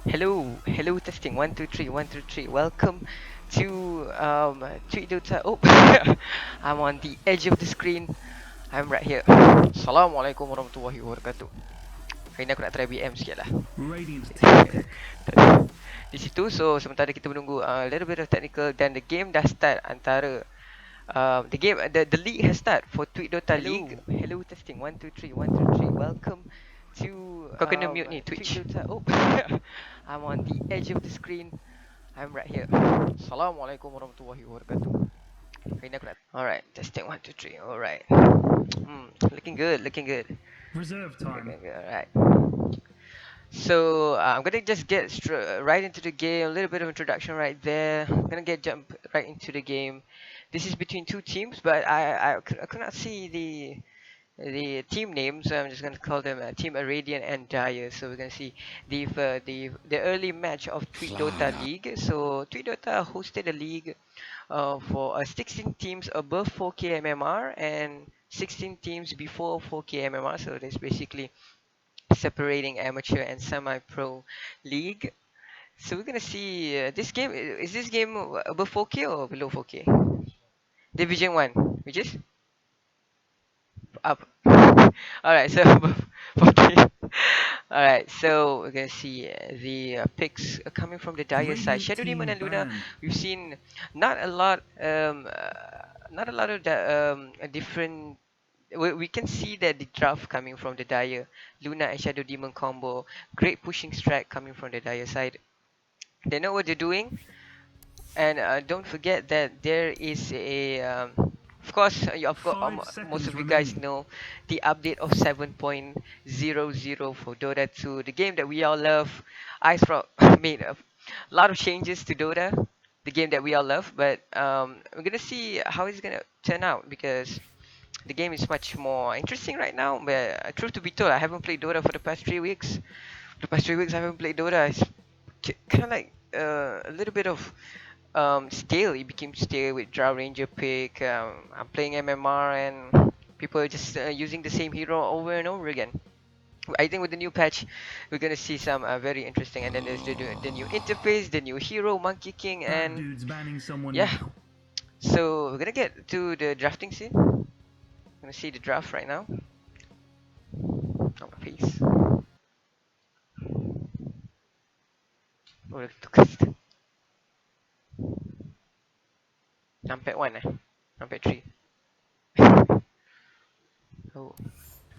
Hello, testing. 1 2 3, 1 2 3. Welcome to Tweet Dota. Oh, I'm on the edge of the screen. I'm right here. Assalamualaikum warahmatullahi wabarakatuh. Hari ni aku nak try BM sikit lah. Radiant's team pick. Di situ, so sementara kita menunggu a little bit of technical dan the game dah start antara the league has start for Tweet Dota League. Hello, testing. 1 2 3, 1 2 3. Welcome to kau kena mute ni Twitch. Tweet Dota. Oh, I'm on the edge of the screen. I'm right here. Assalamualaikum warahmatullahi wabarakatuh. Hari ni aku nak. Alright, testing 1 2 3. Alright. Looking good, looking good. Reserve time. Alright. So I'm gonna just get right into the game. A little bit of introduction right there. I'm gonna jump right into the game. This is between two teams, but I could not see the team names, so I'm just gonna call them Team Irradiant and Dire. So we're gonna see the early match of Tweet Dota League. So Tweet Dota hosted a league for 16 teams above 4K MMR and 16 teams before 4K MMR. So that's basically separating amateur and semi-pro league. So we're gonna see this game. Is this game above 4K or below 4K? Division 1, which is up. Alright, so above 4K. Alright, so we're gonna see the picks coming from the Dire side. Radiant Shadow team Demon and Luna. banned. We've seen not a lot, not a lot of different. We can see that the draft coming from the Dire, Luna and Shadow Demon combo. Great pushing strat coming from the Dire side. They know what they're doing, and don't forget that there is a of course of course, 5 most seconds of you guys remaining. know the update of 7.00 for Dota 2, the game that we all love. Ice Frog made a lot of changes to Dota, the game that we all love, but we're gonna see how it's gonna turn out because the game is much more interesting right now. But truth to be told, I haven't played Dota for the past 3 weeks. The past 3 weeks I haven't played Dota. It's kind of like a little bit of stale. It became stale with Drow Ranger pick. I'm playing MMR and people are just using the same hero over and over again. I think with the new patch, we're gonna see some very interesting. And then there's the new interface, the new hero, Monkey King, That and dude's banning someone yeah. now. So we're gonna get to the drafting scene. Gonna see the draft right now. On my face. Oh, tukas. Numpad 1 Numpad 3. Oh.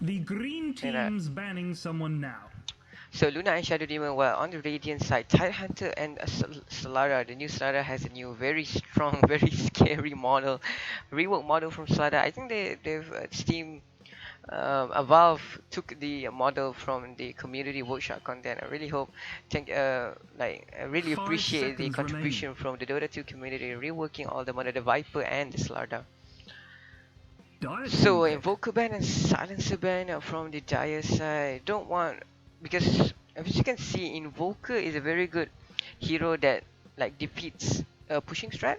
The green And team's banning someone now. so Luna and Shadow Demon were on the Radiant side. Tidehunter and Solara. The new Solara has a new, very strong, very scary model, rework model from Solara. I think they've Steam, Valve took the model from the community workshop content. I really hope, I really 5 appreciate the seconds remaining. contribution from the Dota 2 community, reworking all the model, the Viper and the Solara. Dire So team pick. Invoker ban and Silencer ban from the Dire side. Don't want, because as you can see, Invoker is a very good hero that like defeats pushing strat.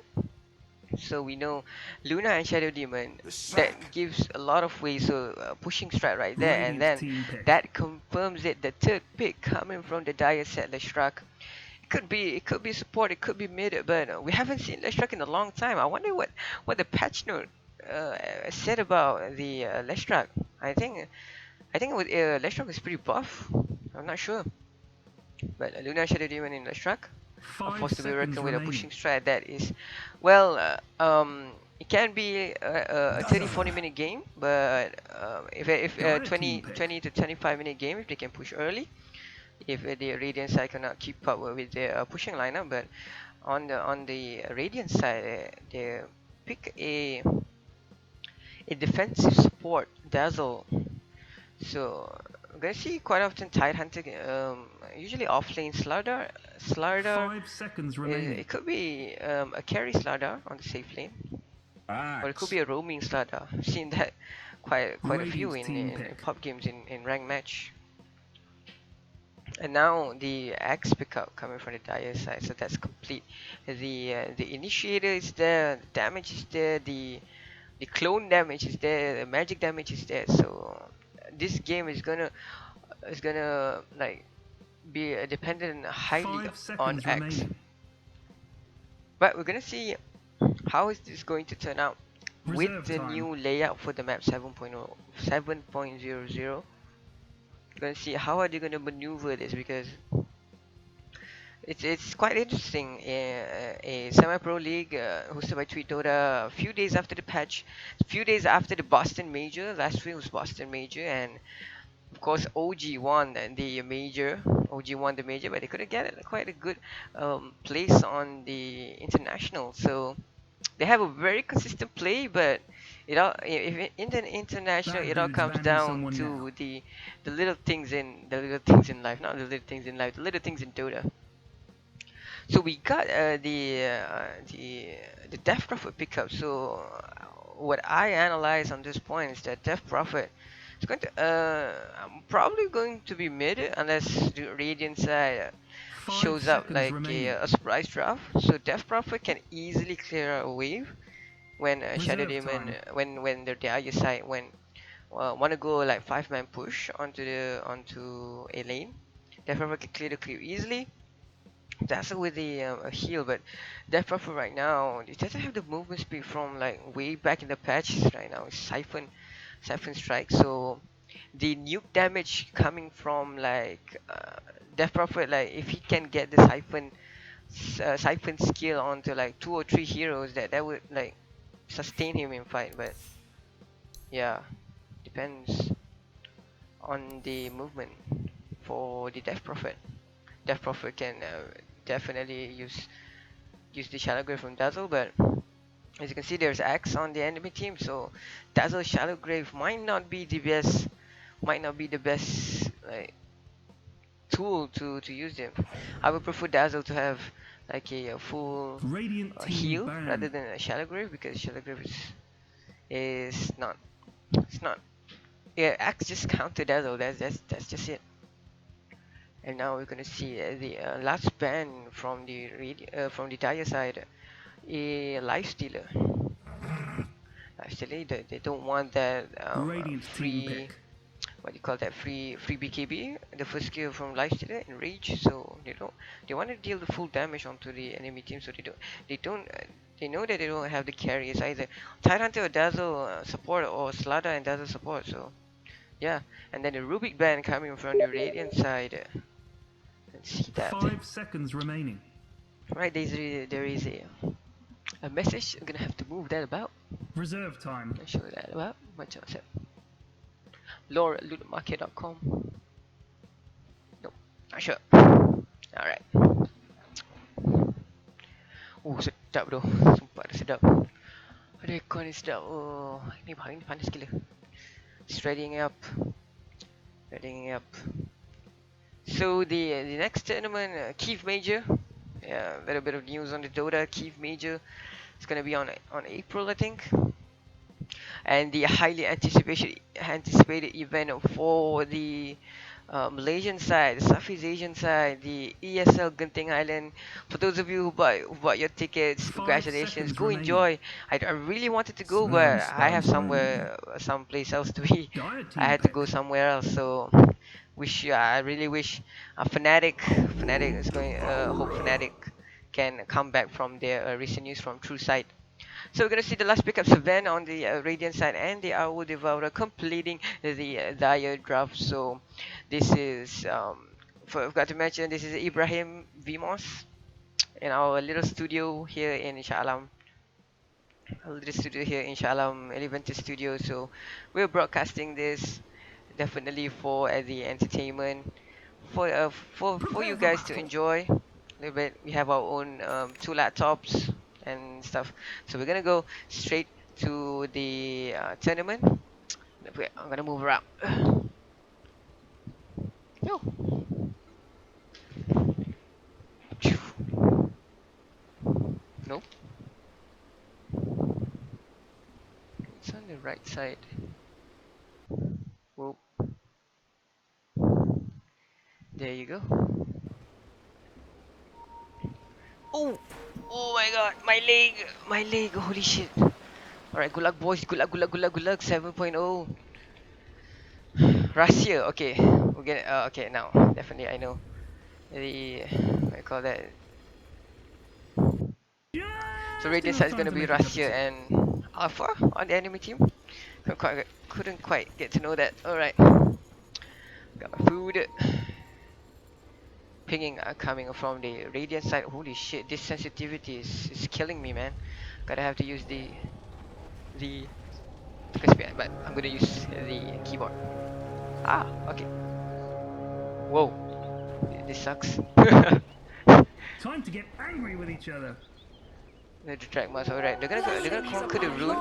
So we know Luna and Shadow Demon, that gives a lot of ways. So pushing strat right there, and Radiant's then team pick. that confirms it. The third pick coming from the Dire set, Leshrac. It could be support, it could be mid, but we haven't seen Leshrac in a long time. I wonder what the patch note said about the Leshrac. I think Leshrac is pretty buff. I'm not sure, but Luna Shadow Demon in Leshrac are 5 forced to be seconds reckoned with a remaining. pushing strat that is, well, it can be a 30-40 minute game, but if Dire 20 team pick. 20 to 25 minute game if they can push early, if the Radiant side cannot keep up with their pushing lineup. But on the Radiant side, they pick a defensive support, Dazzle. So I'm gonna see quite often Tidehunter, usually offlane Slardar. 5 seconds It remaining. could be a carry Slardar on the safe lane, or it could be a roaming Slardar. I've seen that quite a few Radiant's team in pick. pub games in ranked match. And now the axe pickup coming from the Dire side, so that's complete. The initiator is there, the damage is there, the clone damage is there, the magic damage is there. So this game is gonna like be dependent highly 5 seconds on X. remaining. But we're gonna see how is this going to turn out with Reserve the time. new layout for the map 7.0 7.00. We're gonna see how are they gonna maneuver this, because it's quite interesting. A semi-pro league hosted by Tweet Dota a few days after the patch, a few days after the Boston Major. Last week was Boston Major, and of course OG won the major. OG won the major, but they couldn't get it quite a good place on the international. So they have a very consistent play, but it all if in the international, That it all dude's comes banning down someone now. to the little things in life, not the little things in life, the little things in Dota. So we got the Death Prophet pickup. So what I analyze on this point is that Death Prophet is going to probably going to be mid unless the Radiant side Five shows up seconds like remaining. a surprise draft. So Death Prophet can easily clear a wave when Shadow Reserve Demon time. when they're the other side, when want to go like 5-man push onto a lane. Death Prophet can clear the creep easily. That's with the heal, but Death Prophet right now it doesn't have the movement speed from like way back in the patches. Right now it's Siphon Strike, so the nuke damage coming from like Death Prophet, like if he can get the Siphon skill onto like 2 or 3 heroes, that would like sustain him in fight. But yeah, depends on the movement for the Death Prophet. Death Prophet can definitely use the Shallow Grave from Dazzle, but as you can see, there's Axe on the enemy team, so Dazzle Shallow Grave might not be the best like tool to use them. I would prefer Dazzle to have like a full Radiant team heal rather banned. than a Shallow Grave, because Shallow Grave is not it's not yeah, Axe just counter Dazzle. That's just it. And now we're gonna see the last ban from the Dire side, a Life Stealer. Actually, they don't want that Radiant team free, pick. what do you call that, free BKB, the first skill from Lifestealer in Rage. So they want to deal the full damage onto the enemy team. So they don't they know that they don't have the carry. It's either Tidehunter or Dazzle support, or Slada and Dazzle support. So yeah, and then the Rubik ban coming from the Radiant side. Let's see that. 5 seconds remaining. Right, there is a message. I'm gonna have to move that about. Reserve time. Show that about. Macam set. Lore at lootmarket.com. Nope, not sure. Alright. Oh, sedap tu. Sumpah dah sedap. Ada aircon ni sedap. Oh, ini hari ni panas gila. It's readying up. Readying up. So the next tournament, Kiev Major. Yeah, a little bit of news on the Dota Kiev Major. It's gonna be on April, I think. And the highly anticipated event for the Malaysian side, the Southeast Asian side, the ESL Genting Island. For those of you who bought your tickets, Five congratulations. seconds Go remaining. enjoy. I really wanted to go, Seven but I have studs remaining. someplace else to be. Dire I team had to go pick. somewhere else. So I really wish Fnatic is going. Hope Fnatic can come back from their recent news from True Sight. So we're gonna see the last pickup, Savan on the Radiant side, and the Owl Devourer completing the Dire draft. So this is I forgot to mention, this is Ibrahim Vimos in our little studio here in Shah a little studio here in Shah Alam Eleventy Studio. So we're broadcasting this definitely for the entertainment, for you Prepare for guys to battle. enjoy a little bit. We have our own 2 laptops and stuff, so we're gonna go straight to the tournament. Okay, I'm gonna move around. Yo. Nope, it's on the right side. Whoa, there you go. Oh, oh my god, my leg, holy shit. Alright, good luck boys, good luck 7.0. Rahsia, okay. Okay, now, definitely I know. the what do you call that? So Just Radiant enough side is time gonna to be make a cup of Rahsia tea. and Alpha on the enemy team. Couldn't quite get to know that. Alright, got my food. Pinging coming from the Radiant side. Holy shit, this sensitivity is killing me, man. Gotta have to use the crispy, but I'm gonna use the keyboard. Ah, okay. Whoa, this sucks. Time to get angry with each other. The track master. Alright, they're gonna conquer the rune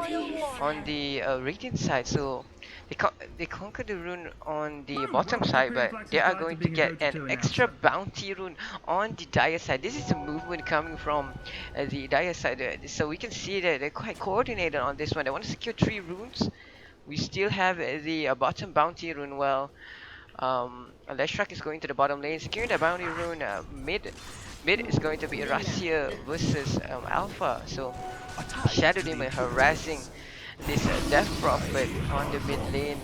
on the Radiant side. So they conquer the rune on the Whoa, bottom welcome to side, Poo but Flax's they are Guide to going to Being a get Dota an 2 extra announcer. bounty rune on the Dire side. This is a movement coming from the Dire side, so we can see that they're quite coordinated on this one. They want to secure 3 runes. We still have the bottom bounty rune. Well, Leshrak is going to the bottom lane, securing the bounty rune. Mid is going to be Rahsia versus Alpha. So Shadow Demon harassing this Death Prophet on the mid lane.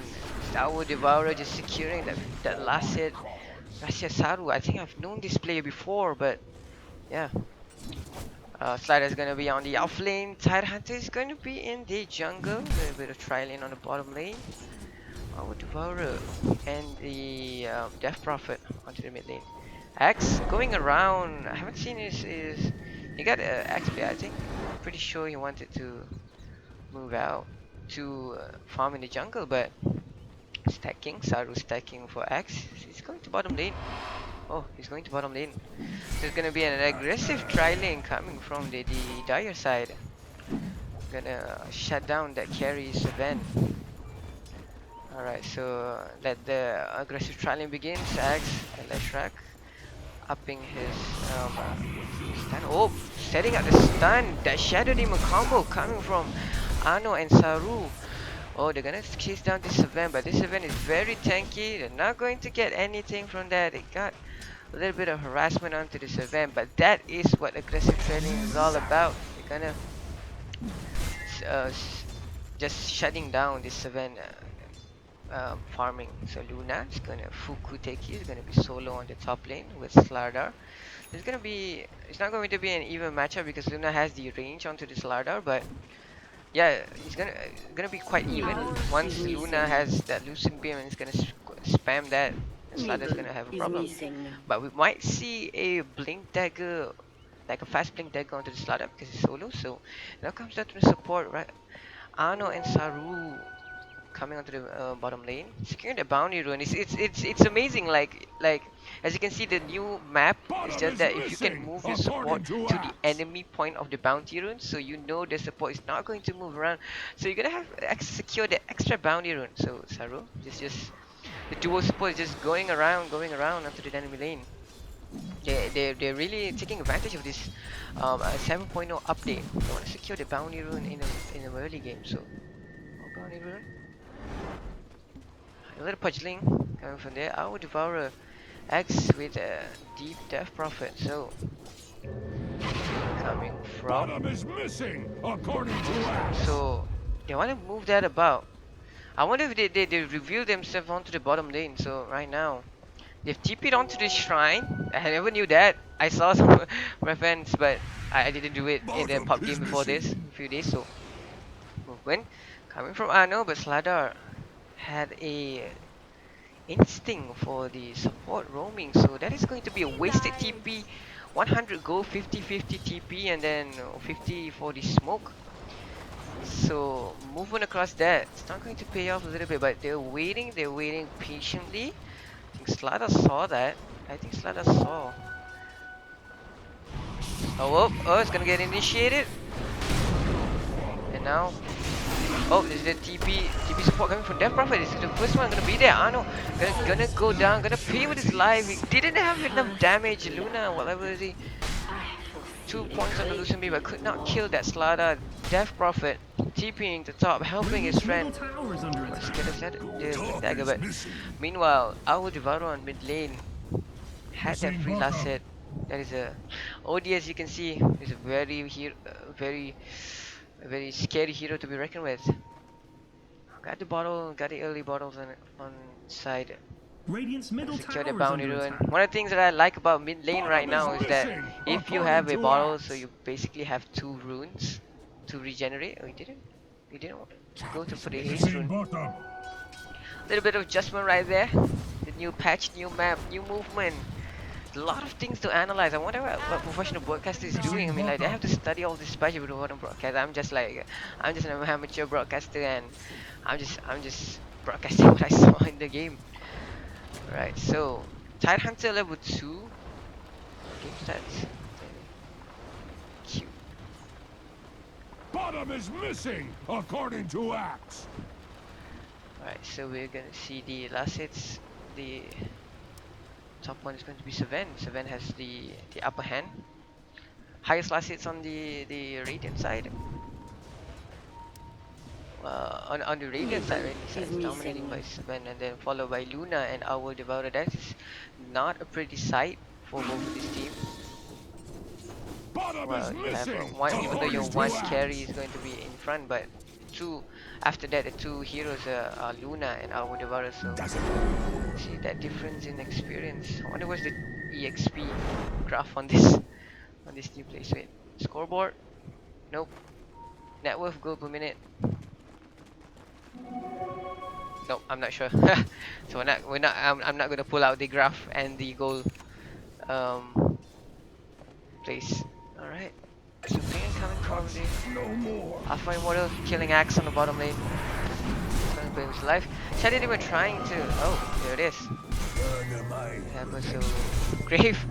Tower Devourer just securing that last hit. Rahsia Saru, I think I've known this player before, but yeah. Slider is going to be on the off lane. Tidehunter is going to be in the jungle. A little bit of tri lane on the bottom lane. Our Devourer and the Death Prophet onto the mid lane. Axe going around. I haven't seen his he got Axe play, I think. Pretty sure he wanted to move out to farm in the jungle, but stacking. Saru stacking for Axe. He's going to bottom lane. Oh, he's going to bottom lane. There's gonna be an aggressive tri lane coming from the Dire side. Gonna shut down that carry's event. Alright, so let the aggressive trialing begins. Axe and Leshrak upping his stun. Oh, setting up the stun. That Shadow Demon combo coming from Ano and Saru. Oh, they're gonna chase down this event, but this event is very tanky. They're not going to get anything from that. They got a little bit of harassment onto this event, but that is what aggressive trading is all about. They're gonna uh, just shutting down this event. Farming. So Luna is gonna Fukuteki is gonna be solo on the top lane with Slardar. It's not going to be an even matchup because Luna has the range onto the Slardar, but yeah, it's gonna be quite even. Once Luna has that Lucent Beam and it's gonna spam that, and Slardar's gonna have a problem. But we might see a Blink Dagger, like a fast Blink Dagger onto the Slardar because it's solo. So now comes down to the support, right? Ano and Saru coming onto the bottom lane, securing the bounty rune. It's amazing. Like as you can see, the new map is Bottom just is that if you can missing, move your according support to to the Axe. enemy point of the bounty rune, so you know the support is not going to move around. So you're gonna have secure the extra bounty rune. So Saru, just the dual support is just going around onto the enemy lane. They're really taking advantage of this 7.0 update. They want to secure the bounty rune in the early game. So oh, bounty rune. A little pudgeling coming from there. I would devour a X with a deep death prophet. So coming from. Bottom is missing, according to Axe. So they want to move that about. I wonder if they reveal themselves onto the bottom lane. So right now they've TP'd onto the shrine. I never knew that. I saw some reference, but I didn't do it in the Bottom pub is game before this, missing. a few days. So movement coming from Ano, but Sladar had a instinct for the support roaming, so that is going to be a wasted TP. 100 gold, 50-50 TP, and then 50 for the smoke. So movement across that, it's not going to pay off a little bit, but they're waiting patiently. I think Slada saw that. I think Slada saw. Oh, it's gonna get initiated. And now oh, there's the TP support coming from Death Prophet. This is the first one gonna be there. Arno gonna go down, gonna pay with his life. He didn't have enough damage. Luna, whatever is he, 2 points on the Lucian Beam, but could not kill that Slada. Death Prophet TPing the top, helping his Radiant's middle friend. tower is under Let's attack. get us the Blink Top Dagger, is but missing. meanwhile, our Devourer on mid lane had that Missing free last bottom. hit. That is a OD, as you can see, is a very scary hero to be reckoned with. Got the bottle, got the early bottles on side. Radiant's middle Secure the tower is bounty under rune. attack. One of the things that I like about mid lane right Bottom is now is that missing, if you according have a to bottle, so Axe. you basically have 2 runes to regenerate. Oh, you didn't go to for the haste Missing rune. bottom. Little bit of adjustment right there. The new patch, new map, new movement. A lot of things to analyze. I wonder what professional broadcaster is doing. I Missing mean, like they have bottom. to study all this patch if they want to broadcast. I'm just an amateur broadcaster, and I'm just broadcasting what I saw in the game. Right. So, Tide Hunter level 2. Game stats. Cute. Bottom is missing, according to Axe. Alright, so we're gonna see the last hits. The top one is going to be Seven. Seven has the upper hand. Highest last hits on the Radiant side. On the Radiant side, Radiant side is dominating by Seven, and then followed by Luna and Owl Devourer. That is not a pretty sight for both of these teams. Bottom is Well, you have missing, one, even though your according to one carry Axe. is going to be in front, but two after that the two heroes are Luna and Owl Devourer. So see that difference in experience. I wonder what's the EXP graph on this team plays with. Scoreboard? Nope. Net worth goal per minute? Nope, I'm not sure. So I'm not gonna pull out the graph and the goal um place. Alright. So ping coming from the No more. Alpha Immortal killing Axe on the bottom lane. Trying to play his life. Shadow Demon trying to oh, there it is. That was so grave.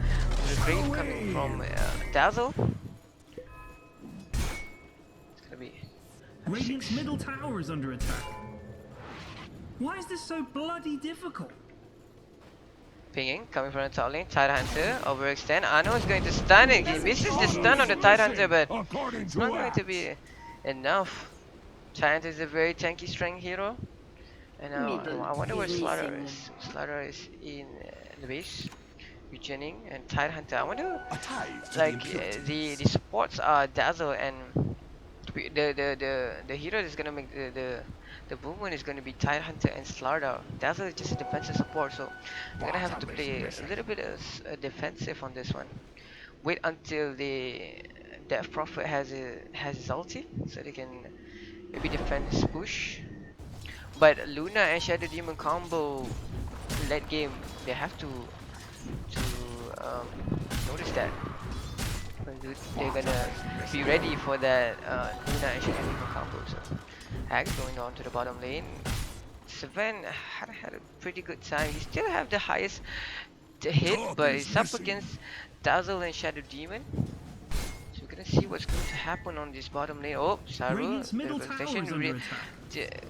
The grave coming from Dazzle. It's gonna be Radiant's 6. middle tower is under attack. Why is this so bloody difficult? Pinging coming from the top lane. Tide Hunter overextend. Ano is going to stun it. He misses the stun on the Tide Hunter, but According it's to not going to Axe. be enough. Tide Hunter is a very tanky strength hero. And now I wonder where Slaughter is. Slaughter is in the base, regening, and Tide Hunter. I wonder, like the supports are Dazzle and the hero is gonna make the movement is gonna be Tide Hunter and Slaughter. Dazzle is just a defensive support, so you're gonna have to play a little bit as defensive on this one. Wait until the Death Prophet has his ulti, so they can maybe defend this push. But Luna and Shadow Demon combo late game, they have to notice that. They're gonna be ready for that Luna and Shadow Demon combo. So Axe going on to the bottom lane. Seven had a pretty good time. He still have the highest hit, but it's up against Dazzle and Shadow Demon. So we're gonna see what's going to happen on this bottom lane. Oh, Saru, Radiant's middle tower is under attack.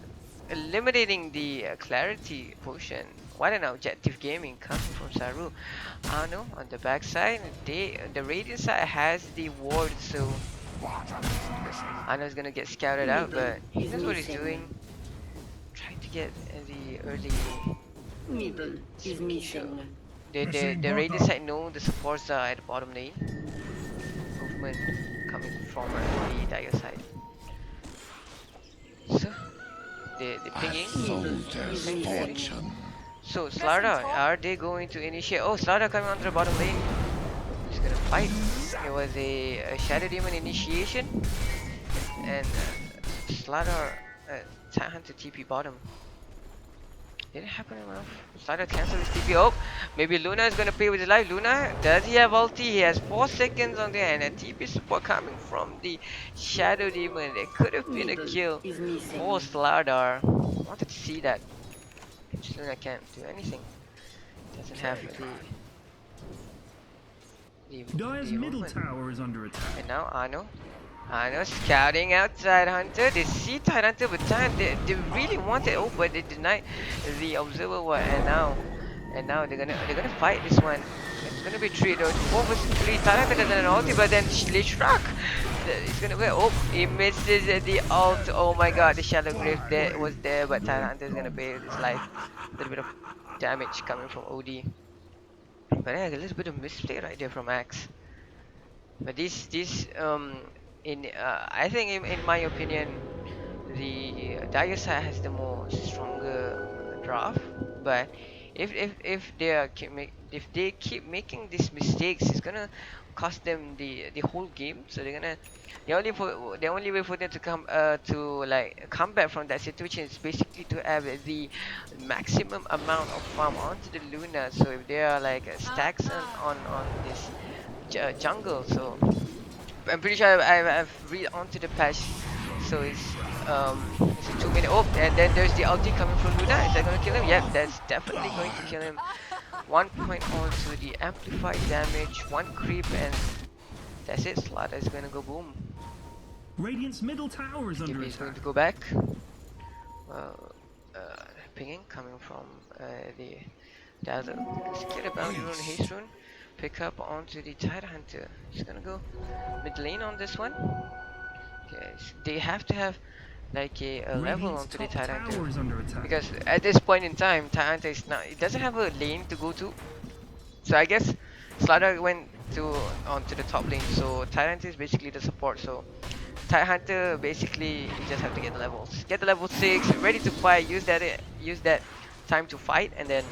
eliminating the clarity potion. What an objective gaming coming from Saru. Ano on the backside, the Radiant side has the ward, so Ano's gonna get scouted out, but he knows what he's doing. Trying to get the early. Middle is missing. The Radiant side know the supports are at the bottom lane. Movement coming from the Dire side. So the pinging. So Slaughter, are they going to initiate? Oh, Slaughter coming onto the bottom lane. He's gonna fight. It was a Shadow Demon initiation, and Slaughter Tide Hunter TP bottom. Did it happen enough? Slaughter cancel his TP. Oh, maybe Luna is gonna play with his life. Luna, does he have ulti? He has 4 seconds on there, and a TP support coming from the Shadow Demon. It could have been a kill for Slaughter. Wanted to see that. Luna can't do anything. Doesn't have Dire's the middle movement. tower is under attack. And now Ano scouting out Tide Hunter. They see Tide Hunter, but they really want it. Oh, but they denied the observer one. And now they're gonna fight this one. It's gonna be 3 though. 4 versus 3. Tide Hunter doesn't have an ulti, but then Struck. He's gonna win. Oh, he misses the ult. Oh my god, the Shallow Grave there was there, but Tide Hunter is gonna pay with his life. A little bit of damage coming from OD. But yeah, a little bit of misplay right there from Axe. But I think in my opinion, the Dire side has the more stronger draft. But If they keep making these mistakes, it's gonna cost them the whole game. So they're gonna the only way for them to come back from that situation is basically to have the maximum amount of farm onto the Luna. So if they are like stacks on this jungle, so I'm pretty sure I've read onto the patch. So it's a 2 minute. Oh, and then there's the ulti coming from Luna. Is that gonna kill him? Yep, that's definitely going to kill him. 1 point onto the amplified damage, one creep, and that's it. Slaughter is gonna go boom. Radiant's middle tower is under TP is going attack. to go back. Well, pinging coming from the other. Secure a bounty rune, haste rune. Pick up onto the Tide Hunter. He's gonna go mid lane on this one. Okay, they have to have like a level Radiant's onto the top Tide Hunter, tower is under attack. because at this point in time, Tide Hunter is not. It doesn't have a lane to go to. So I guess Slaughter went onto the top lane. So Tide Hunter is basically the support. So Tide Hunter basically you just have to get the levels. Get the level 6, ready to fight, use that time to fight, and then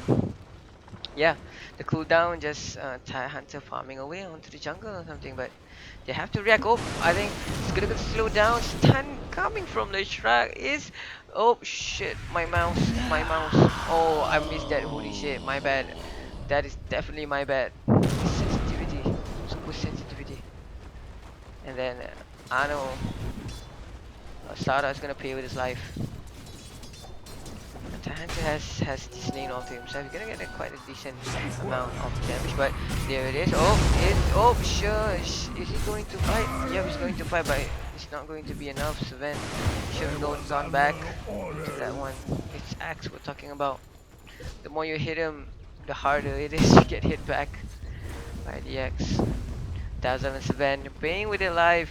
yeah, the cooldown just Tide Hunter farming away onto the jungle or something, but they have to react. Oh, I think it's gonna go slow down. Stun coming from the Shrek is oh shit, my mouse. Oh, I missed that, holy shit, my bad. That is definitely my bad. Sensitivity, super sensitivity. And then I know Sada is gonna pay with his life. Tahanta has this lane all to himself. He's gonna get quite a decent amount of damage, but there it is. Oh, shush. Is he going to fight? Yeah, he's going to fight, but it's not going to be enough. So then should have gone back to that one. It's Axe we're talking about. The more you hit him, the harder it is to get hit back by the Axe. Dazzle and Savan playing with their life.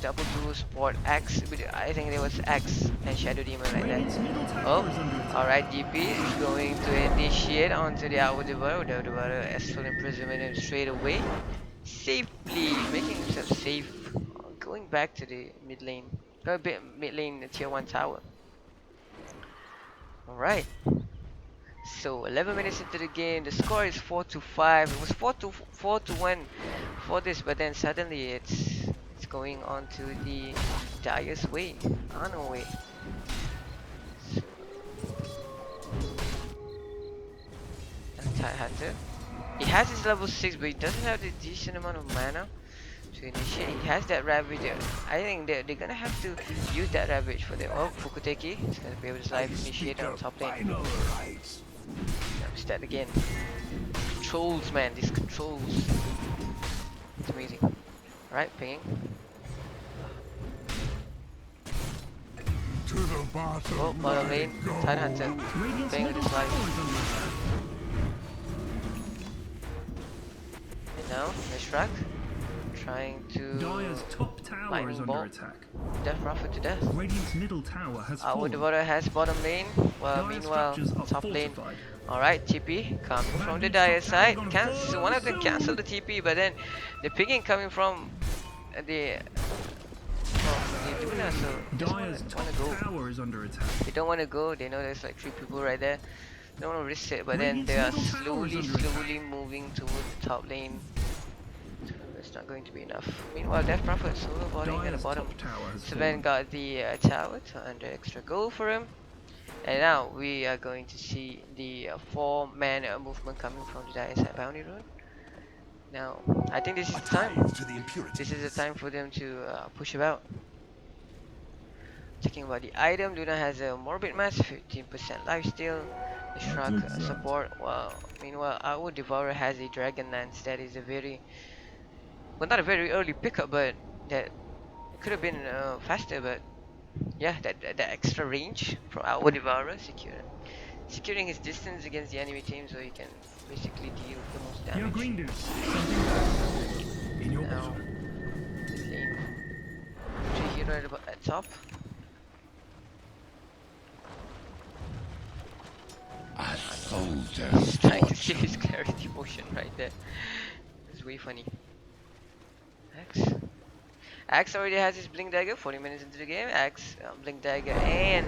Double dual support Axe. I think there was Axe and Shadow Demon like Radiant's that. middle tower Oh, is under attack. alright. DP is going to initiate onto the Outward Devourer. The Devourer Astral imprisonment him straight away. Safely making himself safe. Going back to the mid lane. Mid lane tier 1 tower. Alright. So 11 minutes into the game, the score is 4-5. It was 4-1 for this, but then suddenly it's going on to the Dire's way, Ano way. So, and Tide Hunter, he has his level 6, but he doesn't have the decent amount of mana to initiate. He has that Ravage. I think they're gonna have to use that Ravage for the Fukuteki. He's gonna be able to life initiate on top lane. Final rites. Stat again. Controls, man, these controls. It's amazing. Alright, pinging. To the bottom. Oh, bottom lane. Go. Tide Hunter. Radiant's Playing with middle his tower life. is under attack. And now, Mishrak trying to Dire's top tower lightning is under bolt. attack. Death Prophet to death. Radiant's middle tower has fallen. Water has bottom lane. Well, Dire's meanwhile, structures are top lane. fortified. Alright, TP coming from the Radiant's Dire top side. tower gonna Cancel, fall one of them soon. cancelled the TP, but then the pinging coming from the Luna, so Dire's just top wanna go. tower is under attack. They don't want to go. They know there's like 3 people right there. They don't want to risk it, but then Radiant's they are middle tower is under slowly moving towards the top lane. So it's not going to be enough. Meanwhile, Death Prophet solo boarding at the Dire's bottom. top tower has Sven fallen. got the tower to under extra gold for him. And now we are going to see the 4-man movement coming from the Dire side bounty rune. Now, I think this is the time. To the impurities. This is the time for them to push about. Checking about the item, Luna has a Morbid Mass, 15% lifesteal. The Shrug support. Well, meanwhile, our Devourer has a Dragon Lance. That is a very, well, not a very early pickup, but that could have been faster. But yeah, that extra range from our Devourer securing his distance against the enemy team, so he can basically deal the most Yo, damage. Green Dude, something bad. In your Now, vision. lane 3 hero at top. A soldier. He's trying to see his clarity motion right there. It's way funny. Axe already has his Blink Dagger, 40 minutes into the game. Axe, Blink Dagger, and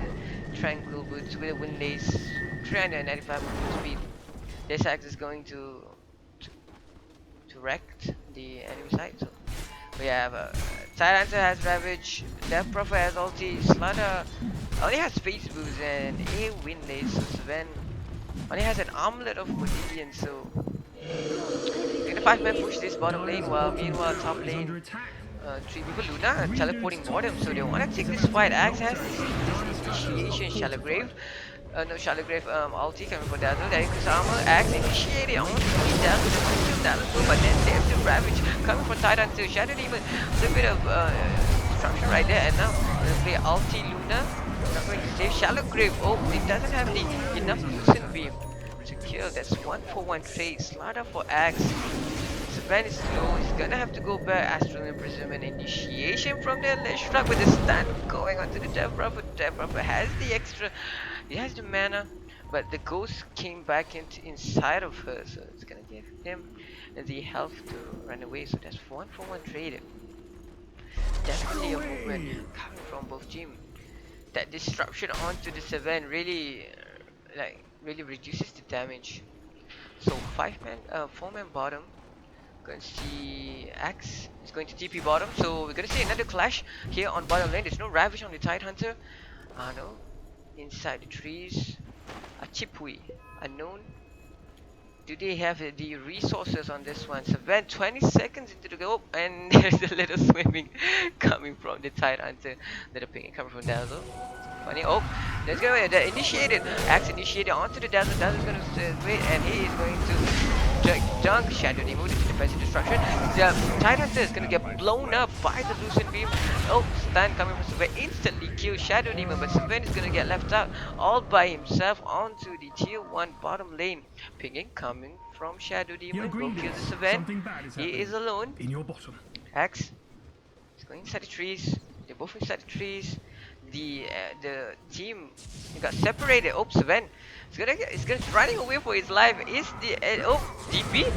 Tranquil Boots with a Wind Lace, 395 movement speed. this axe is going to, to wreck the enemy side. So we have Tyranta has Ravage, Death Prophet has ulti, Slaughter only has Space Boost and a Wind Lace, so Sven only has an armlet of Modidian, so can the 5-man push this bottom lane while meanwhile top Is under lane attack. 3 people Luna teleporting bottom, so they want to take this fight. Axe has this initiation Shallow Grave. No, Shallow Grave ulti coming for Dazzle. There is armor. Axe initiated on the Dazzle. Still Dazzle, but then there's the Ravage coming from Titan to Shadow Demon. A little bit of destruction right there, and now they play ulti Luna. Not going to save Shallow Grave. Oh, it doesn't have the enough Lucent Beam to kill. That's 1-for-1 trade. Slaughter for Axe. Sven is slow, he's gonna have to go back. Astral Imprisonment initiation from there. Let's strike with the stun going onto the Death Prophet. Death Prophet has the extra, he has the mana, but the ghost came back inside of her, so it's gonna give him the health to run away. So that's 1-for-1 trade. Definitely a movement coming from both teams. That disruption onto the Sven really, really reduces the damage. So 4-man bottom. Going to see Axe is going to TP bottom, so we're going to see another clash here on bottom lane. There's no Ravage on the Tidehunter. No. Inside the trees. A Chipui. Unknown. Do they have the resources on this one? So then 20 seconds into the go, and there's a little swimming coming from the Tidehunter. Little ping coming from Dazzle. Funny. Oh, let's go ahead. Initiated. Axe initiated onto the Dazzle. Dazzle's going to wait, and he is going to dunk Shadow Demon with defensive destruction. The Tidehunter is going to get blown up by the Lucent Beam. Oh, stun coming from Sven. Instantly kill Shadow Demon, but Sven is going to get left out all by himself onto the tier 1 bottom lane. Pinging coming from Shadow Demon. Go kill the Sven. He is alone. In your bottom. Axe is going inside the trees. They're both inside the trees. The team got separated. Oh, Sven is gonna running away for his life. Is the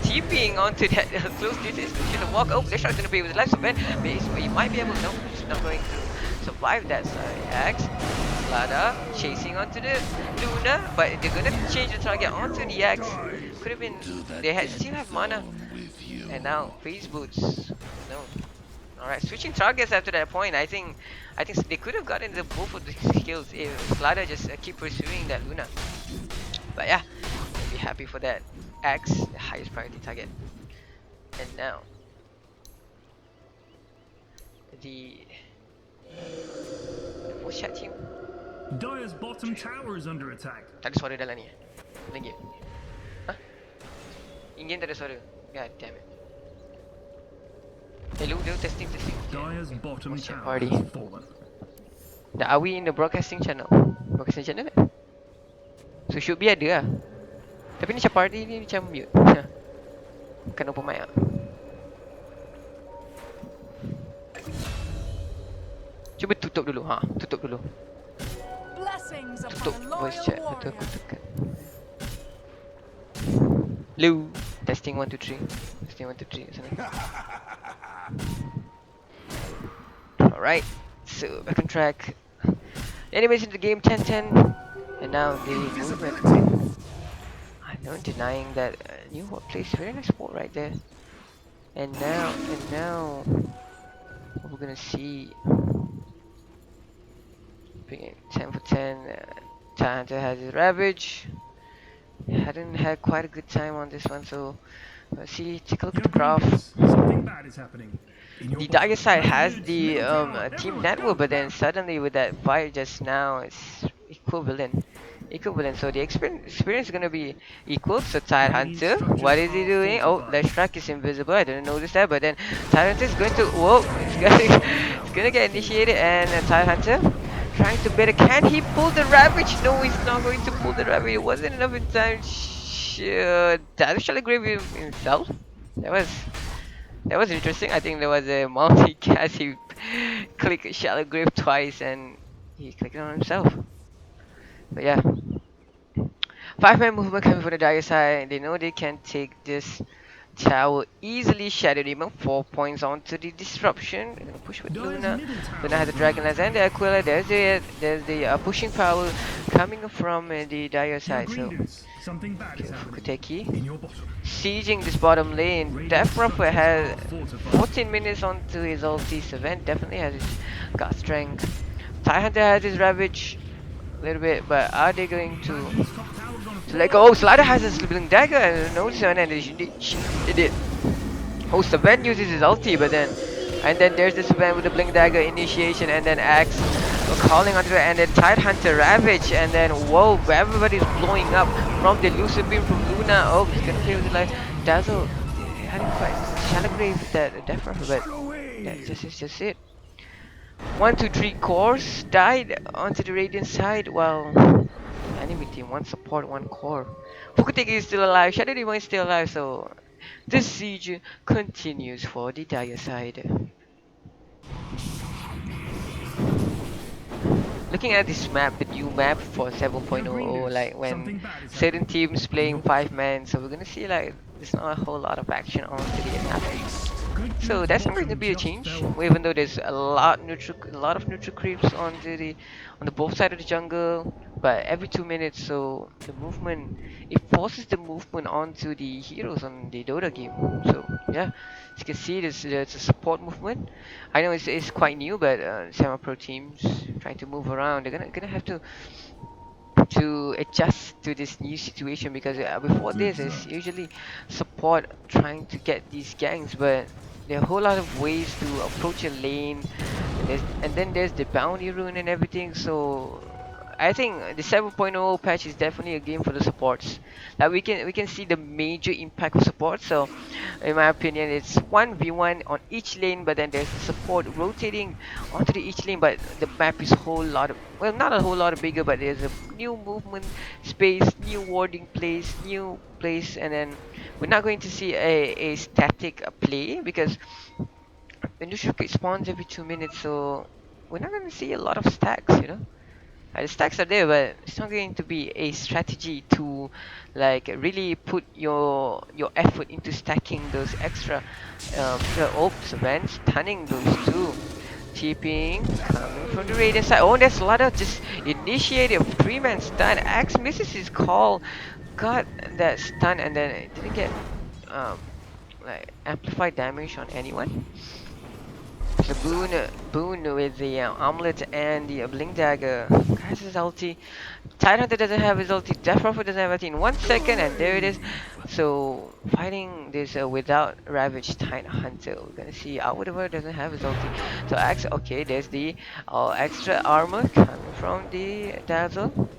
TPing onto that close distance. Should have walked. Oh, this shot's gonna be with his life. Sven, he might be able. No, he's not going to survive that. Axe, Lada chasing onto the Luna, but they're gonna change the target onto the Axe. Could have been. They still have mana, and now face boots. No. Alright, switching targets after that point. I think they could have gotten the both of the skills if Slada just keep pursuing that Luna. But yeah, I'll be happy for that. Axe, the highest priority target. And now the voice chat team. Dire's bottom tower is under attack. Tak ada suara dalam ni. Lagi. Hah? In-game tak ada suara. God damn it. Hello, testing. Dire's bottom What's your tower party? has fallen. Are we in the broadcasting channel? Broadcasting channel kan? So should be ada lah. Tapi ni macam party ni macam mute. Bukan open mic lah. Cuba tutup dulu. Tutup dulu. Blessings Tutup upon a voice loyal chat. warrior. Betul aku tekan. Hello. Testing 1 2 3. Testing 1 2 3 kat sana. Alright. So back on track. Anyways, in the game 10-10. And now the movement. I'm not denying that new hot place. Very nice spot right there. And now what we're gonna see. Bringing 10 for 10. Tidehunter has his Ravage. Hadn't had quite a good time on this one, so let's see. Take a look at the graph. Something bad is happening. In your The bottom. Dire side has Middle the tower team never network, but then falls. suddenly with that fight just now, it's equivalent. So the experience is gonna be equal. So Tidehunter, what is he doing? Oh, that track is invisible. I didn't notice that, but then Tidehunter is going to it's gonna get initiated, and Tidehunter trying to better. Can he pull the Ravage? No, he's not going to pull the Ravage. It wasn't enough in time. That shall agree with himself. That was interesting. I think there was a multi-cast. He clicked Shallow Grave twice and he clicked it on himself. But yeah. 5-man movement coming from the Dire side. They know they can take this tower easily. Shadow Demon 4 points onto the disruption. They're gonna push with Dire's Luna. middle tower Luna has the is Dragon under Lance and the Aquila. There's the pushing power coming from the Dire Now side. green So dudes, something bad okay, is happening. Fukuteki In your bottom. sieging this bottom lane. Radiant Death Prophet structures has are fortified. 14 minutes onto his ulti. Savant definitely has his gut strength. Tie Hunter has his Ravage a little bit, but are they going Bastion's top tower's gonna to let fall. go? Oh, Slider has a Slipling Dagger and no Savant, and they did. Oh, Savant uses his ulti, but then and then there's the Savant with the Blink Dagger initiation, and then Axe calling onto it, and then Tide Hunter Ravage, and then whoa, everybody's blowing up from the Lucid Beam from Luna. Oh, he's gonna play with it like Dazzle. Hadn't quite shallow grave that Death Prophet, but that's just it. 1, 2, 3 cores died onto the Radiant side, while enemy team, 1 support, 1 core. Fukuteki is still alive, Shadow Demon is still alive, so this siege continues for the Dire side. Looking at this map, the new map for Now green 7.0, dudes, like when something bad is certain happening. teams In playing your bottom. 5 man, so we're gonna see like there's not a whole lot of action on the map. Good So dudes that's not going to bottom be a just change, fell off. even though there's a lot of neutral creeps on the both side of the jungle. But every 2 minutes, so the movement it forces the movement onto the heroes on the Dota game. So yeah, as you can see, there's a support movement. I know it's quite new, but semi-pro teams trying to move around, they're gonna have to adjust to this new situation because before Good this it's start. usually support trying to get these gangs, but there are a whole lot of ways to approach a lane, and then there's the bounty rune and everything. So I think the 7.0 patch is definitely a game for the supports. Like we can see the major impact of support. So in my opinion, it's 1v1 on each lane, but then there's the support rotating onto each lane, but the map is whole lot of, well, not a whole lot bigger, but there's a new movement space, new warding place, new place, and then we're not going to see a static play because the new ship spawns every 2 minutes, so we're not going to see a lot of stacks. The stacks are there, but it's not going to be a strategy to like really put your effort into stacking those extra ops events, stunning those two. TPing coming from the Radiant side. Oh, that's Lada just initiated a 3-man stun. Axe misses his call, got that stun, and then it didn't get um like amplified damage on anyone. So Boone with the Omelet and the Blink Dagger has his ulti. Tidehunter doesn't have his ulti. Death Prophet doesn't have ulti in 1 second, and there it is. So fighting this without Ravage Tidehunter. We're gonna see Outward doesn't have his ulti. So okay, there's the extra armor coming from the Dazzle.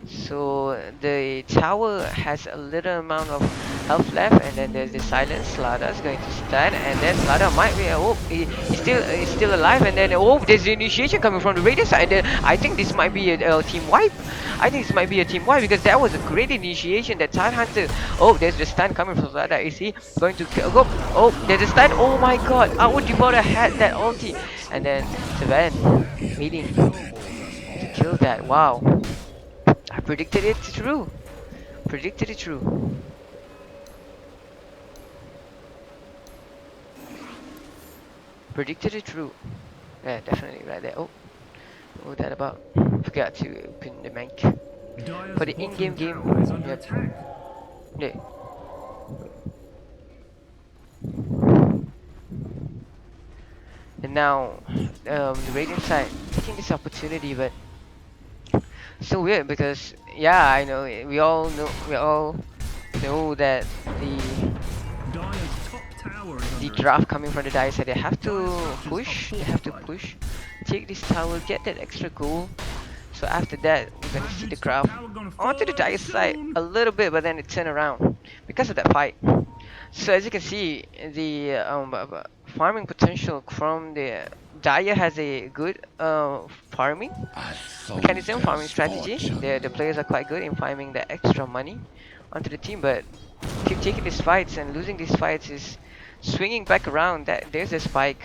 So the tower has a little amount of health left, and then there's the silence. Slada's going to stun, and then Slada might be. Oh, he's still alive, and then oh, there's the initiation coming from the radius side. And then I think this might be a team wipe. I think this might be a team wipe because that was a great initiation. That Tide Hunter. Oh, there's the stun coming from Slada. Is he going to go? Oh, there's a stun. Oh my God! Outward Devourer had that ulti, and then Savan waiting to kill that. Wow. I predicted it true. Predicted it true. Predicted it true. Yeah, definitely right there. Oh, what was that about? Forgot to pin the mank. Dire's For the bottom in-game tower is game. under Yep. attack. Yeah. And now, the Radiant side taking this opportunity, but so weird because yeah, I know we all know that Dire's top tower is the under attack. draft coming from the dice, they have Dire to structures push. are They have to fortified. push. Take this tower, get that extra goal. So after that, we're gonna see the Bastion's top graph tower gonna onto the fall dice side soon. a little bit, but then it turned around because of that fight. So as you can see, the farming potential from the Daya has a good farming A mechanism, farming soldier's strategy. The fortune. players are quite good in farming the extra money onto the team, but keep taking these fights and losing these fights is swinging back around. That there's a spike.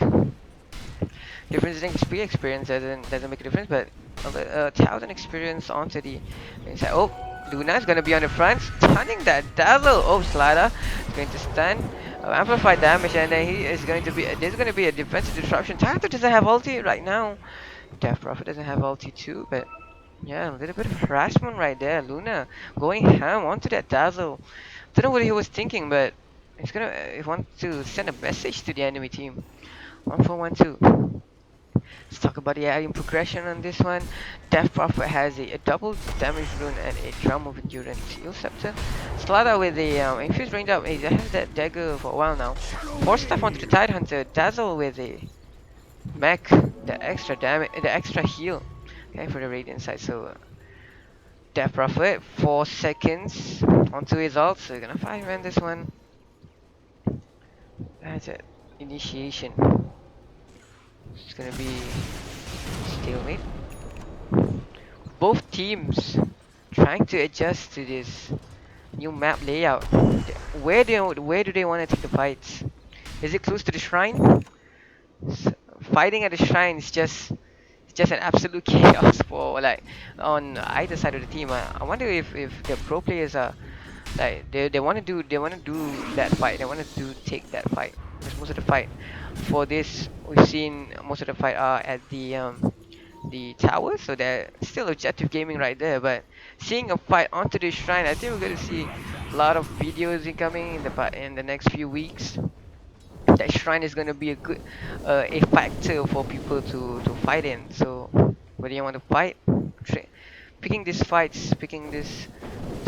Difference in experience doesn't make a difference, but 1,000 experience onto the inside. Oh, Luna's gonna be on the front, stunning that Dazzle. Oh, Slider is going to stun, amplify damage, and then he is going to be. There's gonna be a defensive disruption. Tanto doesn't have ulti right now. Death Prophet doesn't have ulti too, but Yeah, a little bit of harassment right there. Luna going ham onto that Dazzle. Don't know what he was thinking, but he's gonna he wants to send a message to the enemy team. 1-4-1-2. Let's talk about the adding progression on this one. Death Prophet has a double damage rune and a drum of endurance. Heal Scepter. Slaughter with the infused range up. He has that dagger for a while now. Force Staff onto the Tide Hunter. Dazzle with a mech. The extra damage, the extra heal. Okay, for the Radiant side. So Death Prophet, 4 seconds onto his ult. So we're gonna fireman this one. That's it. Initiation. It's gonna be stalemate. Both teams trying to adjust to this new map layout. Where do they want to take the fights? Is it close to the shrine? Fighting at the shrine is just an absolute chaos for like on either side of the team. I wonder if the pro players are like they want to do that fight. They want to do take that fight. Because most of the fight for this we've seen most of the fight are at the tower, so they're still objective gaming right there. But seeing a fight onto the shrine, I think we're gonna see a lot of videos incoming in the next few weeks. That shrine is gonna be a factor for people to fight in. So whether you want to fight, picking these fights, picking this.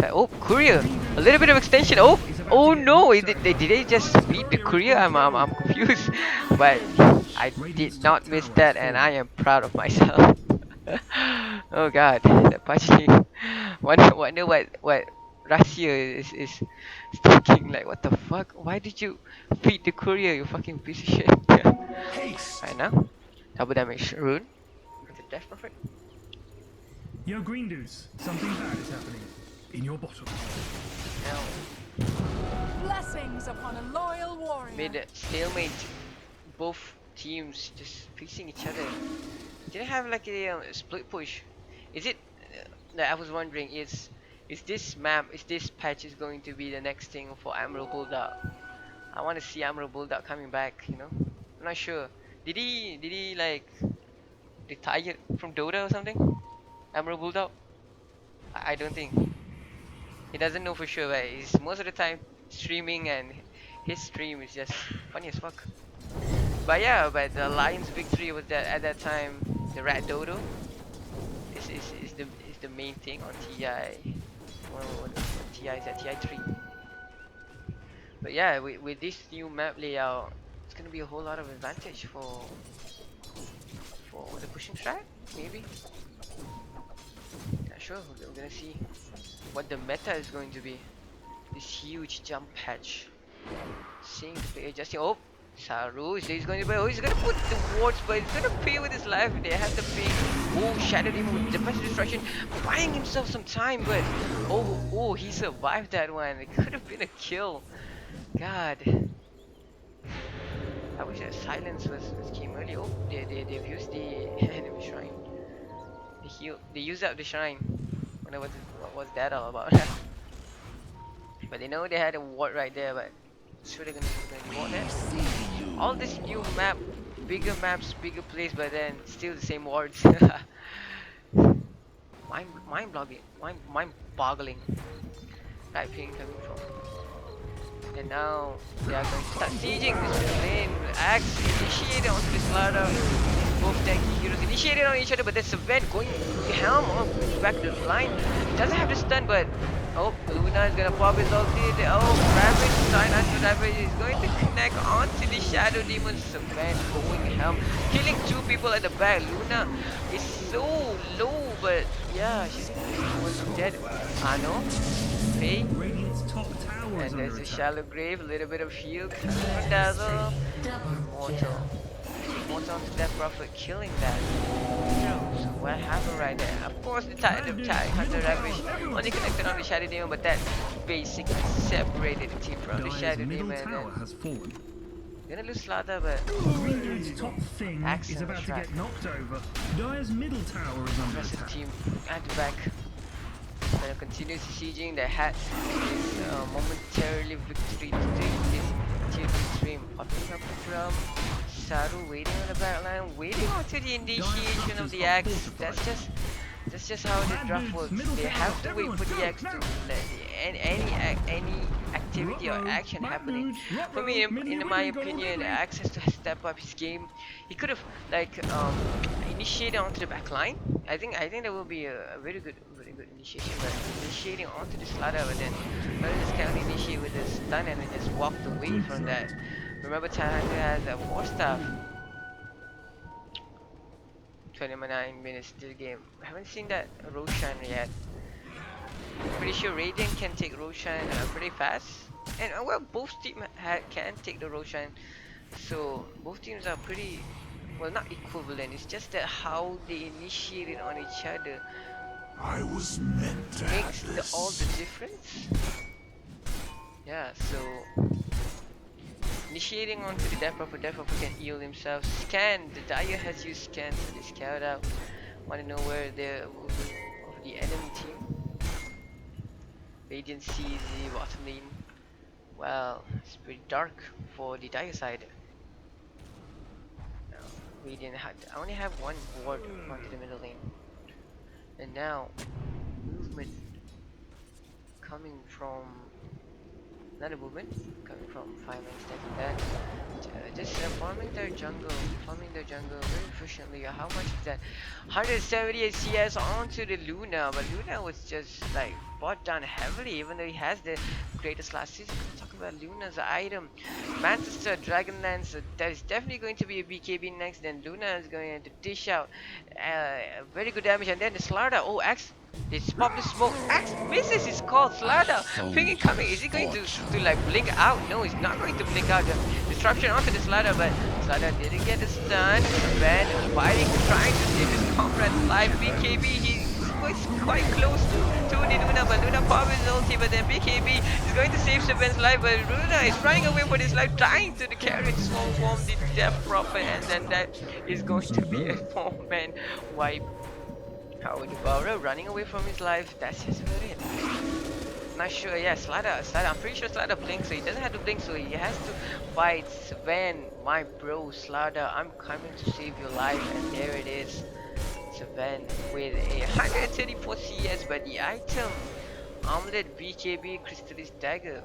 Oh, courier! A little bit of extension. Oh, oh no! Did they just beat the courier? I'm confused. But I did not miss that, and I am proud of myself. Oh God, that punching. Wonder what Rahsia is thinking. Like, what the fuck? Why did you beat the courier? You fucking piece of shit. Right now, double damage rune. With the death of it. Yo, green dudes, something bad is happening. In your bottom. Now Blessings upon a loyal warrior. mid stalemate. Both teams just facing each other. Did they have like a split push? Is it? Like, I was wondering, is this map, is this patch is going to be the next thing for Emerald Bulldog? I want to see Emerald Bulldog coming back. You know, I'm not sure. Did he like retire from Dota or something? Emerald Bulldog? I don't think. He doesn't know for sure, but he's most of the time streaming, and his stream is just funny as fuck. But yeah, but the Lions' victory was that at that time the Rat Dodo is the main thing on TI. What TI is at TI 3. But yeah, with this new map layout, it's gonna be a whole lot of advantage for the pushing strat, maybe. Not sure. We're gonna see what the meta is going to be. This huge jump patch. Seeing the player adjusting. Oh, Saru, he's going to play. Oh, he's gonna put the wards, but he's gonna pay with his life. They have to pay. Oh, Shadow Demon with defensive destruction, buying himself some time, but oh, he survived that one. It could have been a kill. God, I wish that silence was came early. Oh, they've used the enemy shrine. They used up the shrine. Wonder what was that all about? But they know they had a ward right there, but sure they're gonna ward that. All this new map, bigger maps, bigger place, but then still the same wards. Mind boggling. Right ping coming from. And now they are going to start sieging this lane. Axe initiated onto this ladder. Both tanky heroes initiated on each other, but there's Savant going the helm off back to the line. Doesn't have the stun, but oh, Luna is gonna pop his ulti. Oh, Ravage, sign after Ravage is going to connect onto the Shadow Demon. Savant going helm, killing 2 people at the back. Luna is so low, but yeah, she's almost dead. Ano, Faye. Radiant's top tower is And there's under a attack. shallow grave, a little bit of shield coming from Dazzle. Mortal. Mortal to Death Prophet killing that. So what happened right there? Of course the Hunter Ravage only connected on the Shadow Demon, but that basically separated the team from the Dire's Shadow middle Demon. tower And has fallen. gonna lose Slaughter, but Green dude's top thing Axe is in the about to track. get knocked over. Dire's middle tower is under aggressive attack. team at the back. Gonna continue sieging. They had this momentarily victory to take this tier 2 stream. Popping up from Saru, waiting on the back line, waiting until the initiation of the axe. That's just That's just how the draft works. They have to wait for the X to let any activity or action happening. For me, in my opinion, Axe has to step up his game. He could have like initiated onto the back line. I think that will be a very good initiation. But initiating onto this ladder, but then rather just kind of initiate with a stun and then just walked away from that. Remember, Tanaka has a 4-star. 29 minutes to the game. I haven't seen that Roshan yet. Pretty sure Radiant can take Roshan pretty fast. And well, both teams can take the Roshan. So both teams are pretty, well, not equivalent. It's just that how they initiate it on each other I was meant to makes have this. all the difference. Yeah, so initiating onto the Death Prophet can heal himself. Scan, the Dire has used scan to scout out. Want to know where the movement of the enemy team. Radiant sees the bottom lane. Well, it's pretty dark for the Dire side. Now, Radiant I only have one ward onto the middle lane. And now, movement coming from another movement coming from 5 man stacking that. Just farming their jungle very efficiently. How much is that? 178 CS onto the Luna, but Luna was just like bought down heavily, even though he has the greatest last season. Let's talk about Luna's item. Manchester Dragonlance, so that is definitely going to be a BKB next. Then Luna is going to dish out very good damage, and then the Slardar. Oh, Axe. It's pop the smoke. Axe misses his call. Slardar. Ping coming. Is he going to like blink out? No, he's not going to blink out. The disruption onto the Slardar, but Slardar didn't get the stun. Van fighting, trying to save his comrade alive. BKB, he was quite close to the Luna, but Luna popped his ulti, but then BKB is going to save Saban's life, but Luna is running away for his life, trying to carry the small form, the Death Prophet, and then that is going to be a 4-man wipe. Howard Devourer running away from his life, that's just about it. Not sure, yeah, Slardar, I'm pretty sure Slardar blinks, so he doesn't have to blink, so he has to fight Sven, my bro, Slardar, I'm coming to save your life, and there it is. Sven with a 134 CS, but the item, Omelette, BKB, Crystallis Dagger.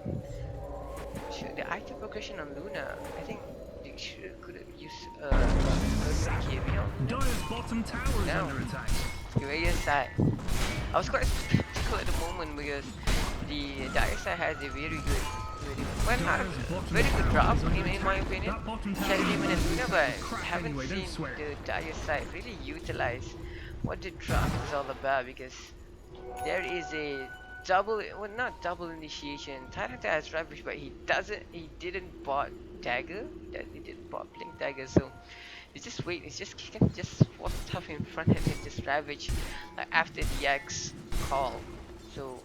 The item progression on Luna, I think they could have used BKB on Luna. Dire's bottom tower is under attack. Dire side. I was quite skeptical at the moment because the Dire side has a very good, well, not a very good drop in my opinion. Shadow Demon and Luna, but haven't seen the Dire side really utilize what the drop is all about, because there is a double, well, not double initiation. Tyrant has Ravage, but he didn't bought Dagger, he didn't bought Blink Dagger, so it's just wait, he can just swap stuff in front and then just Ravage after the X call. So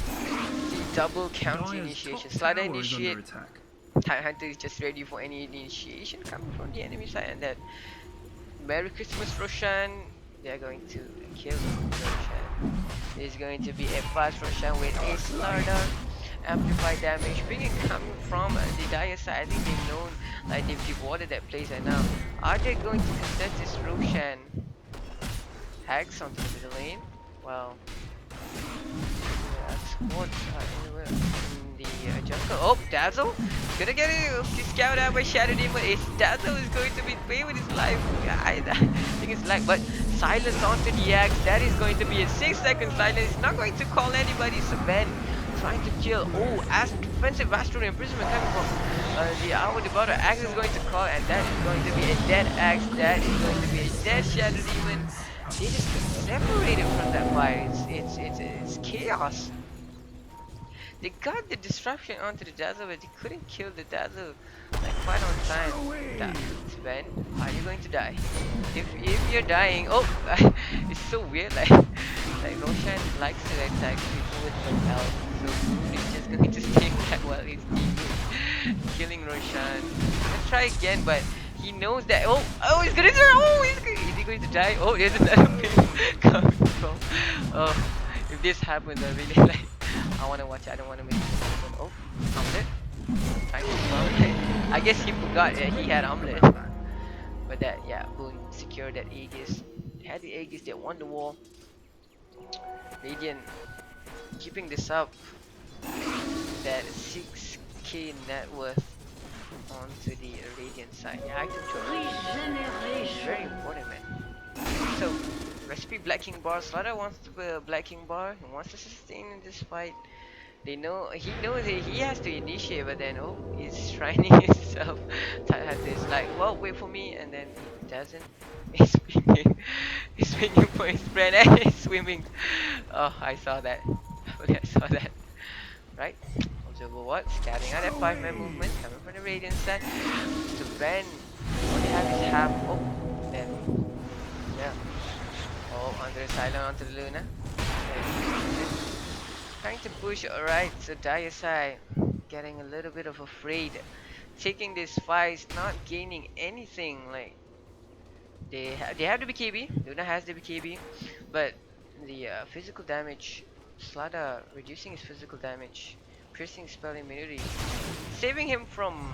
the double counter initiation, Slider initiate, Time Hunter is just ready for any initiation coming from the enemy side, and that Merry Christmas Roshan, they are going to kill Roshan. There's going to be a fast Roshan with a Slardar. Amplified damage being coming from the Dire side. I think they've known, like they've devoted that place, and now are they going to contest this Roshan? Hacks onto the middle lane. Well, squads are anywhere in the jungle. Oh, Dazzle gonna get it. Scout out by Shadow Demon. Dazzle is going to be playing with his life. I think it's like, but silence onto the axe. That is going to be a 6-second silence. It's not going to call anybody. So Ben trying to kill. Oh, defensive Astral Imprisonment coming from the Hour Devourer. Axe is going to call, and that is going to be a dead Axe. That is going to be a dead Shadow Demon. They just got separated from that fight. It's chaos. They got the disruption onto the Dazzle, but they couldn't kill the Dazzle like quite on time. Sven, are you going to die? If you're dying, oh, it's so weird. Like Roshan likes to attack people with no health, so he's just going to stay back while he's killing Roshan. Let's try again, but he knows that. Oh, he's gonna. Is he going to die? Oh, there's another ping coming from. Oh, if this happens, I really like. I want to watch it. I don't want to miss it. Oh, omelet. Trying to farm. I guess he forgot that he had omelet. But that, yeah, Boone secured that Aegis. They had the Aegis, they won the war. Radiant keeping this up. That 6k net worth onto the Radiant side. Yeah, item choice. Very important, man. So, recipe Black King bar. Slaughter wants to be a Black King bar. He wants to sustain in this fight. They know he knows that he has to initiate, but then oh, he's shrining himself. Had this like, well, wait for me, and then he doesn't. He's swinging, he's swinging for his friend, and he's swimming. Oh, I saw that. I saw that. Right. Observer what? Scouting out that 5-man movement coming from the Radiant side. So Ben only have his half. Oh, then yeah. Oh, under the silent onto the Luna. Then, trying to push, alright, so Dire side getting a little bit of afraid. Taking this fight, not gaining anything. Like they have the BKB, Luna has the BKB, but the physical damage, Slada reducing his physical damage, piercing spell immunity, saving him from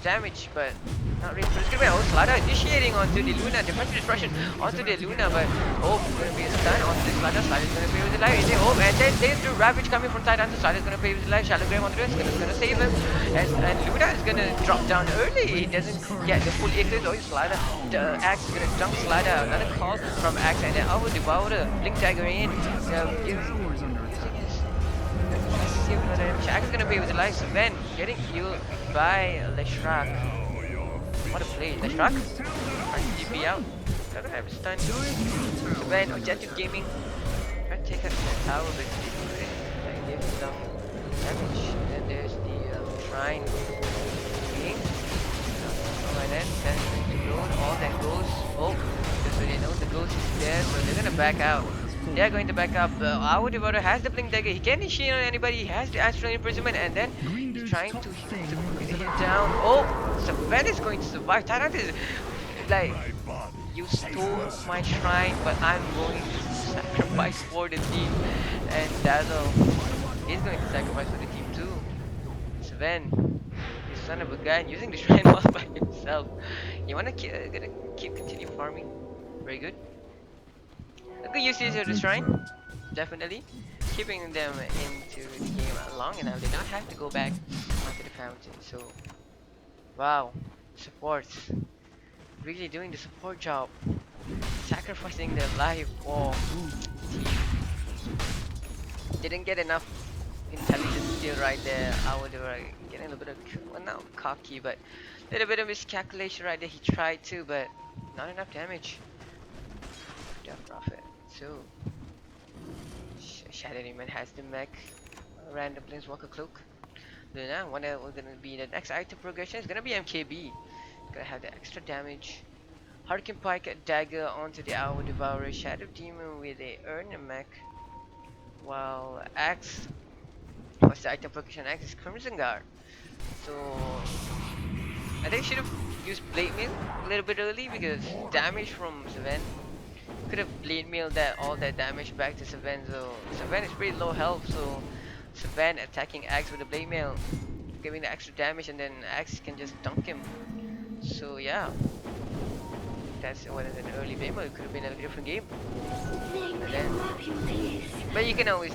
damage, but not really. It's gonna be Slada initiating onto the Luna, defensive destruction onto the Luna, but oh, gonna be a stun onto the Slada. Slada's gonna play with the life. Oh, and then there's the Ravage coming from side onto Slada's gonna play with the life. Shallow Grave onto this, gonna save him, and Luna is gonna drop down early. He doesn't get the full eclipse. Oh, Slada, the Axe is gonna dunk Slada. Another call from Axe, and then over the Devourer, Blink Dagger in, Shaq is gonna be with the life. Sven getting healed by Leshrak. What a play, Leshrak. Trying to DP out. Not gonna have a stun. Sven, Objective Gaming. Trying to take out the tower, but that gives some damage. And then there's the Shrine King. Alright then, that's going to load. All that goes. Oh, just so they know the ghost is there, so they're gonna back out. They are going to back up. Our Devour has the Blink Dagger. He can't initiate on anybody. He has the Astral Imprisonment, and then he's trying to hit him down. Oh, Sven is going to survive. Tyrant is like, you stole my shrine, but I'm going to sacrifice for the team. And Dazzle is going to sacrifice for the team too. Sven, you son of a gun, using the shrine all by himself. You wanna keep continue farming? Very good. A good usage of the shrine, definitely. Keeping them into the game long enough, they don't have to go back onto the fountain. So, wow, supports really doing the support job, sacrificing their life for team. Didn't get enough intelligence still right there. I would getting a little bit of, well, not cocky, but a little bit of miscalculation right there. He tried to, but not enough damage. Death Prophet. So, Shadow Demon has the mech, random Planeswalker Cloak. Luna, one that was gonna be the next item progression is gonna be MKB. Gonna have the extra damage. Harkin Pike Dagger onto the Hour Devourer. Shadow Demon with a Urn mech. While Axe, what's the item progression? Axe is Crimson Guard. So, I think I should have used Blade Mail a little bit early because damage from Sven. Could have blade mailed that all that damage back to Sven, so Sven is pretty low health, so Sven attacking Axe with a blade mail, giving the extra damage, and then Axe can just dunk him. So yeah, that's what is an early blade mail. It could have been a different game. But you can always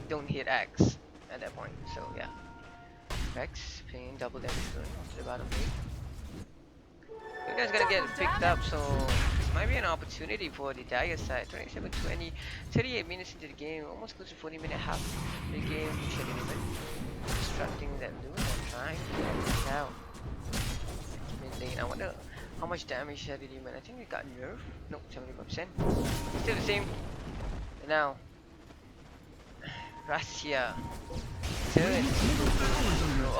don't hit Axe at that point. So yeah, Rex paying double damage going off to the bottom lane. Luna's gonna get picked up, so this might be an opportunity for the Dire side. 27-20, 38 minutes into the game, almost close to 40-minute half the game. Shadow Demon distracting that Luna, trying to get it out. Mid lane. I wonder how much damage Shadow Demon. I think it got nerfed. Nope, 75%. Still the same. And now, Rahsia. Turn.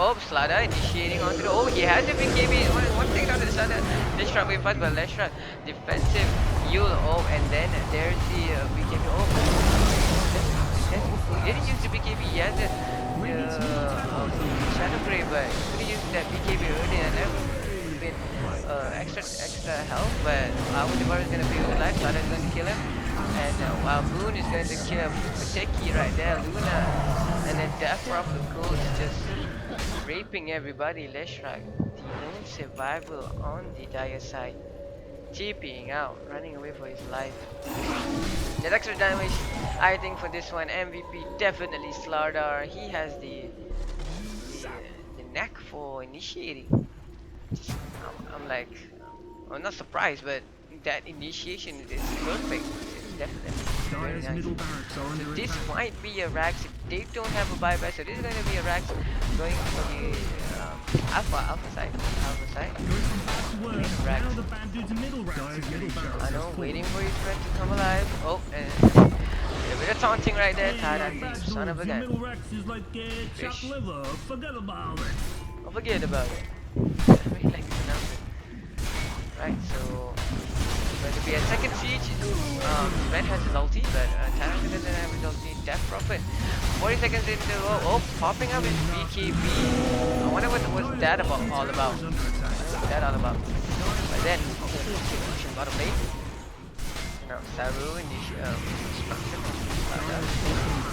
Oh, Slada initiating onto the. Oh, he has a big KB. One thing down to the Slada. Leshrak way fast, but Leshrak defensive heal. Oh, and then there's the BKB. Oh, he didn't use the BKB. He has the Shadow Grave, but he could have used that BKB early, and that would have been extra health. But our Devourer is gonna be with life. Slada is going to kill him. And while Boone is going to kill Pateki right there, Luna. And then Death Prophet goes just raping everybody. Leshrak, the lone survival on the Dire side, TPing out, running away for his life. That extra damage, I think for this one, MVP definitely Slardar. He has the, the knack for initiating. Just, I'm like, I'm not surprised, but that initiation is perfect. It's definitely very Dire's nice. middle barracks are So under this attack. might be a Rax if they don't have a buyback. So this is going to be a Rax going for the alpha side. Alpha side. Going from bad to worse. Rax. Now the bad dude's middle barracks is getting shot. I know, waiting for his friend to come alive. Oh, and a bit of taunting right there. Tada, you son of a Your gun. middle Rex is like chopped Fish. liver. Forget about it. Don't forget about it. I really like this announcement. Right, so going to be a second siege. Red has his ulti, but Tyrant doesn't have his ulti. Death Prophet. 40 seconds into popping up his BKB. I wonder what was that all about. What's that all about? But then, got a play. Now, Saru instruction.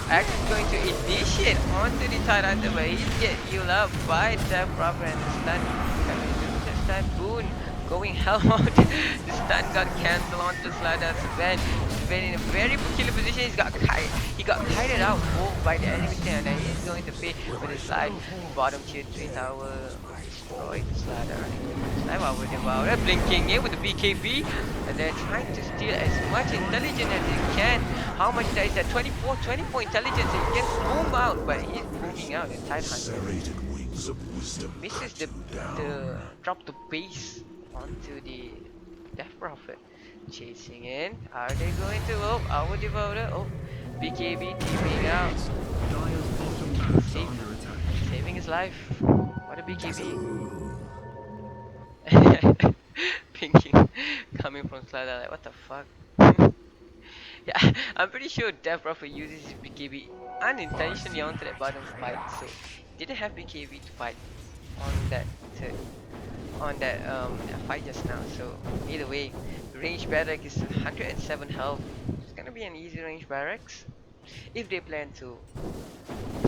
Axe is going to initiate onto the Tyrant, but he'll get healed up by Death Prophet and the stun. Coming to the stun. Boon going hell mode. The stun got cancelled onto Slardar. Sven in a very peculiar position. He got kited out by the enemy team, and he's going to pay with his life. Bottom tier 3 tower destroyed. Slardar snipe out with Devourer, blinking in with the BKB, and they're trying to steal as much intelligence as they can. How much there is that? 24 intelligence. He gets boom out, but he's booming out. The Tidehunter Serrated wings of wisdom misses cut you down. the drop the base onto the Death Prophet. Chasing in. Are they going to? Oh, our Devourer. Oh, BKB teaming out. Dire's bottom barracks are under attack. Saving his life. What a BKB. Pinking coming from Slardar. Like, what the fuck? Yeah, I'm pretty sure Death Prophet uses his BKB unintentionally onto that bottom fight, so he didn't have BKB to fight on that that fight just now. So either way, range barrack is 107 health. It's gonna be an easy range barracks if they plan to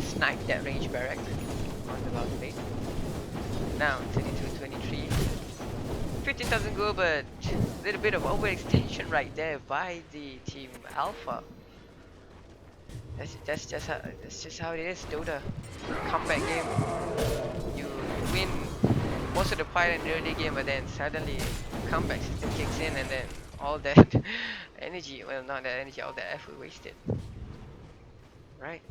snipe that range barrack on the bottom lane. Now 22-23. 15,000 gold, but a little bit of overextension right there by the team Alpha. That's just how it is. Dota, comeback game. You win most of the fight in the early game, but then suddenly comeback system kicks in, and then all that energy, well, not that energy, all that effort wasted. Right.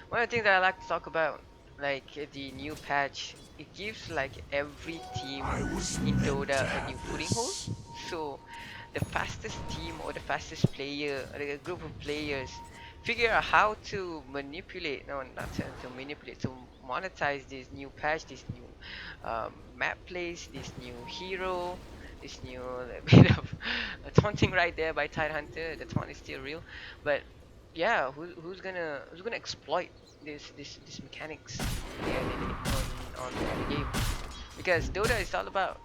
One of the things that I like to talk about, like the new patch, it gives like every team in Dota a new footing hold. So the fastest team or the fastest player, like a group of players, figure out how to manipulate, no, not to manipulate, to monetize this new patch, this new map plays, this new hero, this new bit of taunting right there by Tidehunter. The taunt is still real, but yeah, who's gonna exploit this mechanics there on the game? Because Dota is all about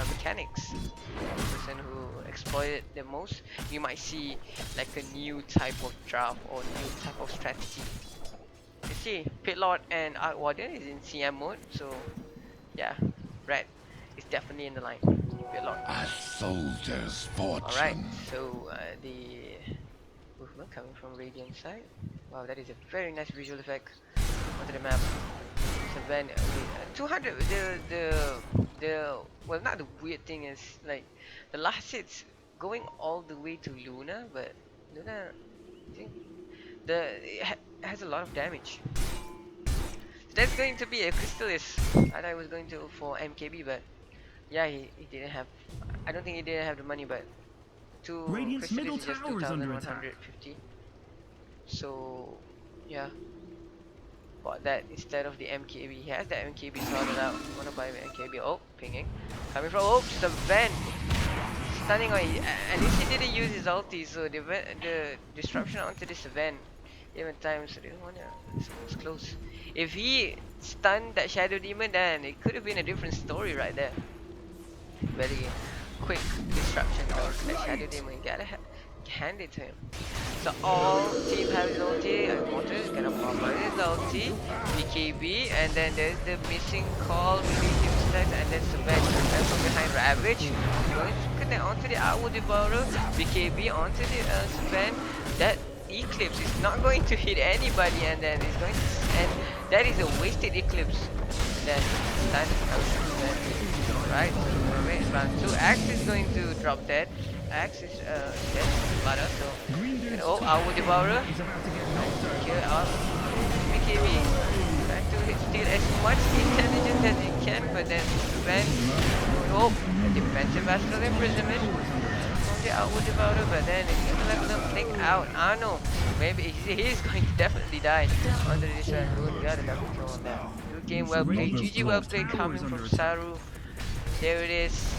mechanics. The person who exploited it the most, you might see like a new type of draft or new type of strategy. You see, Pitlord and Arc Warden is in CM mode, so yeah, Red is definitely in the line. Pitlord. A soldier's fortune. Alright, so the movement coming from Radiant side. Wow, that is a very nice visual effect onto the map. So then 200. The well, not the weird thing is like the last hit's going all the way to Luna, but Luna, I think it has a lot of damage. So that's going to be a Crystallis. I thought I was going to for MKB, but yeah, he didn't have. I don't think he didn't have the money, but two Radiant's middle Crystallis is just tower is under attack. 2,150. So yeah, bought that instead of the MKB. He has the MKB sorted out. Wanna buy the MKB? Oh, pinging. Coming from the vent. Stunning on at least he didn't use his ulti, so the disruption onto this event even time, so they don't wanna, it's close. If he stunned that Shadow Demon, then it could have been a different story right there. Very quick disruption of that Shadow Demon. You gotta hand it to him. So all team have his ulti. Immortal is gonna pop out his ulti, BKB, and then there's the missing call, release him stacks, and then Savage and from behind Ravage. Could connect onto the outward devourer. BKB onto the Sven. That eclipse is not going to hit anybody, and then it's going to, and that is a wasted eclipse. And then time right. Wait, round 2. Axe is going to drop dead. Axe is dead. Flutter. So and, oh, outward devourer. Kill out. BKB trying to steal as much intelligence as he can, but then Sven. Oh, a defensive astral imprisonment from the outward devourer, but then it's gonna let them take out. I don't know. Maybe he's going to definitely die under this round. Good, got a double kill on that. Good game, well played. GG, well played, coming from Saru. There it is.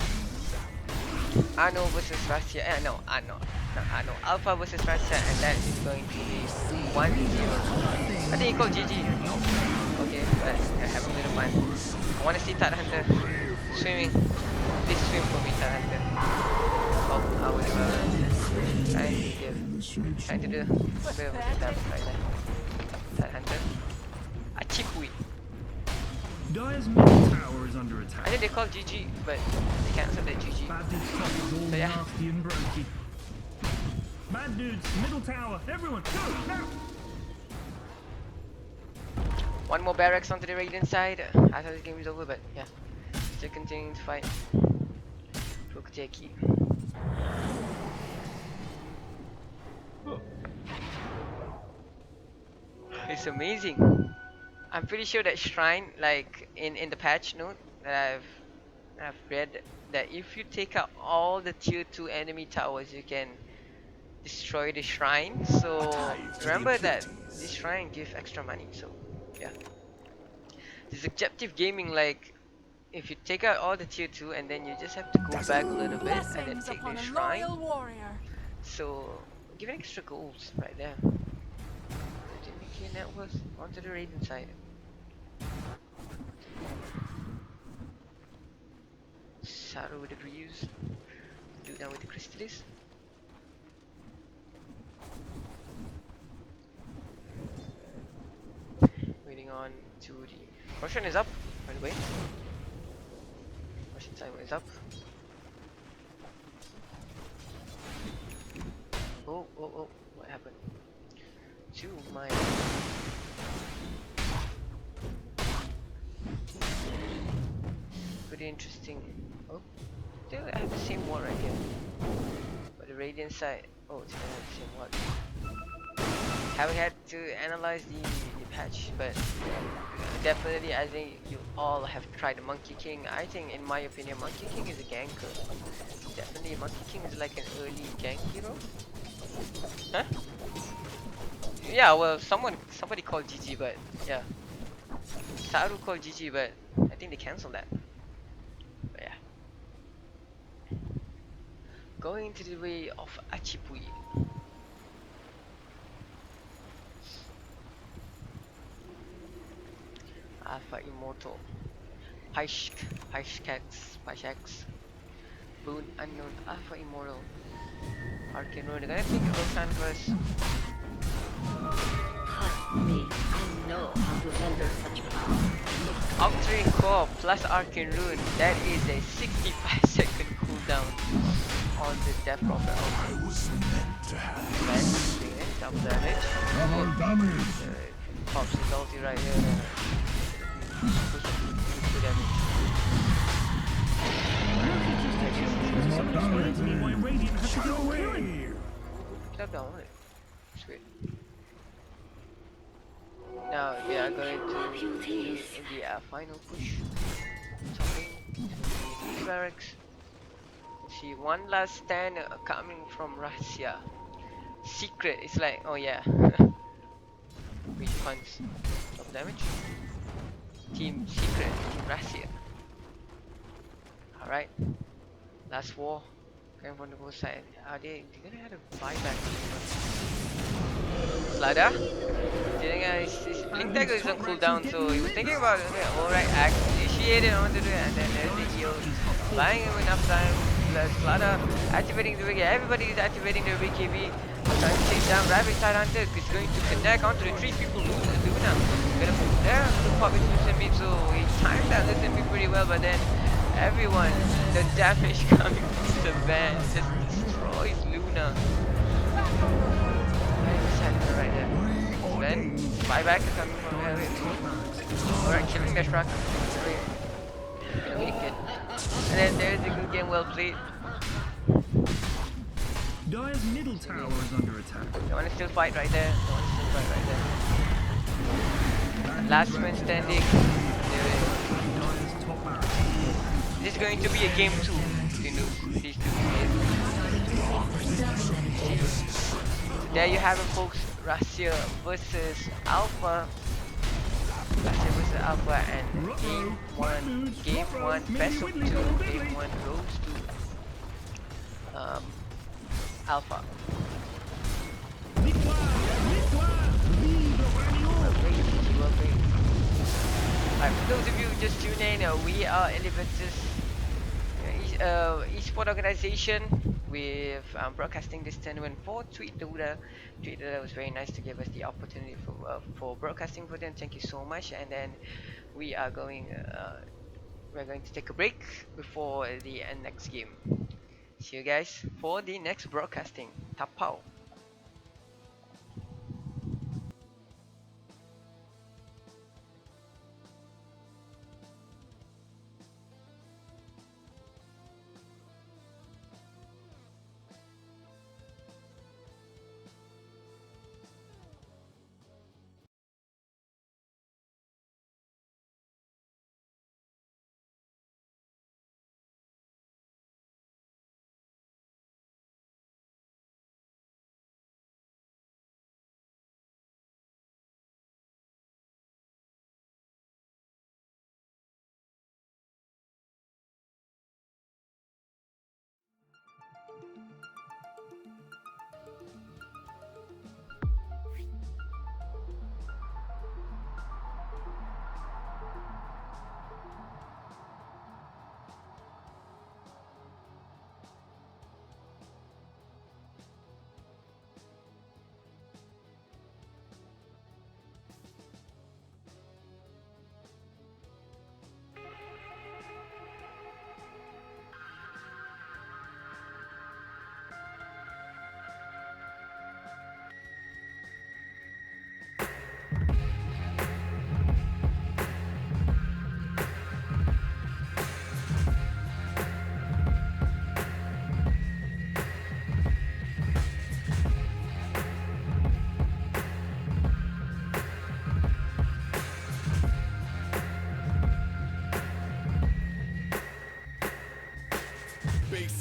Ano versus Rahsia. No, Ano. Alpha versus Rahsia, and that is going to be 1-0. I think he called GG. Okay, but have a little fun. I want to see Tat Hunter swimming. Please swim for me, Tat Hunter. Oh, I was trying to do a bit of a stab right there. Tat Hunter. Achikui. Dire's middle tower is under attack. I think they called GG, but they cancelled the GG. Bad dudes top is all So yeah. nasty and brokey. Bad dudes, middle tower, everyone, go, now! One more barracks onto the Radiant side. I thought this game is over, but yeah. Still continuing to fight. Rokuteki. It's amazing. I'm pretty sure that shrine, like in the patch note that I've read, that if you take out all the tier 2 enemy towers, you can destroy the shrine. So remember that this shrine gives extra money. So yeah, this objective gaming, like if you take out all the tier 2 and then you just have to go back a little bit and then Blessings take upon the a shrine. loyal warrior. So give it extra goals right there. Net worth onto the Raiden side. Saru with the Greaves. Do that with the Crystallis. Waiting on to the Roshan is up, by the way. Roshan timer is up. Oh, what happened? To my pretty interesting. Oh, still I have the same wall right here. But the Radiant side, oh, it's gonna have the same wall. Haven't had to analyze the patch, but definitely I think you all have tried the Monkey King. I think, in my opinion, Monkey King is a ganker. Definitely, Monkey King is like an early gank hero. Huh? Yeah, well, somebody called GG, but yeah, Saru called GG, but I think they cancelled that. But yeah, going into the way of Achipui. Alpha Immortal, Paishax, Boon Unknown, Alpha Immortal, Arcane Rune. They're gonna pick Roshan first. Trust me, I know how to handle such power. Octarine Core plus Arcane Rune. That is a 65-second cooldown on the Death Prophet. I was meant to have this. Double damage. Double damage. Pops his ulti right here. Push damage. Explains me why Radiant has to go away. Clap down on it. Sweet. Now we are going to do the final push. Talking to the barracks. See, one last stand coming from Rahsia. Secret. It's like, oh yeah. Which punch? Double damage. Team Secret. Team Rahsia. Alright. Last war. Going from the both side. Are they're gonna have a buyback? Slider? His Blink Dagger is on cooldown, so he was thinking about it. Okay, alright, axe initiated onto the, and then there's the heal. Buying him enough time. Slider activating the Wiki. Everybody is activating their BKB. Trying to chase down Rabbit Side Hunter. It's going to connect onto the 3 people lose the Luna. Gonna put there to pop into Lucian Beam, so he timed that Lucian Beam pretty well, but then Everyone, the damage coming from the van just destroys Luna. Right, right there. Then buyback is coming from area 2. Alright, killing the truck. Gonna make it. And then there's a good game, well played. Dire's middle tower is under attack. Don't wanna still fight right there. Don't wanna still fight right there. Last man standing. There it is. Dire's top barracks. This is going to be a game 2 between these two teams. There you have it, folks. Rahsia versus Alpha. Rahsia versus Alpha, and game one, best of 2. Game 1 goes to Alpha. Well played. Alright, for those of you just tuning in, we are Eleventus esport organization with broadcasting this tournament for Tweetloader. Tweetloader was very nice to give us the opportunity for broadcasting for them. Thank you so much. And then we are we're going to take a break before the next game. See you guys for the next broadcasting. Tapau.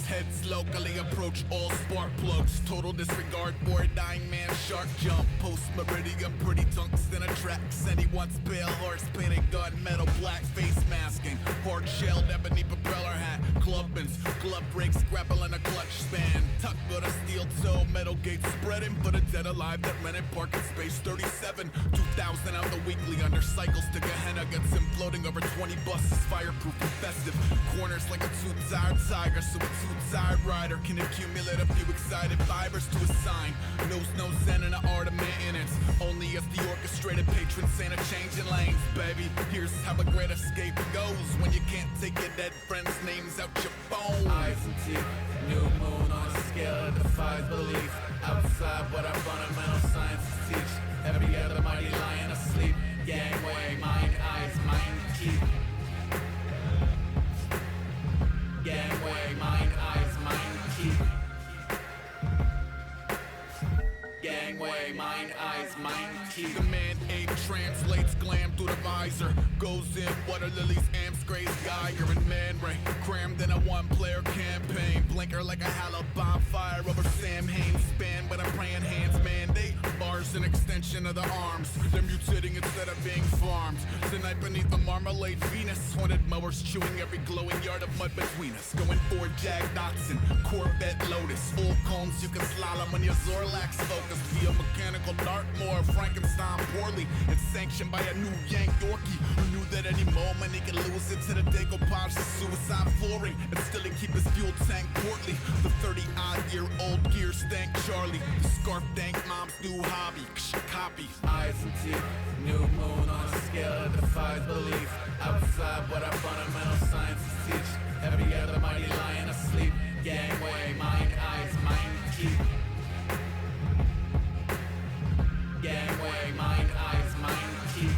Heads locally approach all spark plugs. Total disregard for a 9-man shark jump. Post meridian, pretty tungsten attracts anyone's pale horse painted gunmetal black face masking. Hard shelled ebony propeller hat. Clubbins, glove breaks, grapple in a clutch span. Tuck with a steel toe, metal gate spreading for the dead alive that rented parking space 37. 2,000 out the weekly under cycles to Gehenna. Gets him floating over 20 buses, fireproof and festive. Corners like a two-tired tiger, so a two-tired rider can accumulate a few excited fibers to a sign. Knows no zen in the art of maintenance. Only as the orchestrated patron saint of changing lanes, baby. Here's how a great escape goes when you can't take your dead friends' names out your phone. Eyes and teeth, new moon on a scale that defies belief. Outside what our fundamental sciences teach. Every other mighty lion asleep. Gangway, mind, eyes, mind, keep. Gangway, mind, eyes, mind, keep. Gangway, mind, eyes, mind, keep. The man ape translates glam through the visor. Goes in water lilies, amps, grace, Geiger, and Man Ray. Crammed in a one-player campaign. Blinker like a hollow bonfire over Sam Hain's span. But I'm praying hands mandate. Bars an extension of the arms. They're mutating instead of being farmed. Tonight beneath the marmalade Venus. Haunted mowers chewing every glowing yard of mud between us. Going for Jag Dotson, Corvette Lotus. Full combs you can slalom when your Zorlax focus. Via mechanical Dartmoor, Frankenstein poorly. And sanctioned by a new Yank Yorkie. Who knew that any moment he could lose it to the decoupage of suicide flooring. And still he keep his fuel tank portly. The 30-odd-year-old gear stank Charlie. The scarf dank mom's new hobby. poppy, eyes and teeth. New moon on a scale that defies belief. Outside what our fundamental sciences teach. Every other mighty lion asleep. Gangway, mind, eyes, mind, keep. Gangway, mind, eyes, mind, keep.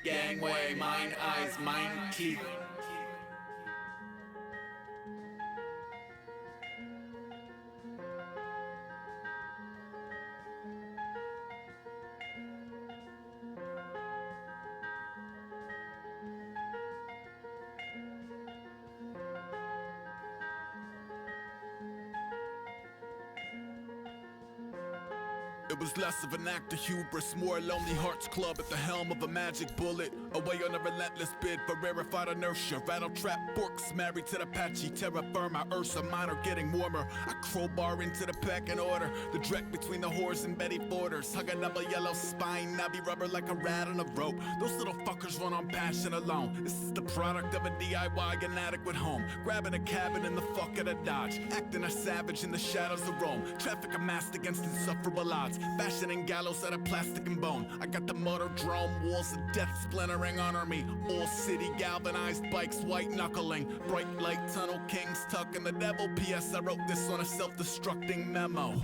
Gangway, mind, eyes, mind, keep. It was less of an act of hubris, more a lonely hearts club at the helm of a magic bullet. Away on a relentless bid for rarefied inertia. Rattle trap forks married to the patchy terra firma. Ursa Minor getting warmer. I crowbar into the pecking order. The dreck between the whores and Betty Forders. Hug a double yellow spine, knobby rubber like a rat on a rope. Those little fuckers run on passion alone. This is the product of a DIY inadequate home. Grabbing a cabin in the fuck of the Dodge. Acting a savage in the shadows of Rome. Traffic amassed against insufferable odds. Fashioning gallows out of plastic and bone. I got the motor drone, walls of death splintering under me. All city galvanized bikes, white knuckling. Bright light tunnel kings tucking the devil. P.S. I wrote this on a self-destructing memo.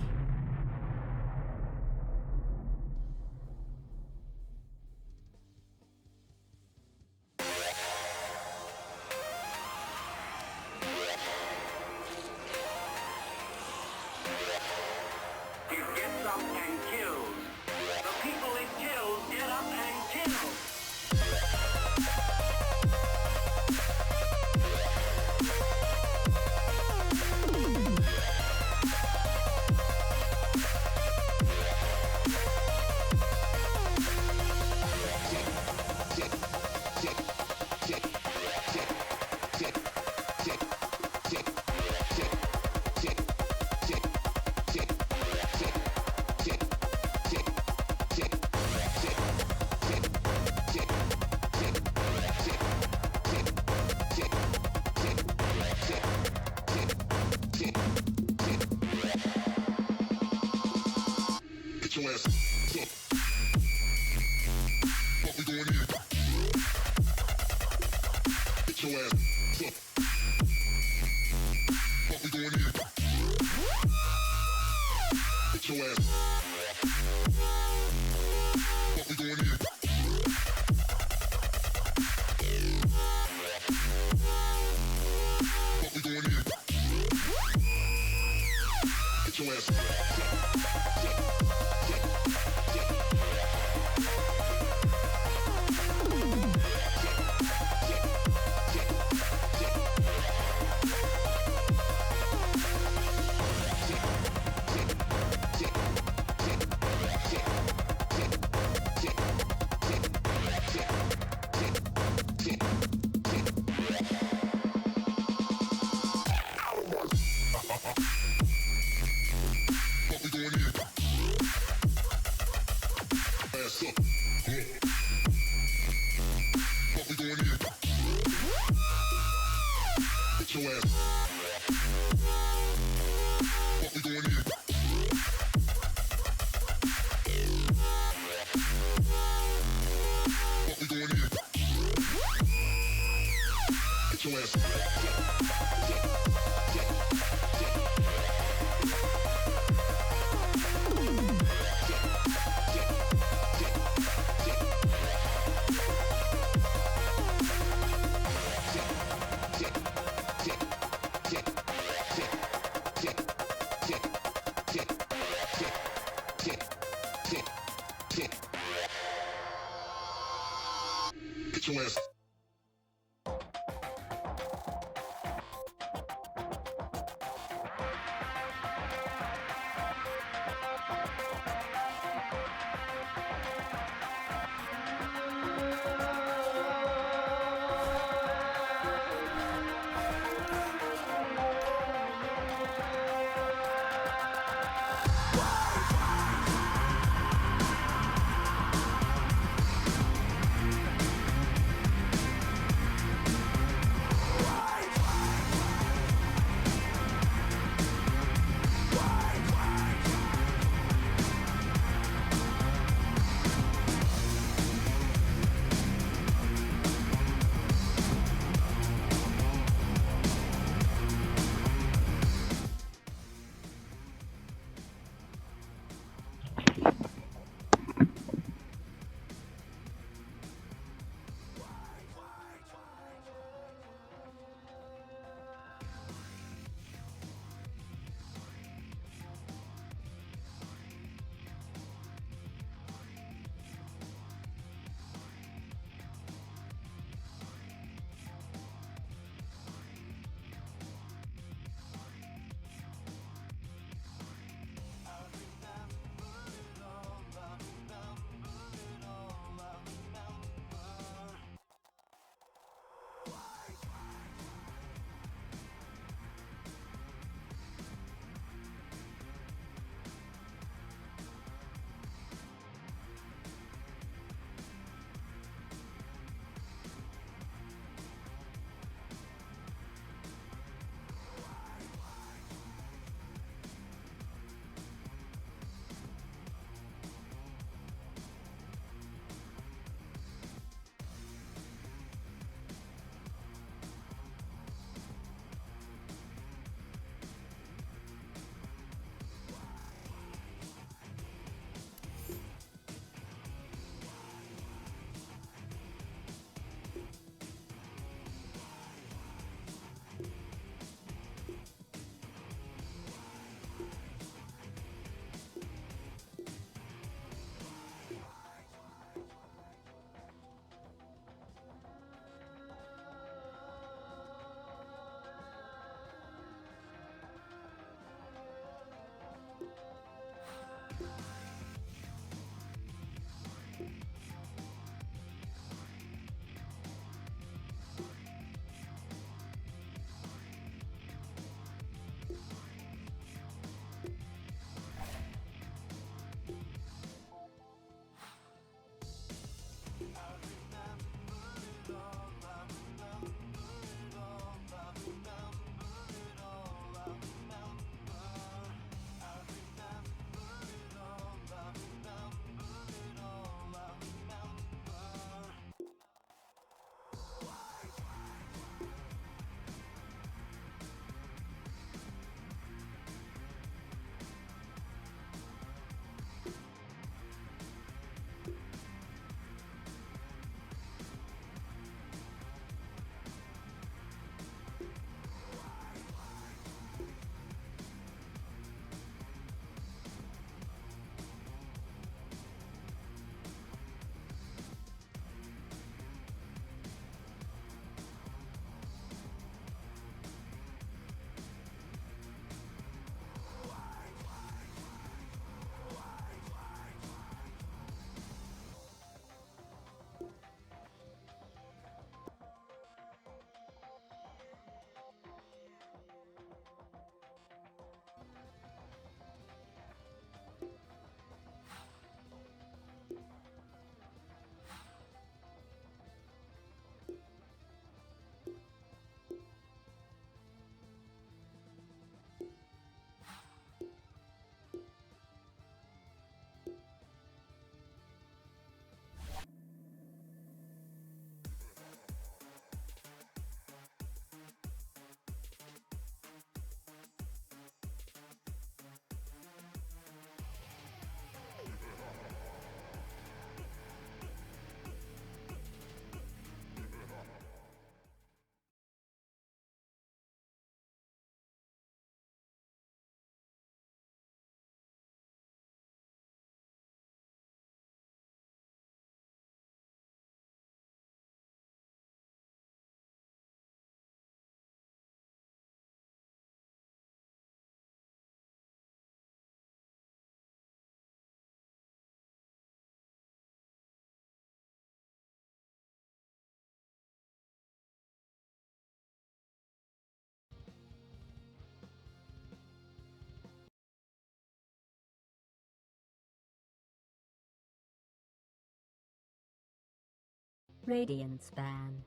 Radiance ban.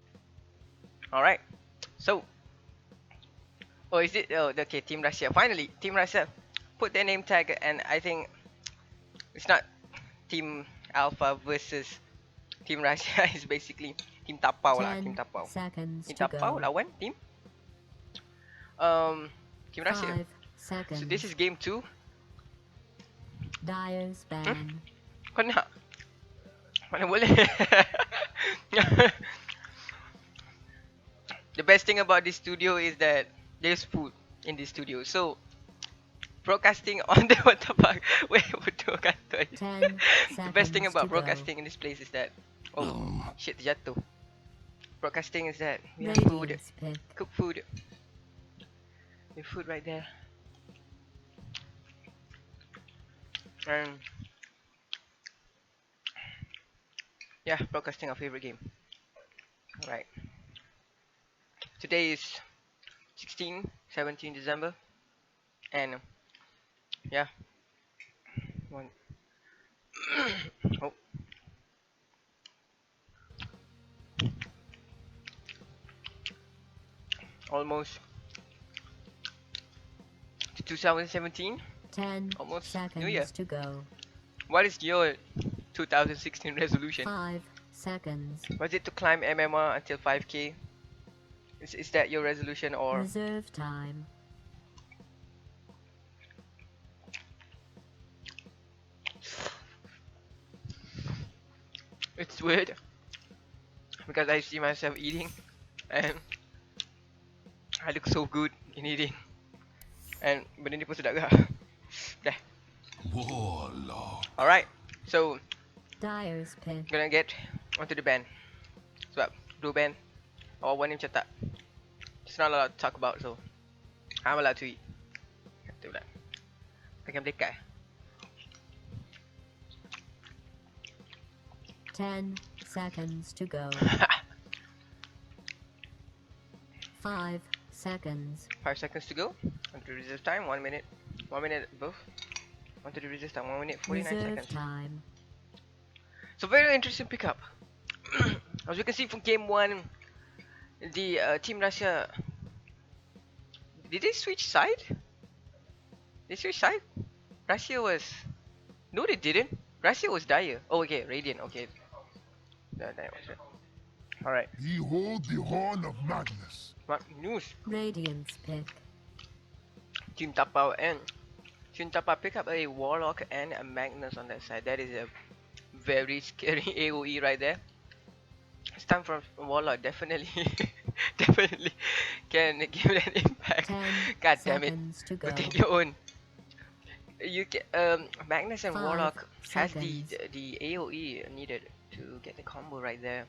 Alright. So, oh, is it? Oh, okay, Team Russia. Finally, Team Russia put their name tag, and I think it's not Team Alpha versus Team Russia. It's basically Team Tapau lah, Team 10 Tapau. seconds Team to Tapau go. lawan um Team Russia. 5 seconds. So this is game 2. Dyer's ban. Kau nak? Mana boleh? The best thing about this studio is that there's food in this studio. So broadcasting on the water park. Wait, betul kata. 10 The best thing seconds about to go. broadcasting in this place is that shit terjatuh. Broadcasting is that we have food, Radiance pick. cook food. The food right there. And yeah, broadcasting our favorite game. Alright. Today is 17 December. And yeah. One. Oh. Almost to 2017. 10 Almost seconds New Year. to go. What is your 2016 resolution? 5 seconds. Was it to climb MMR until 5k? Is that your resolution, or Reserve time. it's weird because I see myself eating and I look so good in eating, and benda ni pun sedap ke? Dah. Warlord. Alright, so Dyer's pick. gonna get onto the band. Sebab dua band awal ni macam tak, it's not allowed to talk about, so I'm allowed to eat. Kata pula pakai melekat. 10 seconds to go. 5 seconds. 5 seconds to go. Onto the reserve time, 1 minute. 1 minute both. Onto the reserve time, 1 minute 49 Reserve seconds. time. So very interesting pickup. As we can see from game 1, the Team Russia, did they switch side? They switch side? Russia was, no they didn't. Russia was Dire. Oh okay, Radiant, okay. That was it. Alright. Behold the horn of madness. News. Radiance pick. Team Tapau pick up a Warlock and a Magnus on that side. That is a very scary AoE right there. Stun from Warlock definitely definitely can give an impact. 10 God damn it. seconds to go. Protect your own. You can Magnus and 5 Warlock has seconds. the AoE needed to get the combo right there.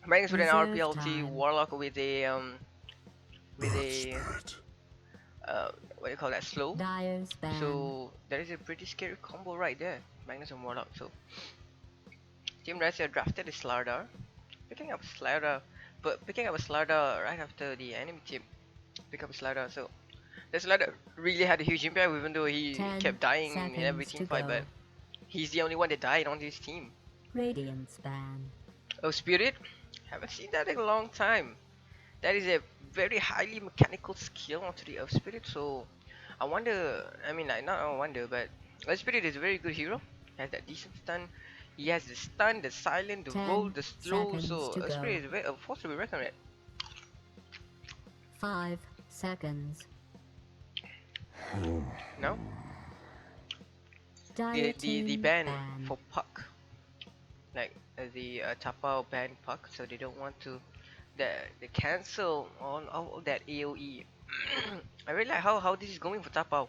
Magnus with an Reserve RPLT, time. Warlock with a what do you call that, slow. Dyer's ban. So that is a pretty scary combo right there, Magnus and Warlock. So Team Rahsia drafted a Slardar, picking up Slardar right after the enemy team pick up Slardar. So the Slardar really had a huge impact, even though he 10 kept dying in every seconds team to fight. go. But he's the only one that died on his team. Radiance ban. Oh, Spirit, haven't seen that in a long time. That is a very highly mechanical skill onto the Earth Spirit. So I wonder, I mean, like, not I wonder, but Earth Spirit is a very good hero. Has that decent stun. He has the stun, the silent, the 10 roll, the slow. seconds So to Earth go. Spirit is very, a force to be reckoned with. 5 seconds. No, Dire the team ban ban. for Puck, like the Tapau ban Puck, so they don't want to the cancel on all of that AoE. I really like how this is going for Tapau.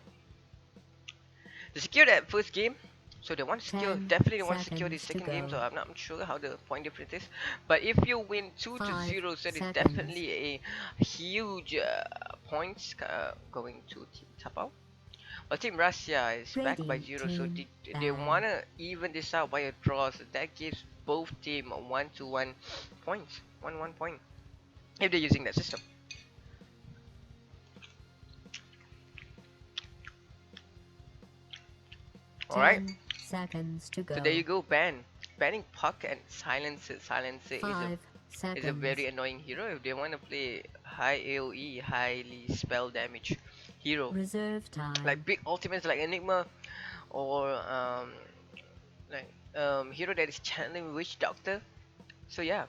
They secure that first game, so they want to secure, 10 definitely want to secure the seconds to second game. go. So I'm not sure how the point difference is, but if you win 2-0, 5 so it's seconds. definitely a huge points going to Team Tapau. Well, Team Rahsia is back by Radiant 0, so team they ban. wanna even this out by a draw, so that gives both team 1-1 points, 1-1 point, if they're using that system. Alright, 10 seconds to go. so there you go, ban banning Puck and Silencer. Silencer is a 5 seconds. very annoying hero if they want to play high AoE, highly spell damage hero. Reserve time. Like big ultimates like Enigma or like hero that is channeling Witch Doctor. So yeah,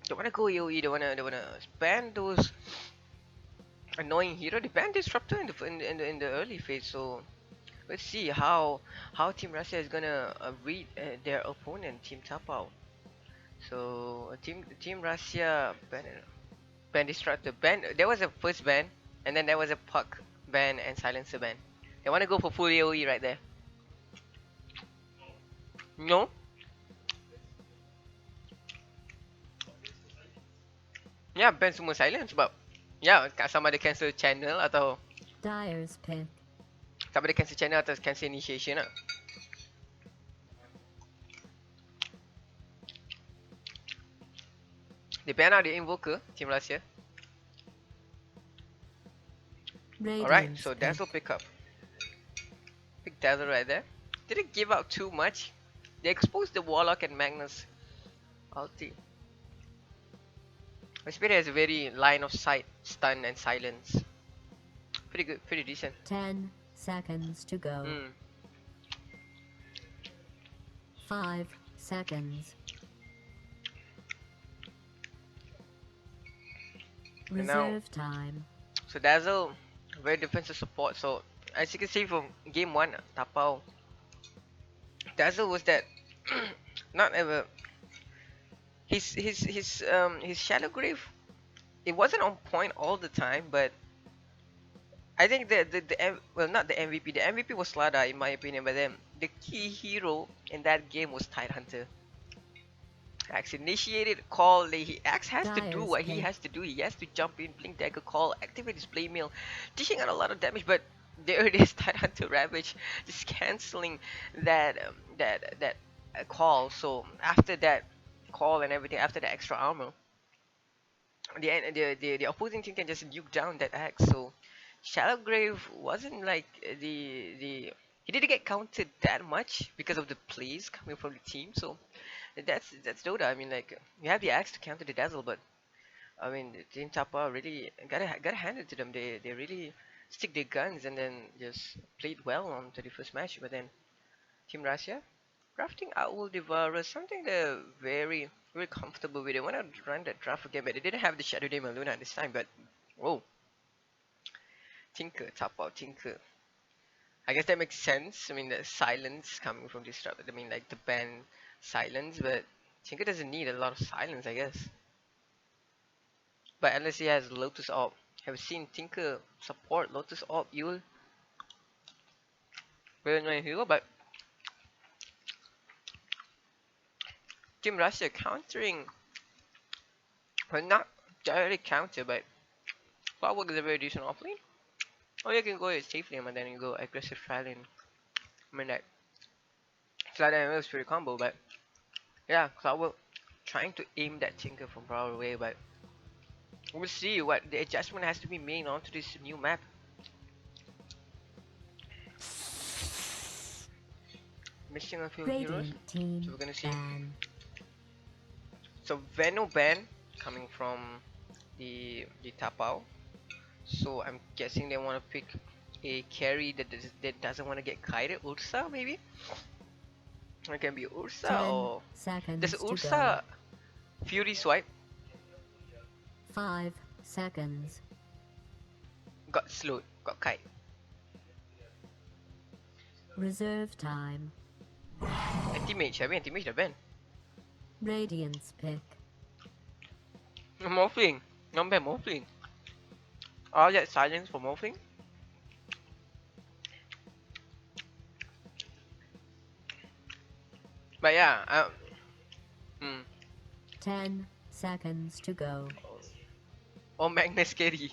they wanna go AoE. They wanna ban those annoying hero. They ban Disruptor in the early phase. So let's see how Team Rahsia is gonna read their opponent, Team Tapau. So Team Rahsia ban Disruptor ban. There was a first ban, and then there was a Puck ban and Silencer ban. They wanna go for full AoE right there. No. Ya, ban semua silence sebab ya sama ada cancel channel atau Dyer's pick. sama ada cancel channel atau cancel initiation lah. They ban out the Invoker, Team Rahsia. Alright, so Dazzle pick up. Pick Dazzle right there. Didn't give out too much. They exposed the Warlock and Magnus ulti. My Spirit has a very line of sight, stun and silence. Pretty good, pretty decent. 10 seconds to go. 5 seconds. And now- Reserve time. So Dazzle, very defensive support. So as you can see from game 1, Tapau, Dazzle was that not ever his Shadow Grave. It wasn't on point all the time, but I think well, not the MVP. The MVP was Slada in my opinion, but then the key hero in that game was Tidehunter. Axe initiated call. Axe has to do what he has to do. He has to jump in, blink dagger, call, activate his play mill, dishing out a lot of damage. But there it is, Tidehunter Ravage, just canceling that call. So after that call and everything, after the extra armor, the opposing team can just nuke down that axe. So Shadowgrave wasn't like the he didn't get counted that much because of the plays coming from the team. So that's Dota. I mean, like, you have the axe to counter the Dazzle, but I mean, the Team Tapa really gotta hand it to them. They really stick their guns and then just played well on 31st match. But then Team Rahsia drafting Owl Devourer, something they're very comfortable with. They want to run that draft again, but they didn't have the Shadow Demon Luna this time. But whoa, Tinker, Tapau, Tinker. I guess that makes sense. I mean, the silence coming from this draft. I mean, like the ban silence, but Tinker doesn't need a lot of silence, I guess. But unless he has Lotus Orb. Have seen Tinker support Lotus Orb Yule. Very annoying hero, but Team Rahsia countering, well, not directly counter, but Clockwork is a very decent offlane. Or you can go with safe lane and then you go aggressive Trialane. I mean, like, Slide ML is pretty combo, but yeah, Clockwork trying to aim that Tinker from far away, but we'll see what the adjustment has to be made onto this new map. Missing a few heroes, so we're gonna see. So Veno ban coming from the Tapau. So I'm guessing they want to pick a carry that doesn't want to get kited. Ursa maybe? It can be Ursa or does Ursa Fury swipe? 5 seconds. Got slowed, got kite. Reserve time. Anti-mage, have anti-mage dah ban. Radiance pick. Morphling, non ban Morphling. All that silence for Morphling. But yeah, 10 seconds to go. Oh, Magnus carry.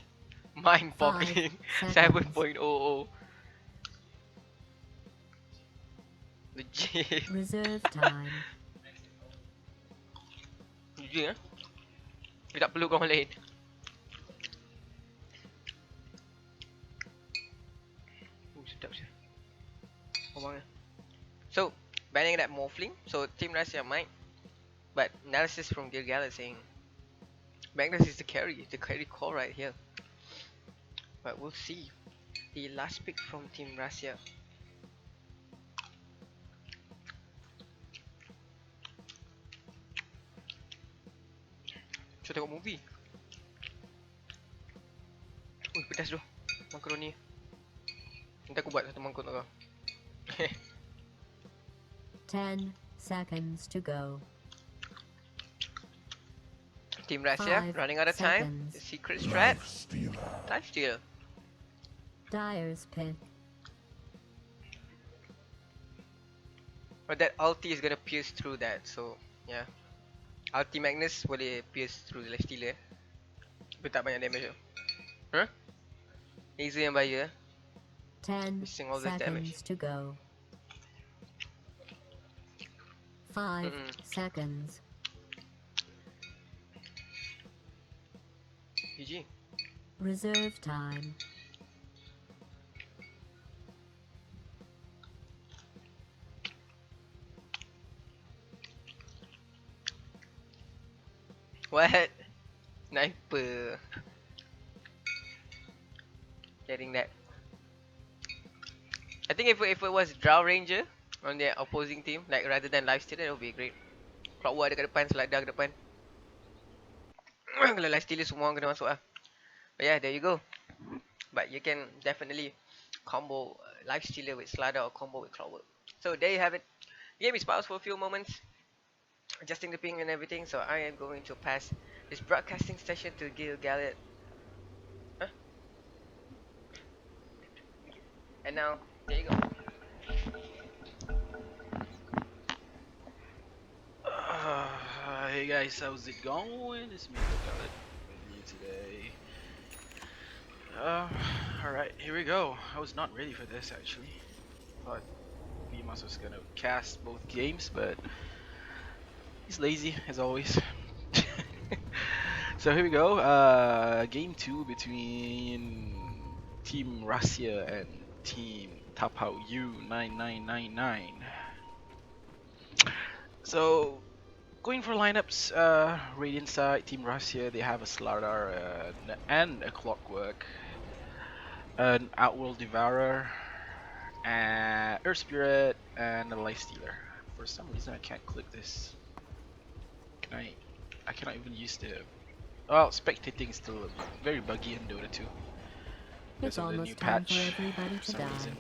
Mind boggling. 7.00. Legit. Reserve time. Legit, dia tak perlu orang lain. Sedap je. Omangnya. So, banning that Morphling, so Team Rahsia might. But analysis from Gilgal is saying Magnus is the carry call right here. But we'll see. The last pick from Team Rahsia. Kita tengok movie. Ui, pedas tu makaroni. Nanti aku buat satu mangkuk untuk kau. 10 seconds to go. Team Rahsia 5 running out of time. seconds. The secret strat. Life steal. Dyer's pick. But that ulti is gonna pierce through that, so yeah. Ulti Magnus boleh pierce through the life stealer. Tapi tak banyak damage tu. Huh? Laser yang bahaya. 10 Missing all this damage. seconds to go. 5 seconds. GG. Reserve time. What? Sniper. Getting that. I think if it was Drow Ranger on the opposing team, like rather than Lifestealer, that would be great. Clockwork ada kat depan, Seladar kat depan. Kalau Lifestealer semua kena masuk lah. But yeah, there you go. But you can definitely combo Lifestealer with Seladar or combo with Clockwork. So there you have it. The game is paused for a few moments, adjusting the ping and everything. So I am going to pass this broadcasting session to Gil Gallet. Huh? And now, there you go. Hey guys, how's it going? It's me, Gallet, with you today. Alright, here we go. I was not ready for this actually. Thought Limas was gonna cast both games, but he's lazy as always. So here we go. Game 2 between Team Rahsia and Team Tapau U9999. So going for lineups, Radiant side, Team Rahsia, they have a Slardar and a Clockwork, an Outworld Devourer, Earth Spirit, and a Lifestealer. For some reason I can't click this. I cannot even use the... Well, spectating is still very buggy in Dota 2. It's Because of the new almost time patch, for everybody for to some die. reason.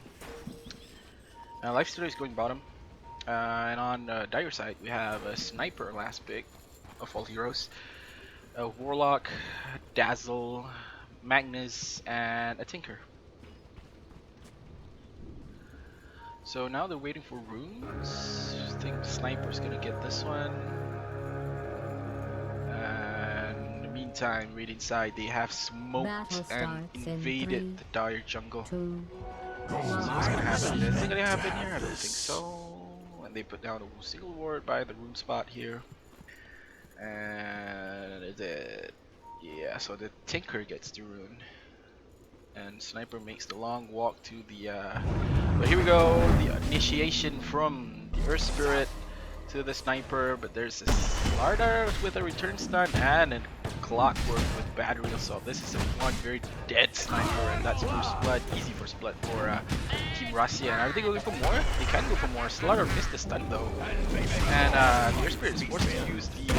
Lifestealer is going bottom. And on Dire side, we have a Sniper last pick of all heroes, a Warlock, Dazzle, Magnus, and a Tinker. So now they're waiting for runes. I think Sniper's gonna get this one. And in the meantime, Radiant side, they have smoked Battle and starts in invaded 3, the Dire jungle. 2, So what's gonna happen? Is it gonna happen here? I don't think so. And they put down a single ward by the rune spot here. And yeah, so the Tinker gets the rune. And Sniper makes the long walk to the but here we go, the initiation from the Earth Spirit to the Sniper, but there's a Slardar with a return stun and a Clockwork with battery assault. This is a one very dead Sniper, and that's first blood, easy first blood for Team Rahsia. And are they going for more? They can go for more. Slardar missed the stun though, and the Earth Spirit is forced to use the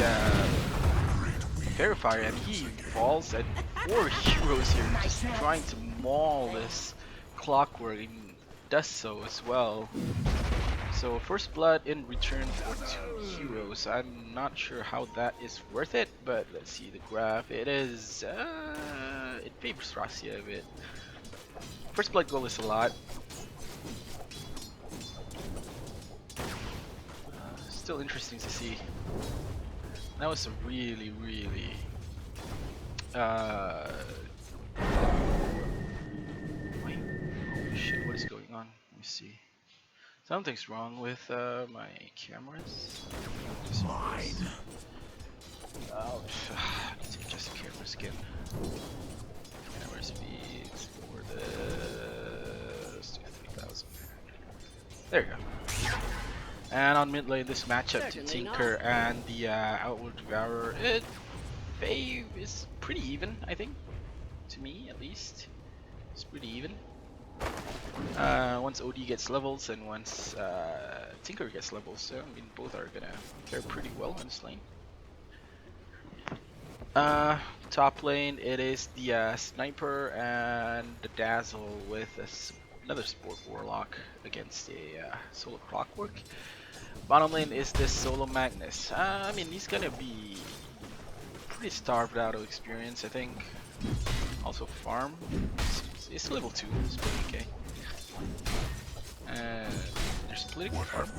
Verifier, and he falls at 4 heroes here, just trying to maul this Clockwork, and does so as well. So first blood in return for 2 heroes. I'm not sure how that is worth it, but let's see the graph. It is, it favors Rahsia a bit. First blood goal is a lot. Still interesting to see. That was a really, wait, holy shit, what is going on? Let me see. Something's wrong with my cameras. Mine. Oh, I need to adjust the cameras again. Camera speeds for this. 3000. There you go. And on mid lane, this matchup to Certainly Tinker and the Outward Devourer, is pretty even, I think. To me, at least. It's pretty even. Once OD gets levels and once Tinker gets levels, so I mean both are gonna fare pretty well on this lane. Top lane, it is the Sniper and the Dazzle with another Support Warlock against a Solo Clockwork. Bottom lane is this Solo Magnus. I mean, he's gonna be pretty starved out of experience, I think. Also farm. It's level 2, it's pretty okay. And they're splitting farm.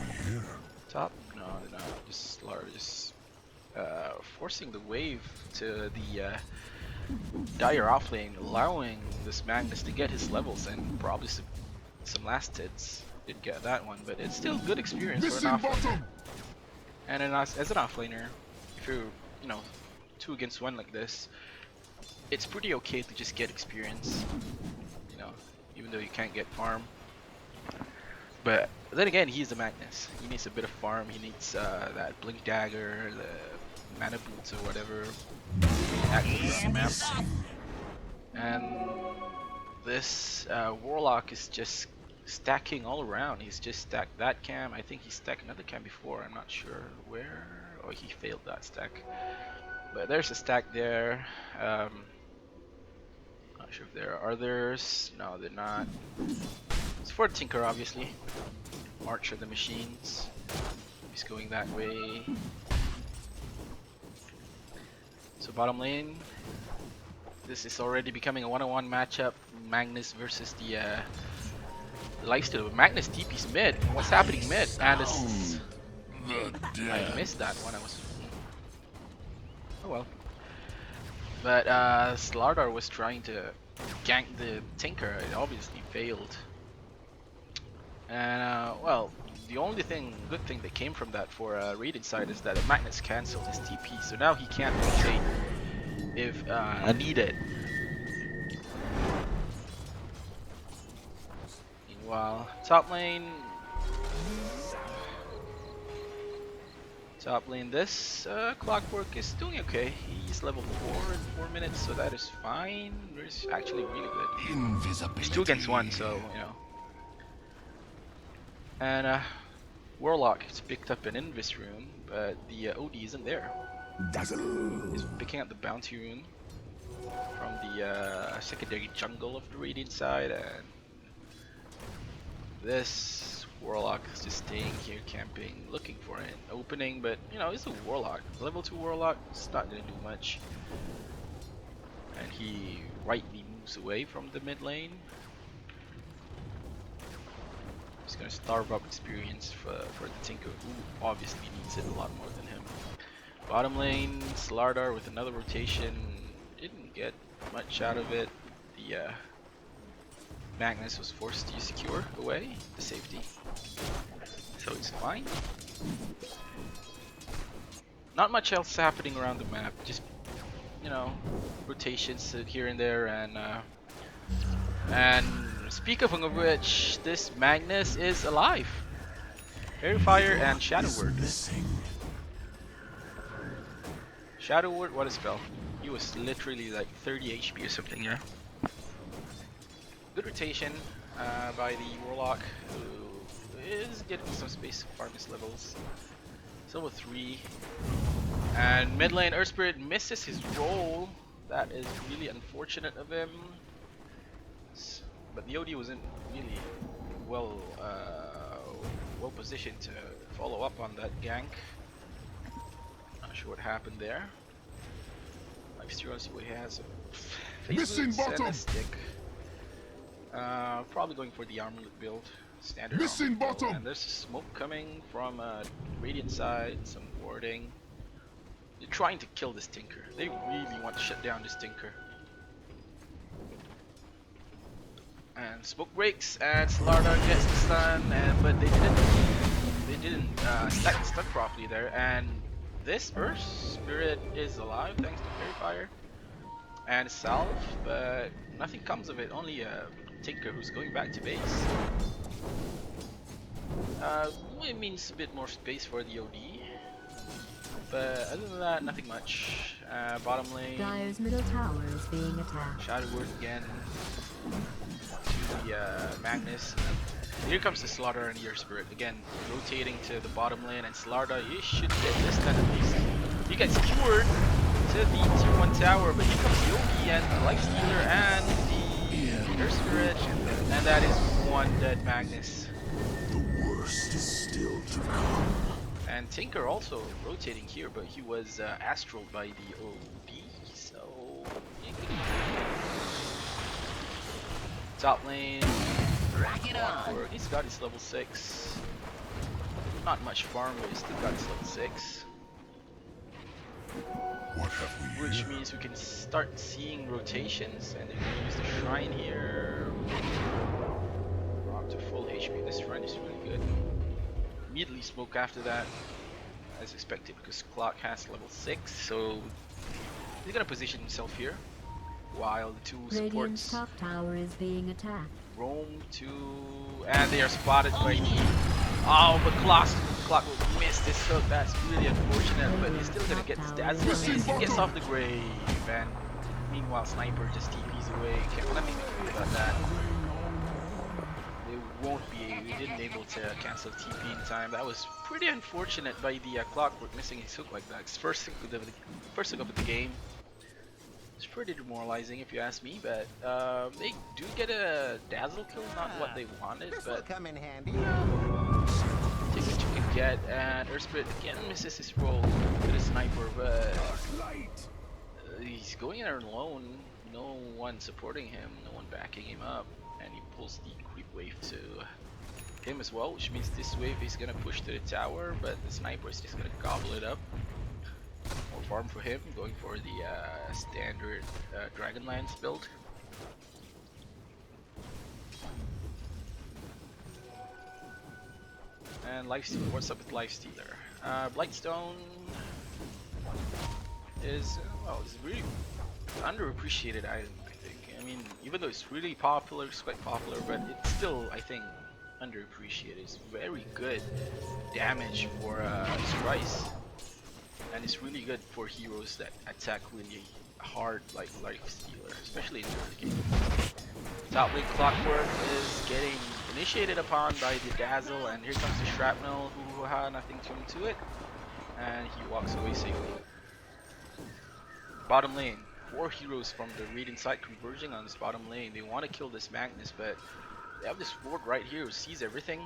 Top? No, they're not. Just large. Forcing the wave to the Dire offlane, allowing this Magnus to get his levels and probably some last hits. Didn't get that one, but it's still good experience for an offlaner. And as an offlaner, if you're, 2 against 1 like this, it's pretty okay to just get experience, even though you can't get farm. But then again, he's the Magnus. He needs a bit of farm. He needs that Blink Dagger, the Mana Boots or whatever. Activate the map. And this Warlock is just stacking all around. He's just stacked that cam. I think he stacked another cam before. I'm not sure where. Or he failed that stack. But there's a stack there. Not sure if there are others. No, they're not. It's for Tinker, obviously. March of the Machines. He's going that way. So bottom lane. This is already becoming a one-on-one matchup. Magnus versus the lifesteal. Magnus TP's mid. What's happening mid? And it's... I missed that one. Oh well. But Slardar was trying to gank the Tinker. It obviously failed. And well, the only good thing that came from that for Radiant side is that Magnus cancelled his TP, so now he can't rotate if needed. Meanwhile, top lane, this Clockwork is doing okay. He's level 4 in 4 minutes, so that is fine. It's actually really good. It's 2 against 1, so And Warlock has picked up an Invis rune, but the OD isn't there. He's picking up the bounty rune from the secondary jungle of the Radiant side, and this Warlock is just staying here camping, looking for an opening, but it's a Warlock. Level 2 Warlock is not gonna do much. And he rightly moves away from the mid lane. He's gonna starve up experience for the Tinker, who obviously needs it a lot more than him. Bottom lane, Slardar with another rotation. Didn't get much out of it. The Magnus was forced to secure away the safety, so it's fine. Not much else happening around the map. Just rotations here and there, and speak of which, this Magnus is alive. Fairy Fire and Shadow Word. Shadow Word, what a spell. He was literally like 30 HP or something, yeah. Good rotation by the Warlock, who is getting some space to farm his levels. Silver 3. And mid lane Earth Spirit misses his roll. That is really unfortunate of him. But the OD wasn't really well positioned to follow up on that gank. Not sure what happened there. Like, still want to see what he has. Missing bottom. Stick. Probably going for the armlet build. Standard. Missing bottom. And there's smoke coming from Radiant side. Some warding. They're trying to kill this Tinker. They really want to shut down this Tinker. And smoke breaks, and Slardar gets the stun, but they didn't stack the stun properly there. And this Earth Spirit is alive thanks to Fairy Fire and Salve, but nothing comes of it. Only a Tinker who's going back to base. It means a bit more space for the OD. But other than that, nothing much. Bottom lane, Dyer's middle tower is being attacked. Shadow Word again to the Magnus. Here comes the Slaughter and Ear Spirit again, rotating to the bottom lane, and Slaughter, you should get this done at least. He gets cured to the tier 1 tower, but here comes Yogi and the Lifestealer and the Ear Spirit, and that is one dead Magnus. The worst is still to come. And Tinker also rotating here, but he was astraled by the OD, so... Top lane, he's got his level 6. Not much farm, but he's still got his level 6. What have we Which here? means we can start seeing rotations, and they're gonna use the shrine here. Rock to full HP, this shrine is really good. Immediately smoke after that, as expected, because Clock has level 6, so he's gonna position himself here, while the two Radiant's supports top tower is being attacked. roam to, and they are spotted by the, oh, but Clock will miss this hook, that's really unfortunate, but he's still gonna get his dad. He gets off the grave, and meanwhile Sniper just TPs away. Can't let me think about that. They won't be, they didn't able to cancel TP in time. That was pretty unfortunate by the Clockwork missing his hook like that. It's first hook of the game. It's pretty demoralizing if you ask me, but they do get a dazzle kill, not what they wanted, but come in handy. take what you can get. And Earthspirit again misses his roll to the Sniper, but he's going in there alone. No one supporting him, no one backing him up, and he pulls the creep wave to him as well, which means this wave is gonna push to the tower, but the Sniper is just gonna gobble it up. More farm for him, going for the standard Dragonlance build. And Lifestealer, what's up with Lifestealer? Blightstone is, well, it's a really underappreciated item, I think. I mean, even though it's really popular, it's quite popular, but it's still, I think, underappreciated. It's very good damage for its price. And it's really good for heroes that attack really hard like Lifestealer, especially in the early game. Top lane Clockwork is getting initiated upon by the Dazzle, and here comes the Shrapnel, who had nothing to it, and he walks away safely. Bottom lane, 4 heroes from the Radiant side converging on this bottom lane. They want to kill this Magnus, but they have this ward right here who sees everything,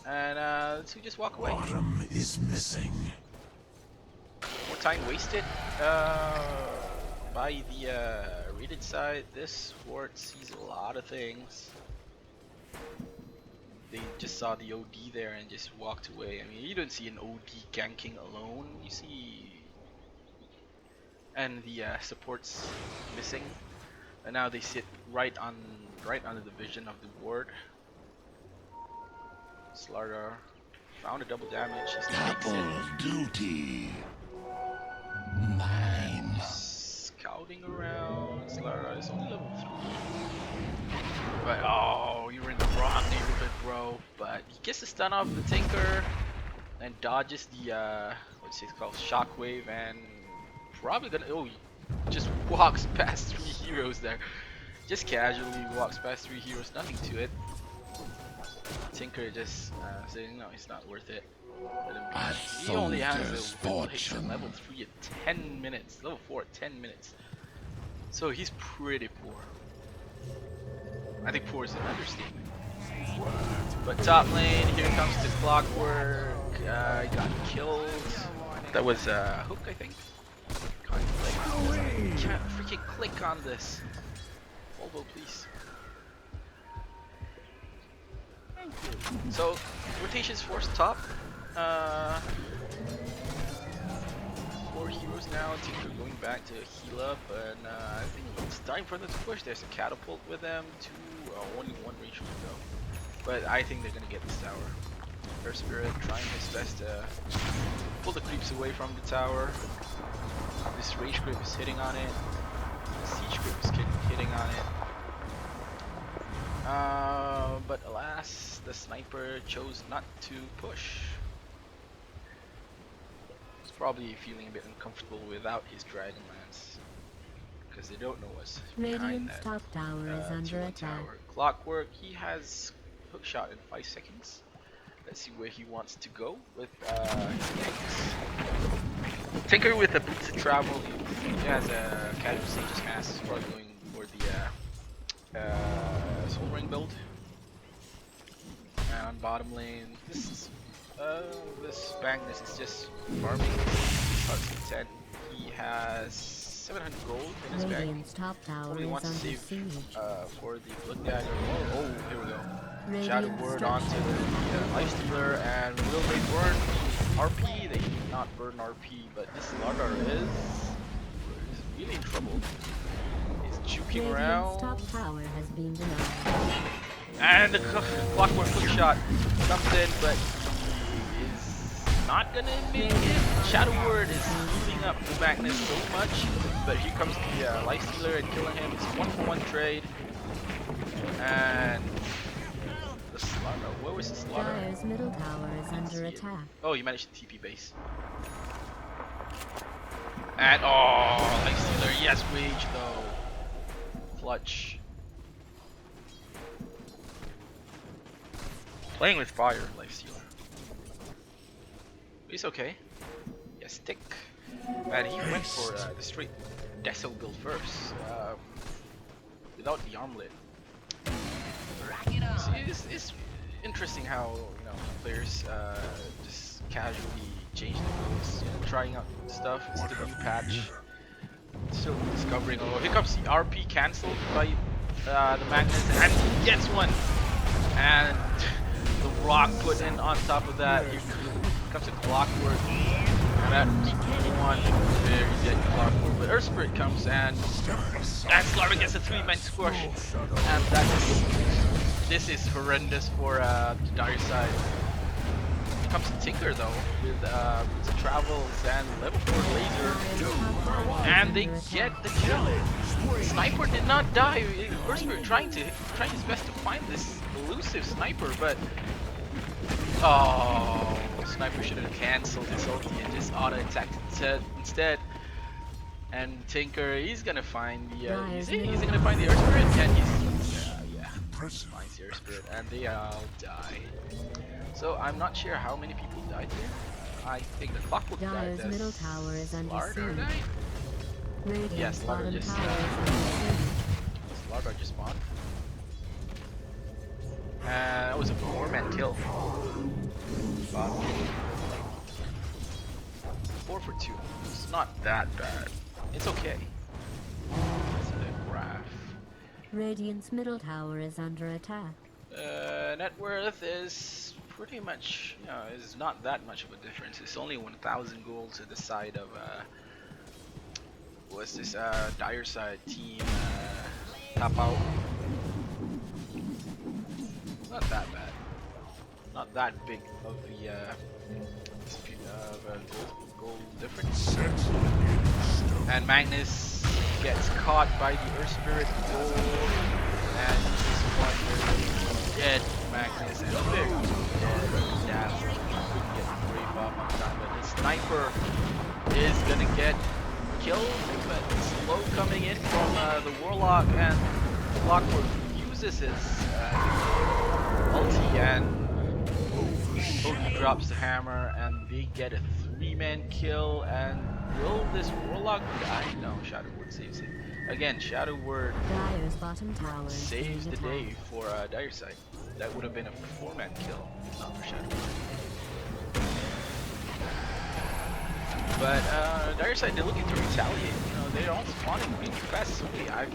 and so just walk away. Bottom is missing. More time wasted by the Radiant side. This ward sees a lot of things. They just saw the OD there and just walked away. I mean, you don't see an OD ganking alone. You see, and the supports missing, and now they sit right under the vision of the ward. Slaughter found a double damage. He's Double duty. Mine. Scouting around. Slaughter is only level 3. But oh, you were in the wrong neighborhood, bro. But he gets the stun off the Tinker and dodges the what's it called, Shockwave, and probably gonna, oh, he just walks past 3 heroes there. Just casually walks past 3 heroes, nothing to it. Tinker just saying no, it's not worth it. Let him be. He only has a level 3 at 10 minutes, level 4 at 10 minutes. So he's pretty poor. I think poor is an understatement. But top lane, here comes the Clockwork. He got killed. That was Hook, I think. Can't freaking click on this. Volvo, please. So, rotations force top. 4 heroes now. Tinker going back to heal up, and I think it's time for them to push. There's a catapult with them. Only 1 reach to go. But I think they're gonna get this tower. Her Spirit trying his best to pull the creeps away from the tower. This Rage Grip is hitting on it. The Siege Grip is hitting on it. But alas, the sniper chose not to push. He's probably feeling a bit uncomfortable without his Dragon Lance, because they don't know what's behind Radiant's that top tower is under T1 attack. tower. Clockwork, he has hook shot in 5 seconds. Let's see where he wants to go with his ganks. Tinker with the boots of travel. He has a Cat of Sage's Mask. He's probably going for the Soul Ring build. And on bottom lane, this Magnus is just farming heart's content. He has 700 gold in his bag. Radiant's top tower Probably is wants to under save siege. for the Blood Dagger. Oh, here we go. Shadow Radiant Word onto structures the Lifestealer, and will they burn RP? They do not burn RP, but this Lardar is really in trouble. He's juking Radiant's around, top tower has been denied. and the Clockwork hook shot comes in, but he is not gonna make it. Shadow Word is healing up the Magnus so much, but here comes the Lifestealer and killing him. It's a 1-for-1 trade, and the Slaughter. Where was the Slaughter? Dire's middle tower is under attack. Oh, you managed to TP base. And oh, Lifestealer, yes, Wage though. Clutch. Playing with fire, Lifestealer. He's okay. Yes, Tick. And he went for the straight Deso build first, without the armlet. See, it's interesting how players just casually change their moves, trying out stuff. It's the new patch. Still discovering. Oh, here comes the RP cancelled by the Magnus, and he gets one. And the rock put in on top of that. Here comes the Clockwork, and that one very dead Clockwork. But Earth Spirit comes and Slaughter gets a 3-man squash, and this is horrendous for the Dire side. Here comes Tinker though with boots of travels and level 4 laser, and they get the kill. Sniper did not die. Earth Spirit trying his best to find this elusive sniper, but oh, Sniper should have cancelled his ulti and just auto attacked instead. And Tinker, he's gonna find the he's gonna find the Earth Spirit, and he's finds the Earth Spirit, and they all die. So I'm not sure how many people died here. I think the Clockwork died. Dire's middle tower is under Lardar siege. died. Radiant's Yes, Lardar bottom just tower is under siege. Lardar just spawned. That was a 4-man kill. 4 for 2. It's not that bad. It's okay. Let's see the graph. Radiant's middle tower is under attack. Net worth is pretty much, is not that much of a difference. It's only 1,000 gold to the side of, what's this, Dire side team, Tapau. Not that bad. Not that big of the, gold difference. And Magnus gets caught by the Earth Spirit gold, and this one dead Magnus, and there goes dead Dazzle. Couldn't get the Brave Bomb on time, but the Sniper is gonna get killed, but slow coming in from the Warlock, and Clockwork uses his ulti, and he drops the hammer, and they get a 3-man kill. And will this Warlock die? No, Shadow Word saves it. Again, Shadow Word Dire's bottom tower is saves being the day attacked. for Dire side. That would have been a 4-man kill, not for Shadow Word. But Dire side, they're looking to retaliate. They're all spawning really fast. I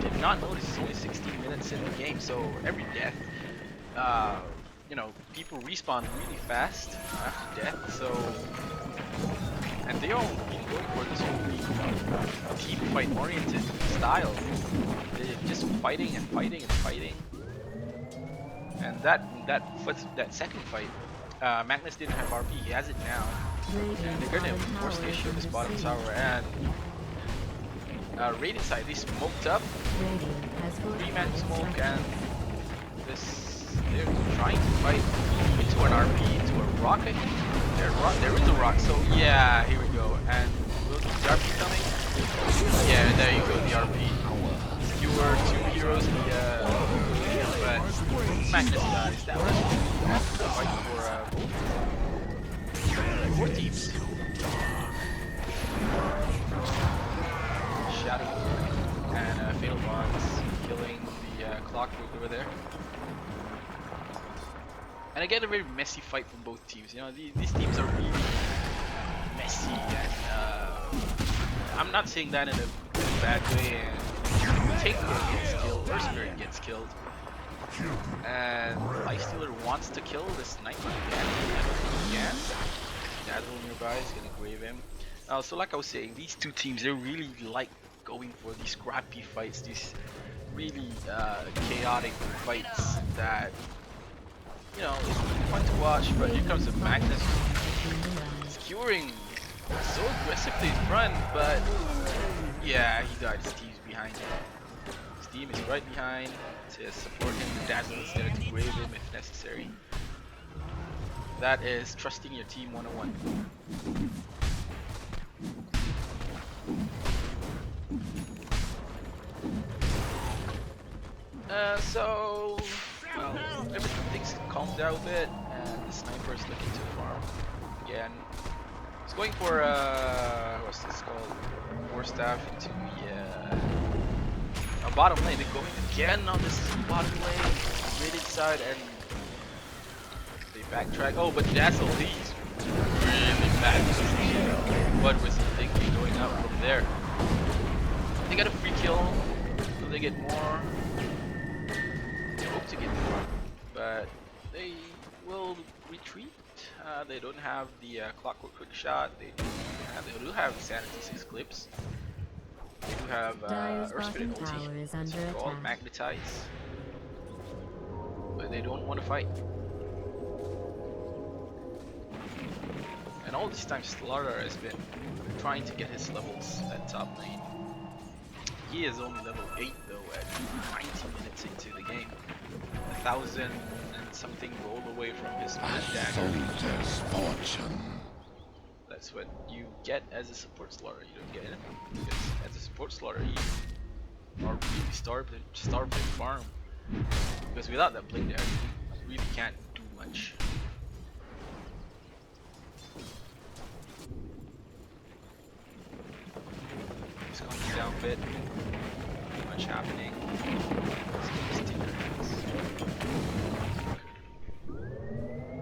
did not notice it's only 16 minutes in the game, so every death, people respawn really fast after death. So, and they all been going for this whole team fight oriented style. They're just fighting and fighting and fighting. And that second fight, Magnus didn't have RP. He has it now. And they're gonna force the issue of this bottom tower. And Radiant side, they smoked up. 3-man smoke, and they're trying trying to fight into an RP, into a rock, I think. There is a rock, so yeah, here we go. And will the RP coming? Yeah, there you go, the RP. Fewer 2 heroes, but Magnus dies. That was a fight for both teams. Shadow and Fatal Bonds killing the Clockwork over there. And I get a very messy fight from both teams. You know, these teams are really messy, and I'm not saying that in a bad way. And Tinker gets killed, or Spirit gets killed, and Lifestealer wants to kill the Sniper again. I don't think he can. Dazzle nearby is gonna grave him. So like I was saying, these two teams, they really like going for these scrappy fights, these really chaotic fights that, you know, it's fun to watch. But here comes the Magnus skewering so aggressively in front, but yeah, he died. Steve's behind him. Steve is right behind to support him. Dazzle is there to grave him if necessary. That is trusting your team 101. So, well, everything's calmed down a bit, and the Sniper is looking to farm again. He's going for what's this called? War staff into the bottom lane. They're going again on this bottom lane, mid side, and they backtrack. Oh, but Dazzle, he's really bad. What was he thinking going up from there? They got a free kill. Will they get more? They hope to get more, but they will retreat. They don't have the Clockwork Quick Shot. They do have Sanity 6 Clips. They do have Earth Spirit ulti. It's all magnetize, but they don't want to fight. And all this time, Slaughter has been trying to get his levels at top lane. He is only level 8 though at 90 minutes into the game. 1,000 and something roll away from his dagger. That's what you get as a support Slaughter. You don't get anything. Because as a support Slaughter, you are really starved in farm. Because without that blink dagger, you really can't do much. He's coming down a bit. Not much happening.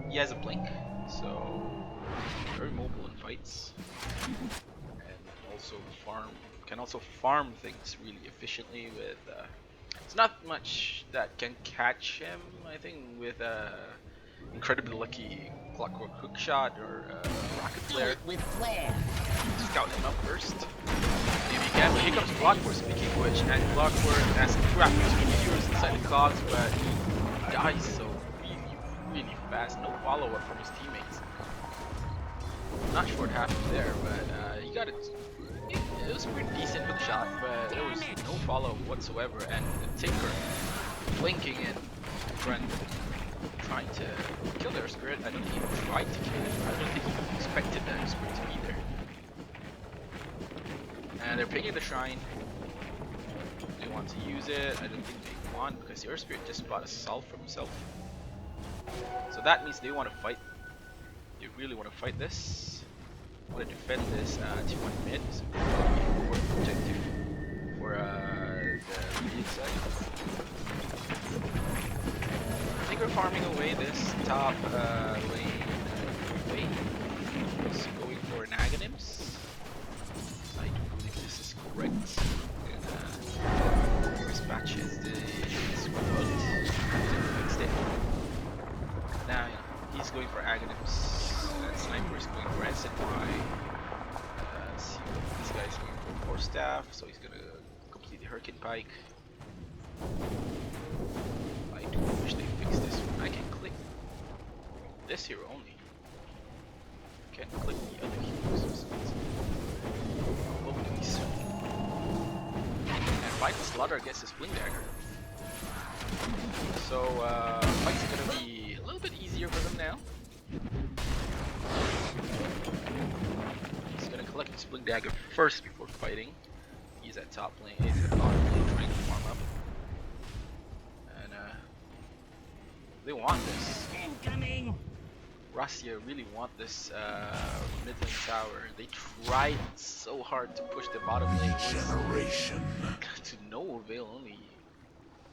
He has a blink, so very mobile in fights, and also can also farm things really efficiently with. It's not much that can catch him, I think, with incredibly lucky Clockwork Hook Shot or Rocket Flare. With flair. Scout him up first. Maybe he can, but here comes Clockwork, speaking of which, and Clockwork has crappy heroes inside the cogs, but he dies so really fast. No follow-up from his teammates. Not sure what happened there, but he got it. It was a pretty decent hook shot, but there was no follow-up whatsoever, and the Tinker blinking in front, trying to kill their spirit. I don't think he tried to kill it. I don't think he expected that spirit to be there. And they're picking the shrine. They want to use it. I don't think they want, because the Earth Spirit just bought a salve for himself. So that means they want to fight. They really want to fight this. Want to defend this T1 mid. So important objective for the mid side. I think we're farming away this top lane. Is going for an Aghanim's. I do believe this is correct. And dispatches the squad. Fixed it. Now, yeah, he's going for Aghanim's. And Sniper is going for SNY. See, this guy's going for Force Staff, so he's gonna complete the Hurricane Pike. I do wish they fixed this one. I can click this hero only. Can't click the other heroes. Hopefully soon. And Vital Slaughter gets his Blink Dagger. So, fight's gonna be dagger first before fighting. He's at top lane, he's at bottom lane trying to warm up. And they want this. Incoming! Rahsia really want this mid lane tower. They tried so hard to push the bottom lane. Generation. To no avail, only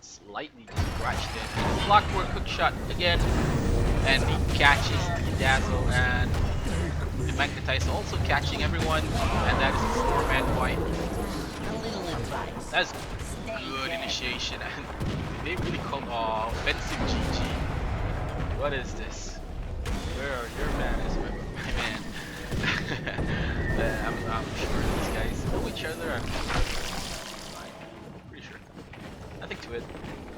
slightly just scratched it. Clockwork hook shot again. And he catches the Dazzle, and the Magnetize also catching everyone. And that is a 4-man fight. That's good initiation. And they really called offensive GG. What is this? Where are your manners, my man? I'm sure these guys know each other. I'm fine. Pretty sure. Nothing to it.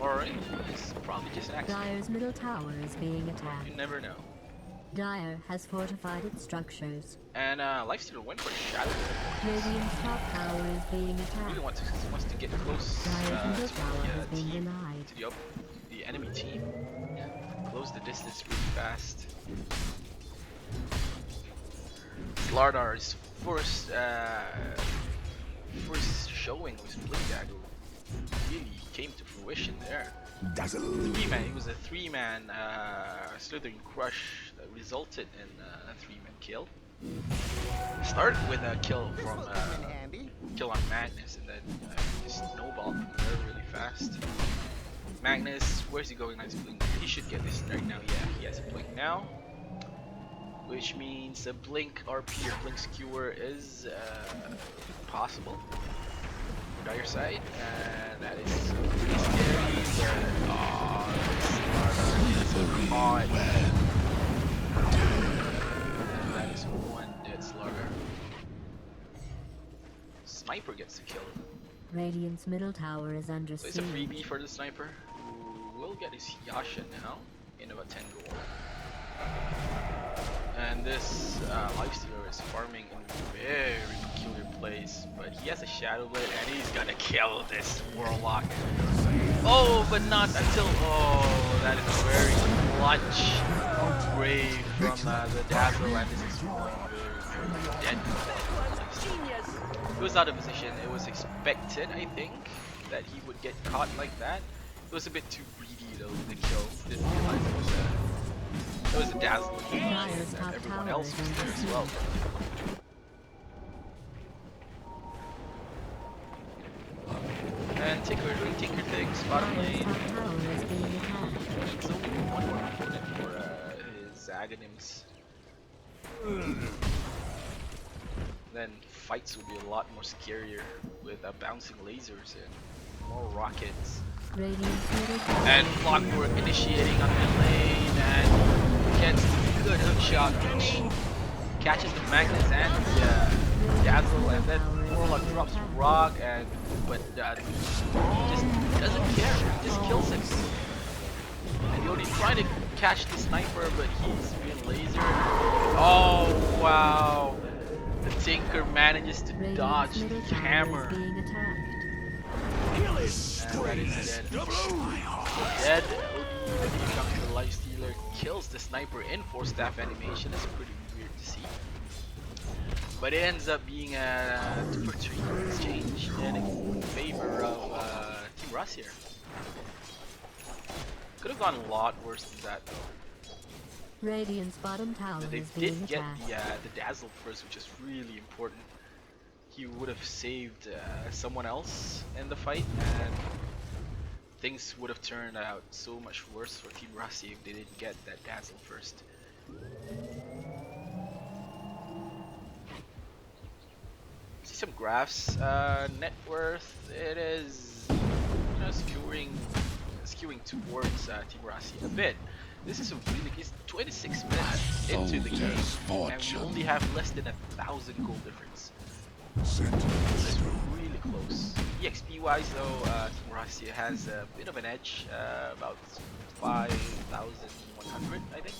Or it's probably just an accident. Dire's middle tower is being attacked. You never know. Dire has fortified its structures. And Lifestealer went for a shadow. Radiant's top tower is being attacked. Really wants to get close Dire's middle to tower has the been team, denied. to the enemy team. Close the distance really fast. Slardar's first showing of his Blink Dagger really came to fruition there. Dazzle. It was a 3-man Slithering Crush that resulted in a 3-man kill. Started with a kill from kill on Magnus, and then just snowballed from there really fast. Magnus, where's he going? Nice blink. He should get this right now. Yeah, he has a blink now, which means a blink RP or blink skewer is possible for Dire side, and that is pretty scary. But this is hard. And that is one dead Slarder. Sniper gets the kill. Radiant's middle tower is under So it's a siege. freebie for the sniper, who will get his Yasha now in about 10 gold. And this Lifestealer is farming in a very peculiar place, but he has a Shadow Blade and he's gonna kill this Warlock. Oh, but not until, oh, that is a very clutch grave from the Dazzle, and this is going very dead. He was out of position. It was expected, I think, that he would get caught like that. It was a bit too greedy though, the kill. Didn't realize it was a Dazzle, and everyone else was there as well. And Tinker doing Tinker things, bottom lane. Dire's top tower is being attacked. Needs only one more opponent for his Aghanim's. Then fights will be a lot more scarier with bouncing lasers and more rockets. Radiant's middle tower And is being Clockwork attacked. initiating on mid lane and gets a good hook shot, which catches the Magnus and the Dazzle, and then Warlock drops a rock, and but he just doesn't care, he just kills him. And Yodi trying to catch the sniper, but he's being lasered. Oh wow! The Tinker manages to Radiant's dodge the middle tower hammer. is being attacked. And that is dead. Dead. OD comes the Lifestealer, kills the sniper in 4-staff animation. That's pretty weird to see. But it ends up being a 2-for-3 exchange in favor of Team Rahsia. Could have gone a lot worse than that though. Radiant's bottom tower But they is being did get attacked. the Dazzle first, which is really important. He would have saved someone else in the fight, and things would have turned out so much worse for Team Rahsia if they didn't get that Dazzle first. See some graphs. Net worth, it is skewing towards Team Rahsia a bit. This is a really, it's 26 minutes into the game, and we only have less than 1,000 goal difference. It's really close. EXP wise though, Team Rahsia has a bit of an edge, about 5,100 I think.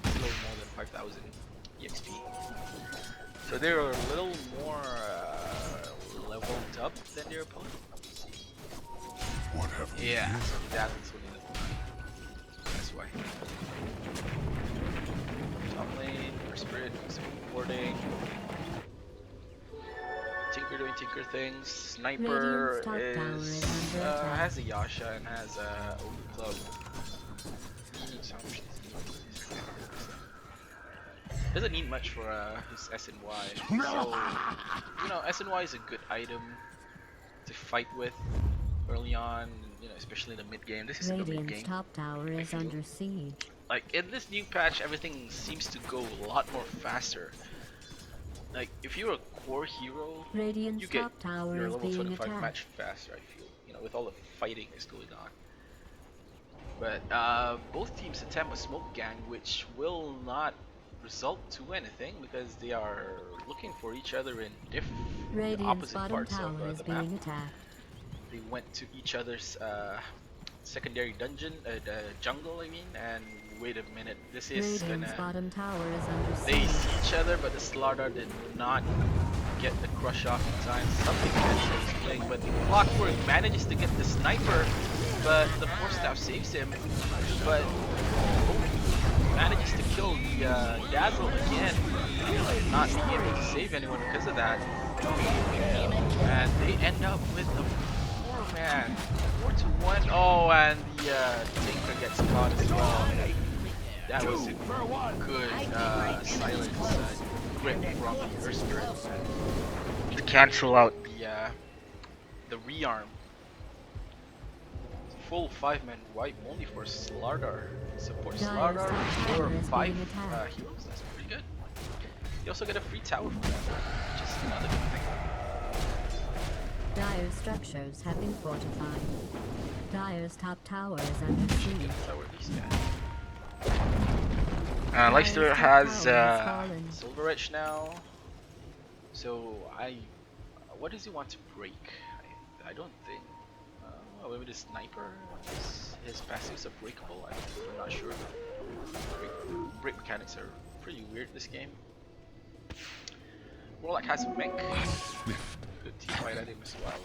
It's a little more than 5,000 EXP. So they're a little more leveled up than their opponent. What have we Yeah, here? so that's only level 9. That's why. Top lane, first spirit, doing some warding. tinker things. Radiant's Sniper top tower is is under attack. has a Yasha and has a Obi club. He needs how much does he need? Doesn't need much for his SNY. So you know, SNY is a good item to fight with early on. You know, especially in the mid game. This is in the mid Radiant's game. top tower I is feel. under siege. Like in this new patch, everything seems to go a lot more faster. Like if you're a core hero, Radiant's you get top tower your is level being 25 attacked. match faster. I feel, you know, with all the fighting that's going on. But both teams attempt a smoke gang, which will not result to anything because they are looking for each other in the Radiant's opposite bottom parts of tower is the map. being attacked. They went to each other's secondary dungeon, the jungle, I mean, and wait a minute, this is Radiant's gonna. bottom tower is under They siege. see each other, but the Slardar did not get the crush off in time. Something that is playing, but Clockwork manages to get the sniper, but the force staff saves him. But manages to kill the Dazzle again, not being able to save anyone because of that. And they end up with a 4-man, 4-1. Oh, and the Tinker gets caught as well. That was a good silence grip from the Earth Spirit to cancel out the rearm. Full 5-man wipe only for Slardar. Support Slardar for 5 heroes. That's pretty good. You also get a free tower from that, which is another good thing. Dire's structures have been fortified. Dire's top tower is under siege. Get the tower at least, yeah. Leicester has Silver Edge now. So what does he want to break? I don't think. Maybe the sniper, his passives are breakable. I'm not sure. Break mechanics are pretty weird this game. Warlock has a mech. Good team fight at him as well.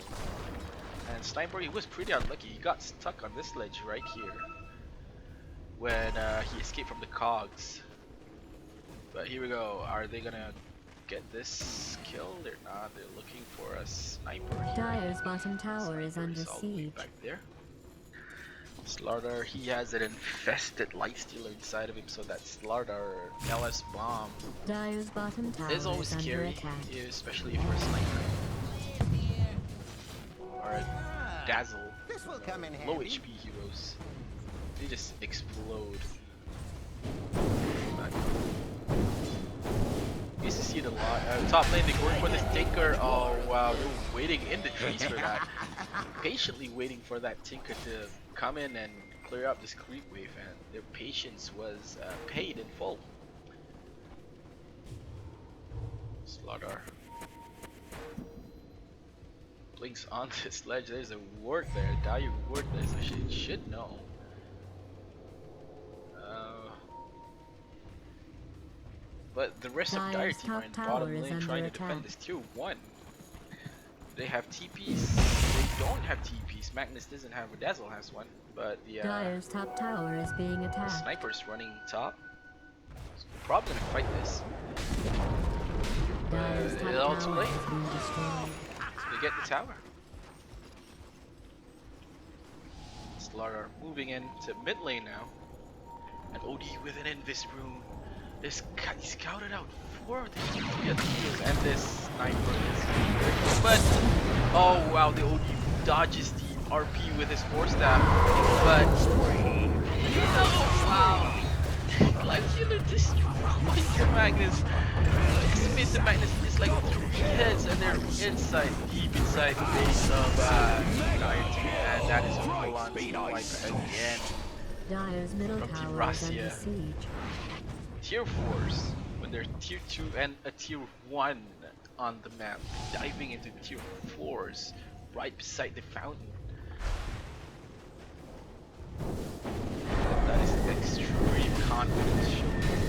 And sniper, he was pretty unlucky. He got stuck on this ledge right here when he escaped from the cogs. But here we go. Are they gonna get this kill? They're not. They're looking for a sniper here. Dire's bottom tower is under Sniper's all the way siege. back there. Slardar, he has an infested lightstealer inside of him, so that Slardar LS bomb Dire's bottom tower is always under scary, attack. especially if you're a sniper or a Dazzle. Low HP heroes, they just explode. But we used to see it a lot. Top lane, they're going for this Tinker. Oh wow, they're waiting in the trees for that. Patiently waiting for that Tinker to come in and clear up this creep wave, and their patience was paid in full. Slardar blinks on this ledge. There's a ward there, a dire ward there, so she should know. But the rest of Dire team are in bottom lane trying to defend this tier 1. They have TPs, they don't have TPs. Magnus doesn't have, Dazzle has one, but the Dire's top tower is being attacked. Sniper's running top. So we're probably gonna fight this. Dire's But top it's all too tower late. is being destroyed. So they get the tower. Slardar moving into mid lane now. And OD with an Invis rune. He scouted out 4 of the 3 of the heroes, and this sniper is here. But oh wow, the OD dodges the RP with his force staff. But oh wow, Glycula destroys the Magnus. Decimates the Magnus. It's like 3 hits, and they're inside, deep inside the base of Dire team, and that is a full-on wipe again. Dire's middle From Team tower is under Rahsia. siege. Tier 4s, when they're tier 2 and a tier 1 on the map, diving into tier 4s right beside the fountain. That is extreme confidence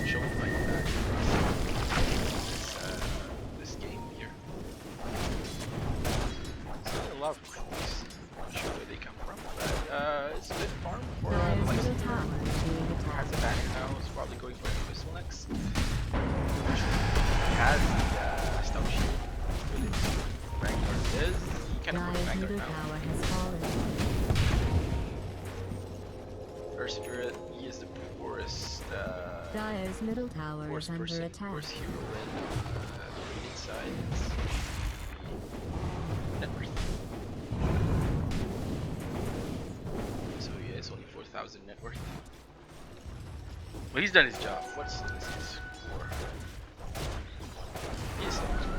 shown like that. This game here. Still a lot of coins. Not sure where they come from, but it's a good farm for Dire's middle Leicester. tower is being Has a attacked. banner now, it's probably going for the missile next. Has the stout shield with its Vanguard middle now. tower has fallen. Earth Spirit, he is the poorest, Dire's middle tower is under person, attack. poorest hero in the Radiant side. It's net worth. So yeah, it's only 4,000 net worth. But he's done his job. What's this score? He's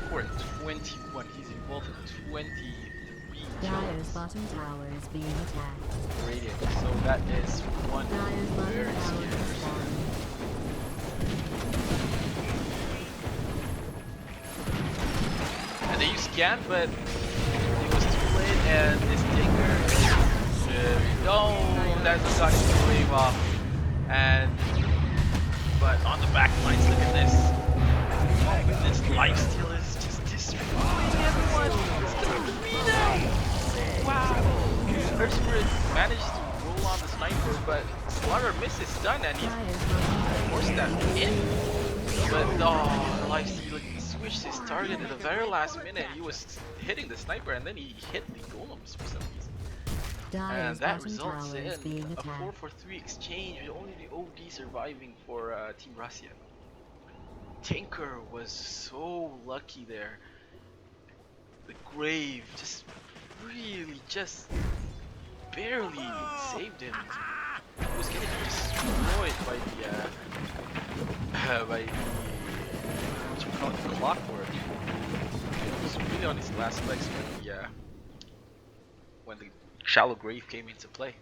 scored 21. He's involved in 23 Dire's kills. bottom tower is being attacked. Radiant. So that is one Dire's bottom very tower has scarce. fallen. And they used scan, but it was too late, and this Tinker no, that's a got his wave off. And but on the back lines, look at this. Oh goodness, lifesteal is just destroying everyone. Wow. Earth Spirit managed to roll on the sniper, but Slaughter missed his stun and he forced that in. But oh, the lifesteal switched his target at the very last minute. He was hitting the sniper and then he hit the golems for some reason. And Dire's that bottom results tower is being in a attacked. 4-for-3 exchange with only the OD surviving for Team Rahsia. Tinker was so lucky there. The Grave just really just barely saved him. He was getting destroyed by the what you call it, the clockwork. It was really on his last legs when the shallow grave came into play.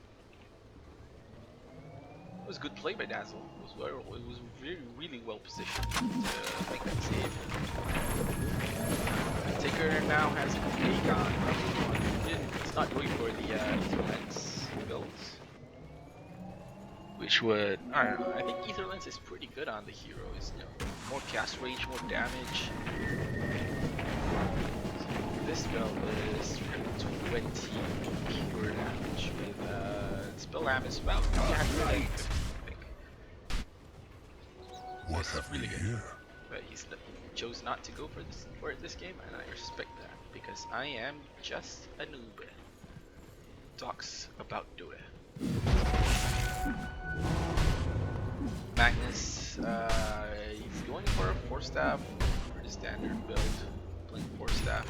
It was good play by Dazzle. It was really well positioned to make that save. Tinker now has Aegon. It's not going for the Ether Lens builds. Which would, I don't know, I think Ether Lens is pretty good on the heroes. You know, more cast range, more damage. This spell is 20 pure damage with spell damage about 300, I think. What have we here? But he chose not to go for this game, and I respect that because I am just a noob. Talks about Dota. Magnus, he's going for a 4-staff for the standard build, playing 4-staff.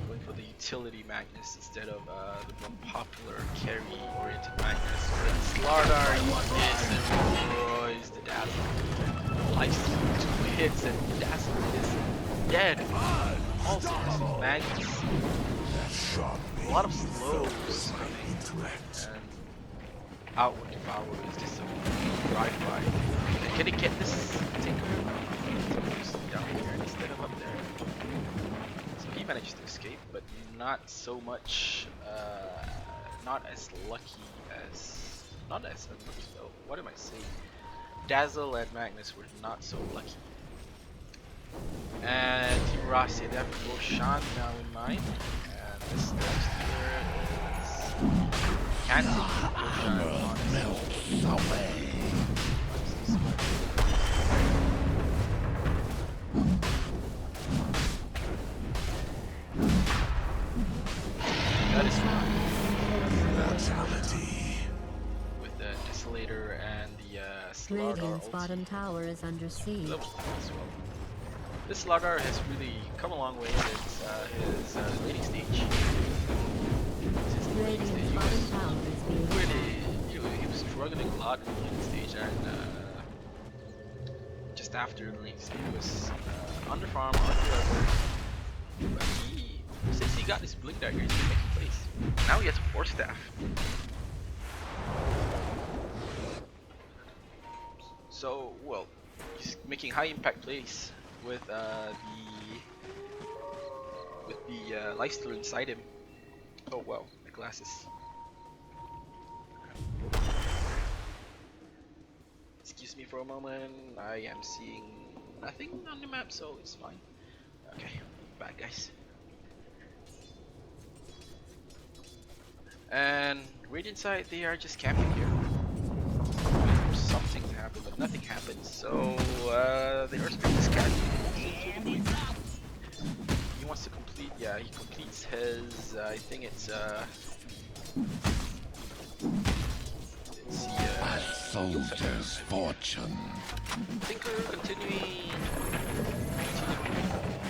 Going for the utility Magnus instead of the more popular carry-oriented Magnus. But Slardar destroys the Dazzle. Lifesteal 2 hits and Dazzle is dead. Also, this is Magnus. A lot of slows coming, and outward devour is just a drive-by. Can he get this Tinker? Tinker's down here instead of up there. So he managed to escape, but not so much, not as unlucky. Oh, what am I saying? Dazzle and Magnus were not so lucky. And Team Rahsia, they have Roshan now in mind. And this next year is can't take Roshan on that is mortality. With the Desolator and the Slardar Radiant's ulti. bottom tower is under siege. Level 3 as well. This Slardar has really come a long way since his laning stage. Since the laning stage, Radiant's bottom tower is being attacked. he was struggling a lot in the laning stage, and just after the laning stage, he was under farm, under effort. But since he got his blink dagger, he's been making plays. Now he has a 4-staff. So, well, he's making high impact plays with the lifesteal inside him. Oh wow, my glasses. Excuse me for a moment. I am seeing nothing on the map, so it's fine. Okay, bad guys. And Radiant side, they are just camping here. Waiting for something to happen, but nothing happens. So the Earth Spirit is camping. He wants to complete. Yeah, he completes his. I think it's. Let's see. Soldier's fortune. Tinker continuing.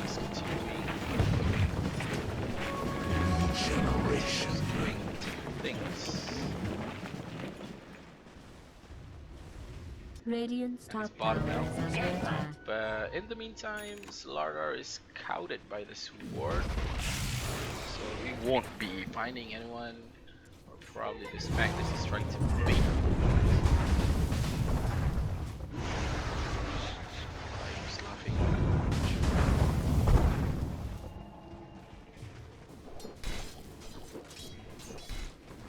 He's continuing. Generation. Doing things. Radiant's And it's top tower bottom now. is under attack. But in the meantime, Slardar is scouted by the sword, so we won't be finding anyone, or probably this Magnus is trying to bait him. He's laughing.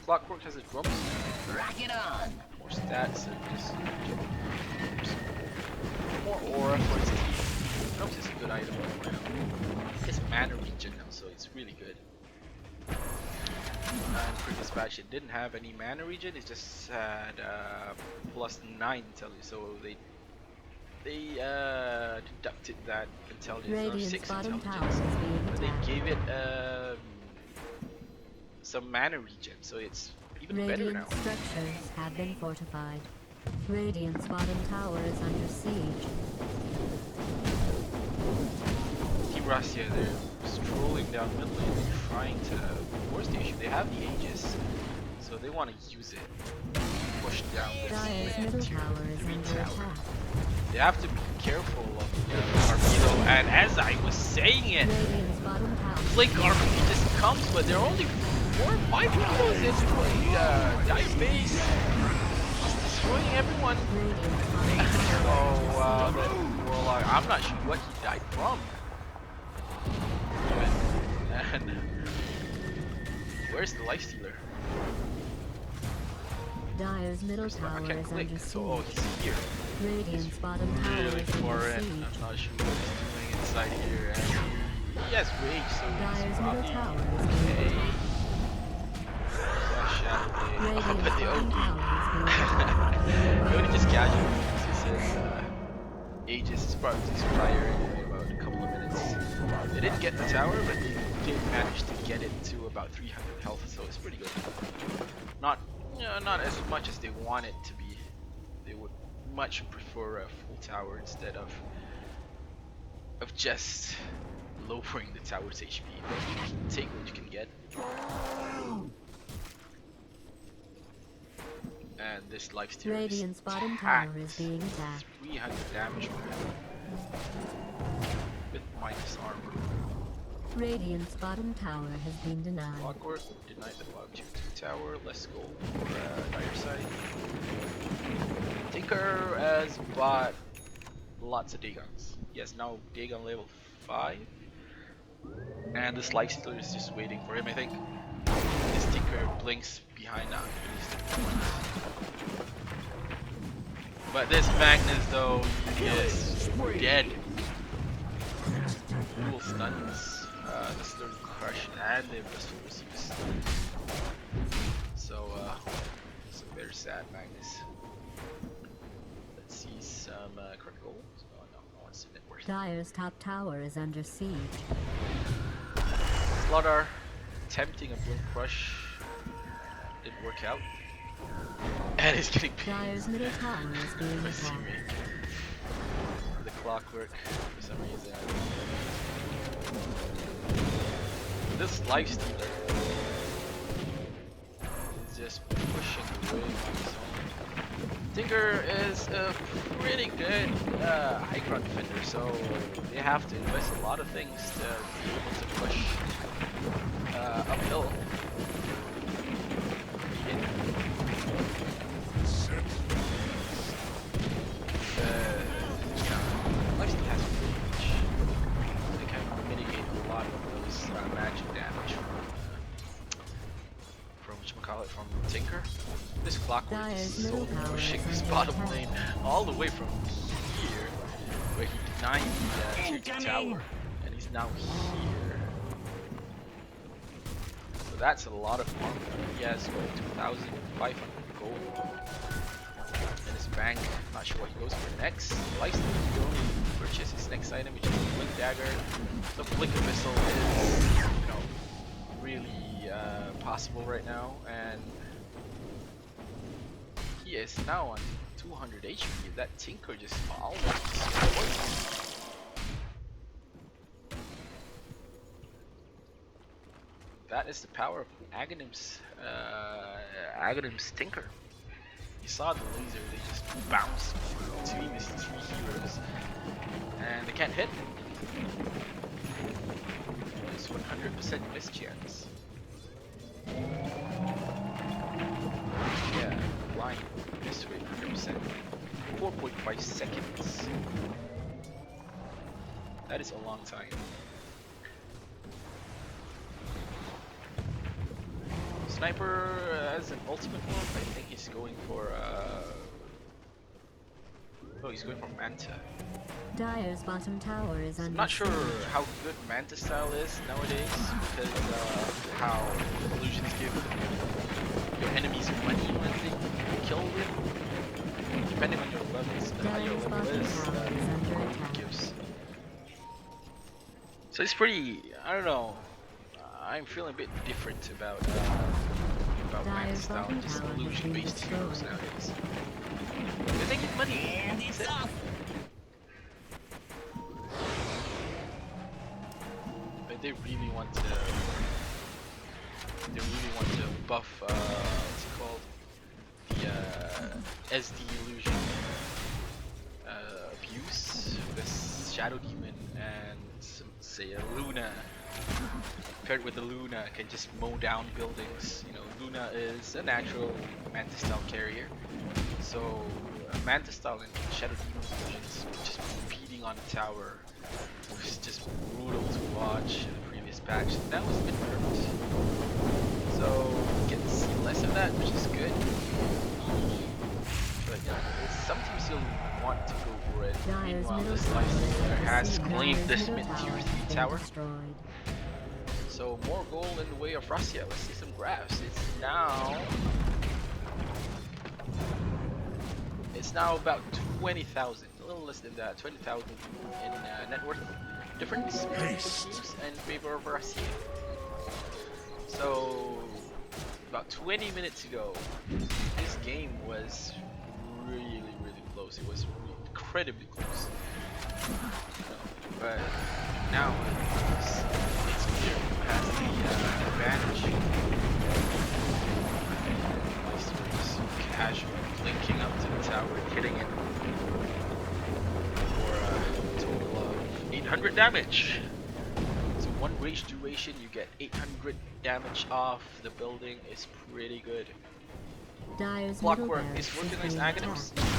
Clockwork has a drum. Rock it on. More stats and just more aura for his team. Drums is a good item right now. It's mana regen now, so it's really good. And previous patch it didn't have any mana regen, it just had plus 9 intelligence, so they deducted that intelligence or Radiant's 6 bottom tower intelligence, is being but they attacked. gave it some mana regen, so it's even better now. Radiant structures have been fortified. Radiant's bottom tower is under siege. Team Rahsia, they're strolling down mid lane, trying to force the issue. They have the Aegis, so they want to use it. Push down this Dyer's mid middle tier tower is 3 under tower. attack. They have to be careful of the Arpedo, and as I was saying it, Radiant's bottom tower. Blink RPG just comes, but they're only 4 or 5 heroes into a Dire base. Just destroying everyone. Radiant's bottom tower. Oh wow, that Warlock. I'm not sure what he died from. And where's the Lifestealer? Dyer's middle I tower can't is click. under So, oh, siege. he's here. Radiant's bottom tower Really is far under in. siege. I'm not sure what he's doing inside here. And he has rage, so Dyer's he's middle probably tower is being okay. attacked. Yeah, Shadow Blade. Oh, Radiant's but the bottom OD. tower is being attacked. The OD just casually uses his Aegis. It's probably prior in about a couple of minutes. They didn't get the tower, but they did manage to get it to about 300 health, so it's pretty good. Not, not as much as they want it to be. They would much prefer a full tower instead of just lowering the tower's HP. But you can take what you can get. And this lifesteal Radiant's bottom tower is being attacked. 300 damage from him. With minus armor. Radiant's bottom tower has been denied. Clockwork denied the cloud 2 tower. Let's go for Dire side. Tinker has bought lots of Dagons. He has now Dagon level 5. And this Lifestealer is just waiting for him, I think. This Tinker blinks behind now. But this Magnus though, he is dead. Dual stuns, the Slurry Crush, and the Blissful Receives. So, it's a very sad Magnus. Let's see some critical. Oh no, I want to see net worth. Dyer's top tower is under siege. Slaughter attempting a Bloom Crush didn't work out. And he's getting pinged. Dyer's middle tower is being Let's see attacked. me. The Clockwork for some reason. This Lifestealer is just pushing away on his own. Tinker is a pretty good high ground defender, so they have to invest a lot of things to be able to push uphill. Lifesteal has range. They can mitigate a lot of those magic damage from whatchamacallit, from Tinker. This Clockwork Dyer's is so middle tower pushing is this under bottom attack. lane all the way from here, where he denied the tier 2 tower, and he's now here. So that's a lot of money. He has what, 2,500 gold in his bank. Not sure what he goes for next. Lifesteal is the only purchase his next item, which is the Blink Dagger. The Blink Missile is, you know, really possible right now, and he is now on 200 HP. That Tinker just almost destroyed him. That is the power of Aghanim's Tinker. You saw the laser, they just bounce between these three heroes, and they can't hit. It's 100% miss chance. Yeah, blind miss rate 100%. 4.5 seconds. That is a long time. Sniper has an ultimate one. I think he's going for oh, he's going for Manta. Dire's bottom tower is under I'm not sure siege. how good Manta style is nowadays because how illusions give your enemies money when they kill them. Depending on your levels, how your Dire's level bottom is, tower is under gold attack. gives. So it's pretty. I don't know. I'm feeling a bit different about Manta Dire's style, bottom just tower has been illusion-based heroes destroyed. nowadays. They're making money. And it's up. But they really want to. They really want to buff. What's it called? The SD illusion abuse with Shadow Demon and say a Luna. Paired with the Luna can just mow down buildings. You know, Luna is a natural Manta style carrier. So Manta style and Shadow Demon illusions just beating on the tower was just brutal to watch in the previous patch. That was a bit nerfed. So we get to see less of that, which is good. But yeah, some teams still want to go for it. Dire's Meanwhile, middle this tower Life is Stealer under has siege. claimed Dire's this middle mid-tier tower 3 has been tower. destroyed. So more gold in the way of Rahsia. Let's see some graphs. It's now about 20,000, a little less than that, 20,000 in net worth difference between the teams in favor of Rahsia. So about 20 minutes ago, this game was really close. It was incredibly close. But now it's clear who has the advantage. Just casually linking up to the tower and hitting it for a total of 800 damage. So one rage duration, you get 800 damage off the building. Is pretty good. Dire's middle Clockwork barracks is working is on being his Aghanims. attacked.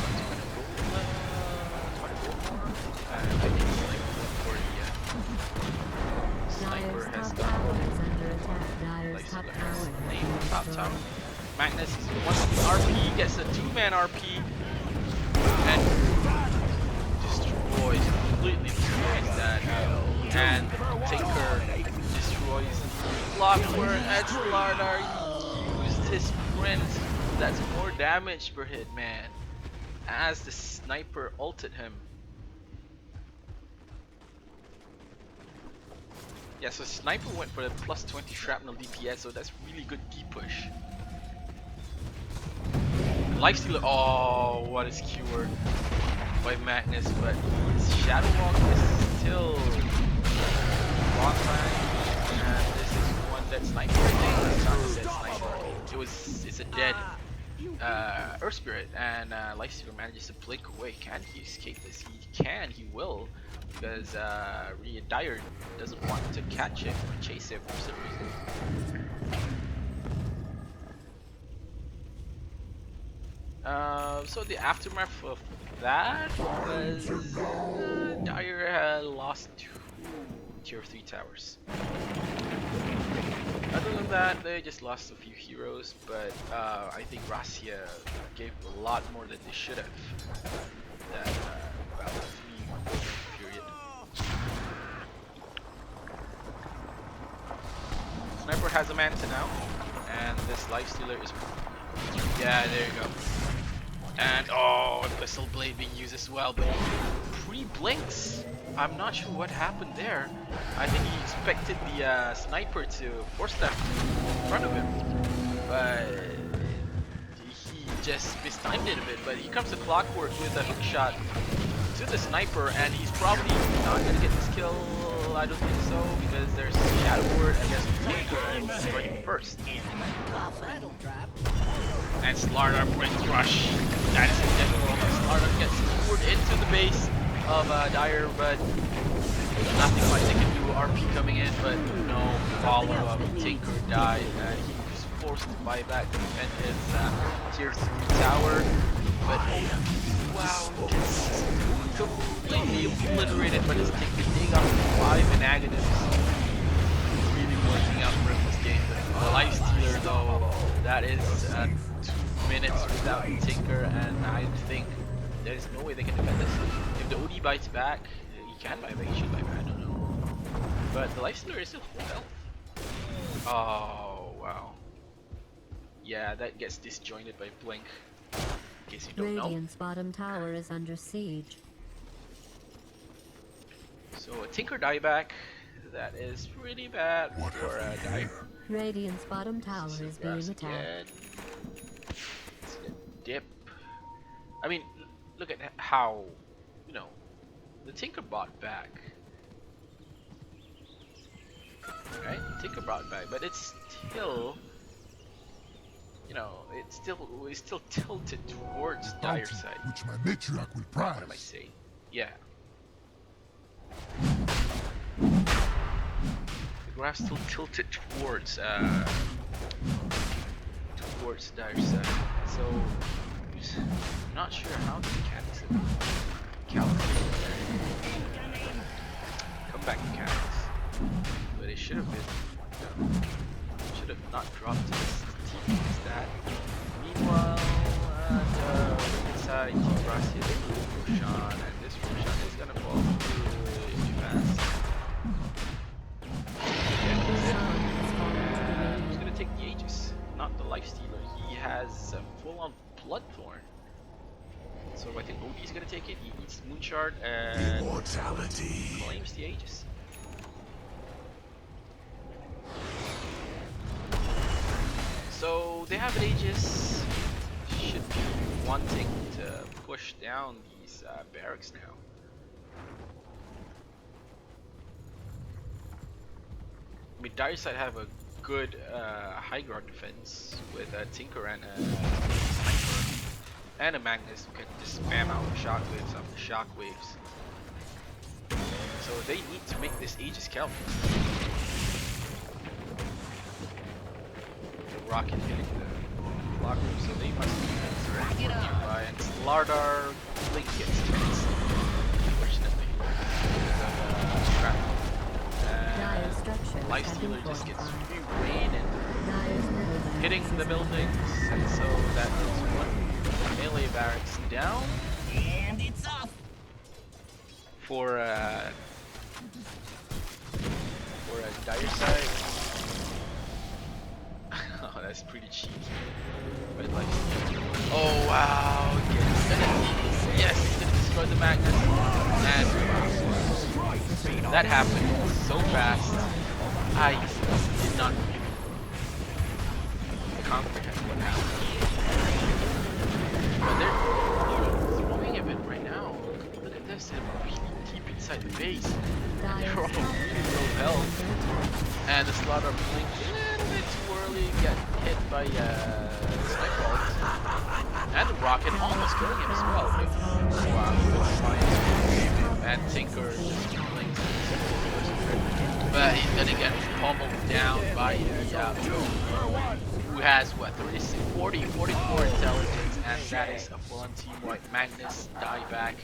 Sniper Dire's has top got tower is under attack. Dire's Life top Stealer tower has has named been top tower. destroyed. Magnus is one RP, gets a 2-man RP, and completely destroys that. And Tinker destroys Clockwork. Lar used his sprint. That's more damage per hit, man. As the sniper ulted him. Yeah, so sniper went for the plus 20 shrapnel DPS, so that's really good D-push. Lifestealer, oh, what a skewer by Magnus, but his Shadow Walk is still long time, and this is one dead sniper, I think. It's not a dead sniper. It's a dead Earth Spirit, and Lifestealer manages to blink away. Can he escape this? He can, he will, because Dire doesn't want to catch him or chase him for some reason. So the aftermath of that was Dire had lost 2 tier 3 towers. Other than that, they just lost a few heroes, but I think Rahsia gave a lot more than they should have. That about 3 period. Sniper has a Manta now, and this Lifestealer is. Yeah, there you go. And oh, Whistle Blade being used as well, but pre-blinks. I'm not sure what happened there. I think he expected the sniper to force that in front of him, but he just mistimed it a bit. But here comes the Clockwork with a hook shot to the sniper, and he's probably not gonna get this kill. I don't think so, because there's Shadow Word against Tinker and striking first. And Slardar brings Rush. That is intentional. Slardar gets lured into the base of Dire, but nothing much they can do. RP coming in, but no follow-up. Tinker died, and he was forced to buy back to defend his tier 3 tower. But wow, just completely obliterated, but it's taking up 5 negatives. Really working out for him this game. The lifestealer though, that is 2 minutes without Tinker, and I think there's no way they can defend this. If the OD bites back, he can buy back, he should buy back, I don't know. But the lifestealer is still full health. Oh wow. Yeah, that gets disjointed by Blink. In case you don't know. Radiant's bottom tower is under siege. So a Tinker dieback, that is pretty bad for a Dire. Radiant's bottom tower is being attacked. It's gonna dip. I mean, look at how, you know, the Tinker bought back. Right? Tinker brought back, but it's still, you know, it's still tilted towards Dire side. Which my matriarch will prize. What am I saying? Yeah. The graph's still tilted towards Dire side. So I'm not sure how the mechanics have calculated there. Comeback mechanics. But it should have been, should have not dropped to this team as that. Meanwhile, inside Team Rahsia, they move Roshan, and this Roshan is gonna fall really fast. And who's gonna take the Aegis? Not the Lifestealer. He has a full-on Bloodthorn. So I think OD is gonna take it. He eats Moonshard and claims the Aegis. So they have an Aegis. Should be wanting to push down these barracks now. I mean, Dire side have a good high ground defense with a Tinker and a Sniper. And a Magnus who can just spam out shockwaves after shockwaves. So they need to make this Aegis count. The rocket hitting the block room, so they must be nearby. And Slardar Blink gets hits, unfortunately. Lifestealer just gets free reign and hitting the buildings, and so that is one melee barracks down. And it's off for a Dire side. Oh, that's pretty cheeky. But like, oh wow, yes, he's gonna destroy the Magnus, and that happened so fast. I did not comprehend what happened. But they're throwing a bit right now. Look at this, they're really deep inside the base. And they're all really low health. And the Slaughter blinked a little bit too early, get hit by Sniper ult. And the rocket almost killing him as well. Wow, good science. And Tinker just blinked. But he's gonna get pummeled down by who has what, 44 intelligence, and that is a full-on team white. Magnus dieback,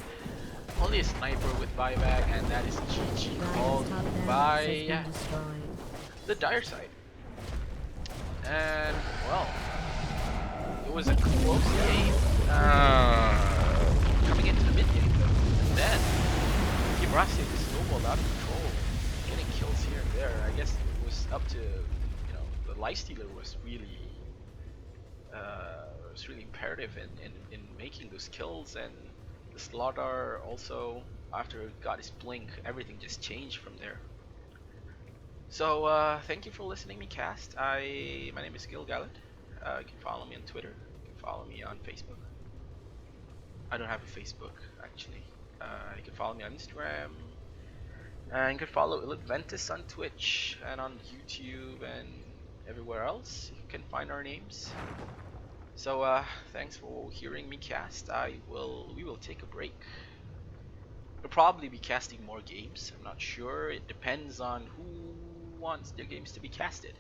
only a sniper with buyback, and that is GG called by the Dire side. And well, it was a close game coming into the mid game, and then Team Rahsia was snowballed out of control, getting kills here and there. I guess it was up to, you know, the Lifestealer was really was really imperative in making those kills, and the Slaughter also, after it got his blink, everything just changed from there. So thank you for listening me cast. My name is Gil Gallant. You can follow me on Twitter. You can follow me on Facebook. I don't have a Facebook actually. You can follow me on Instagram. And you can follow Illuventus on Twitch and on YouTube and everywhere else. You can find our names. So thanks for hearing me cast. We will take a break. We'll probably be casting more games. I'm not sure. It depends on who wants their games to be casted.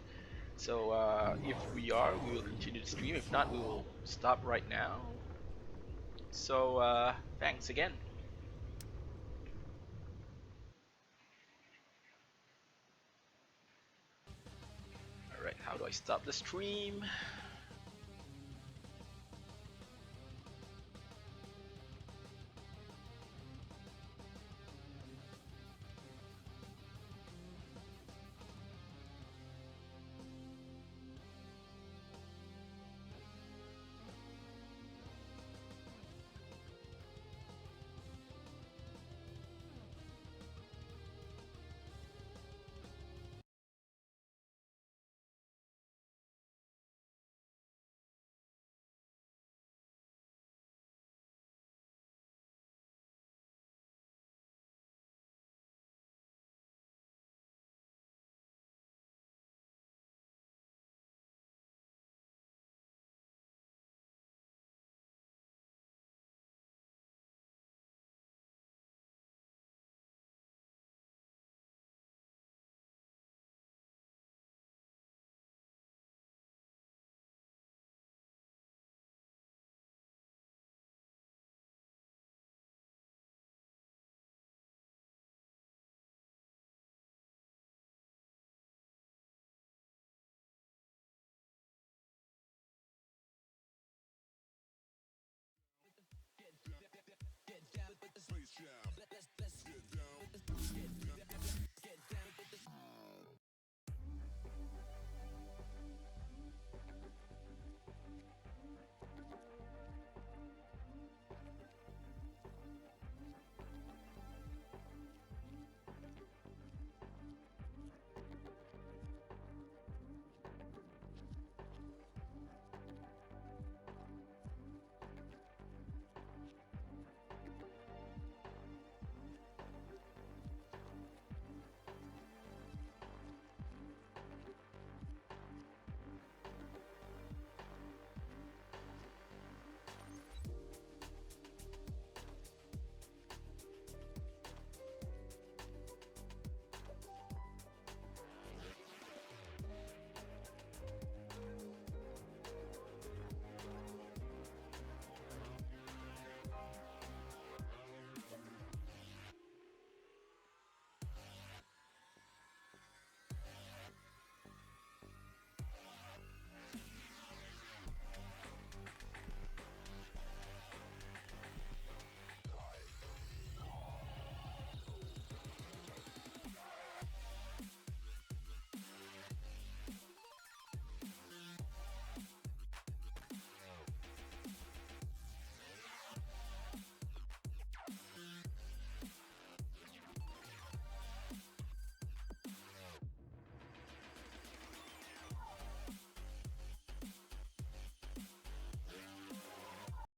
So if we are, we will continue to stream. If not, we will stop right now. So thanks again. Alright, how do I stop the stream?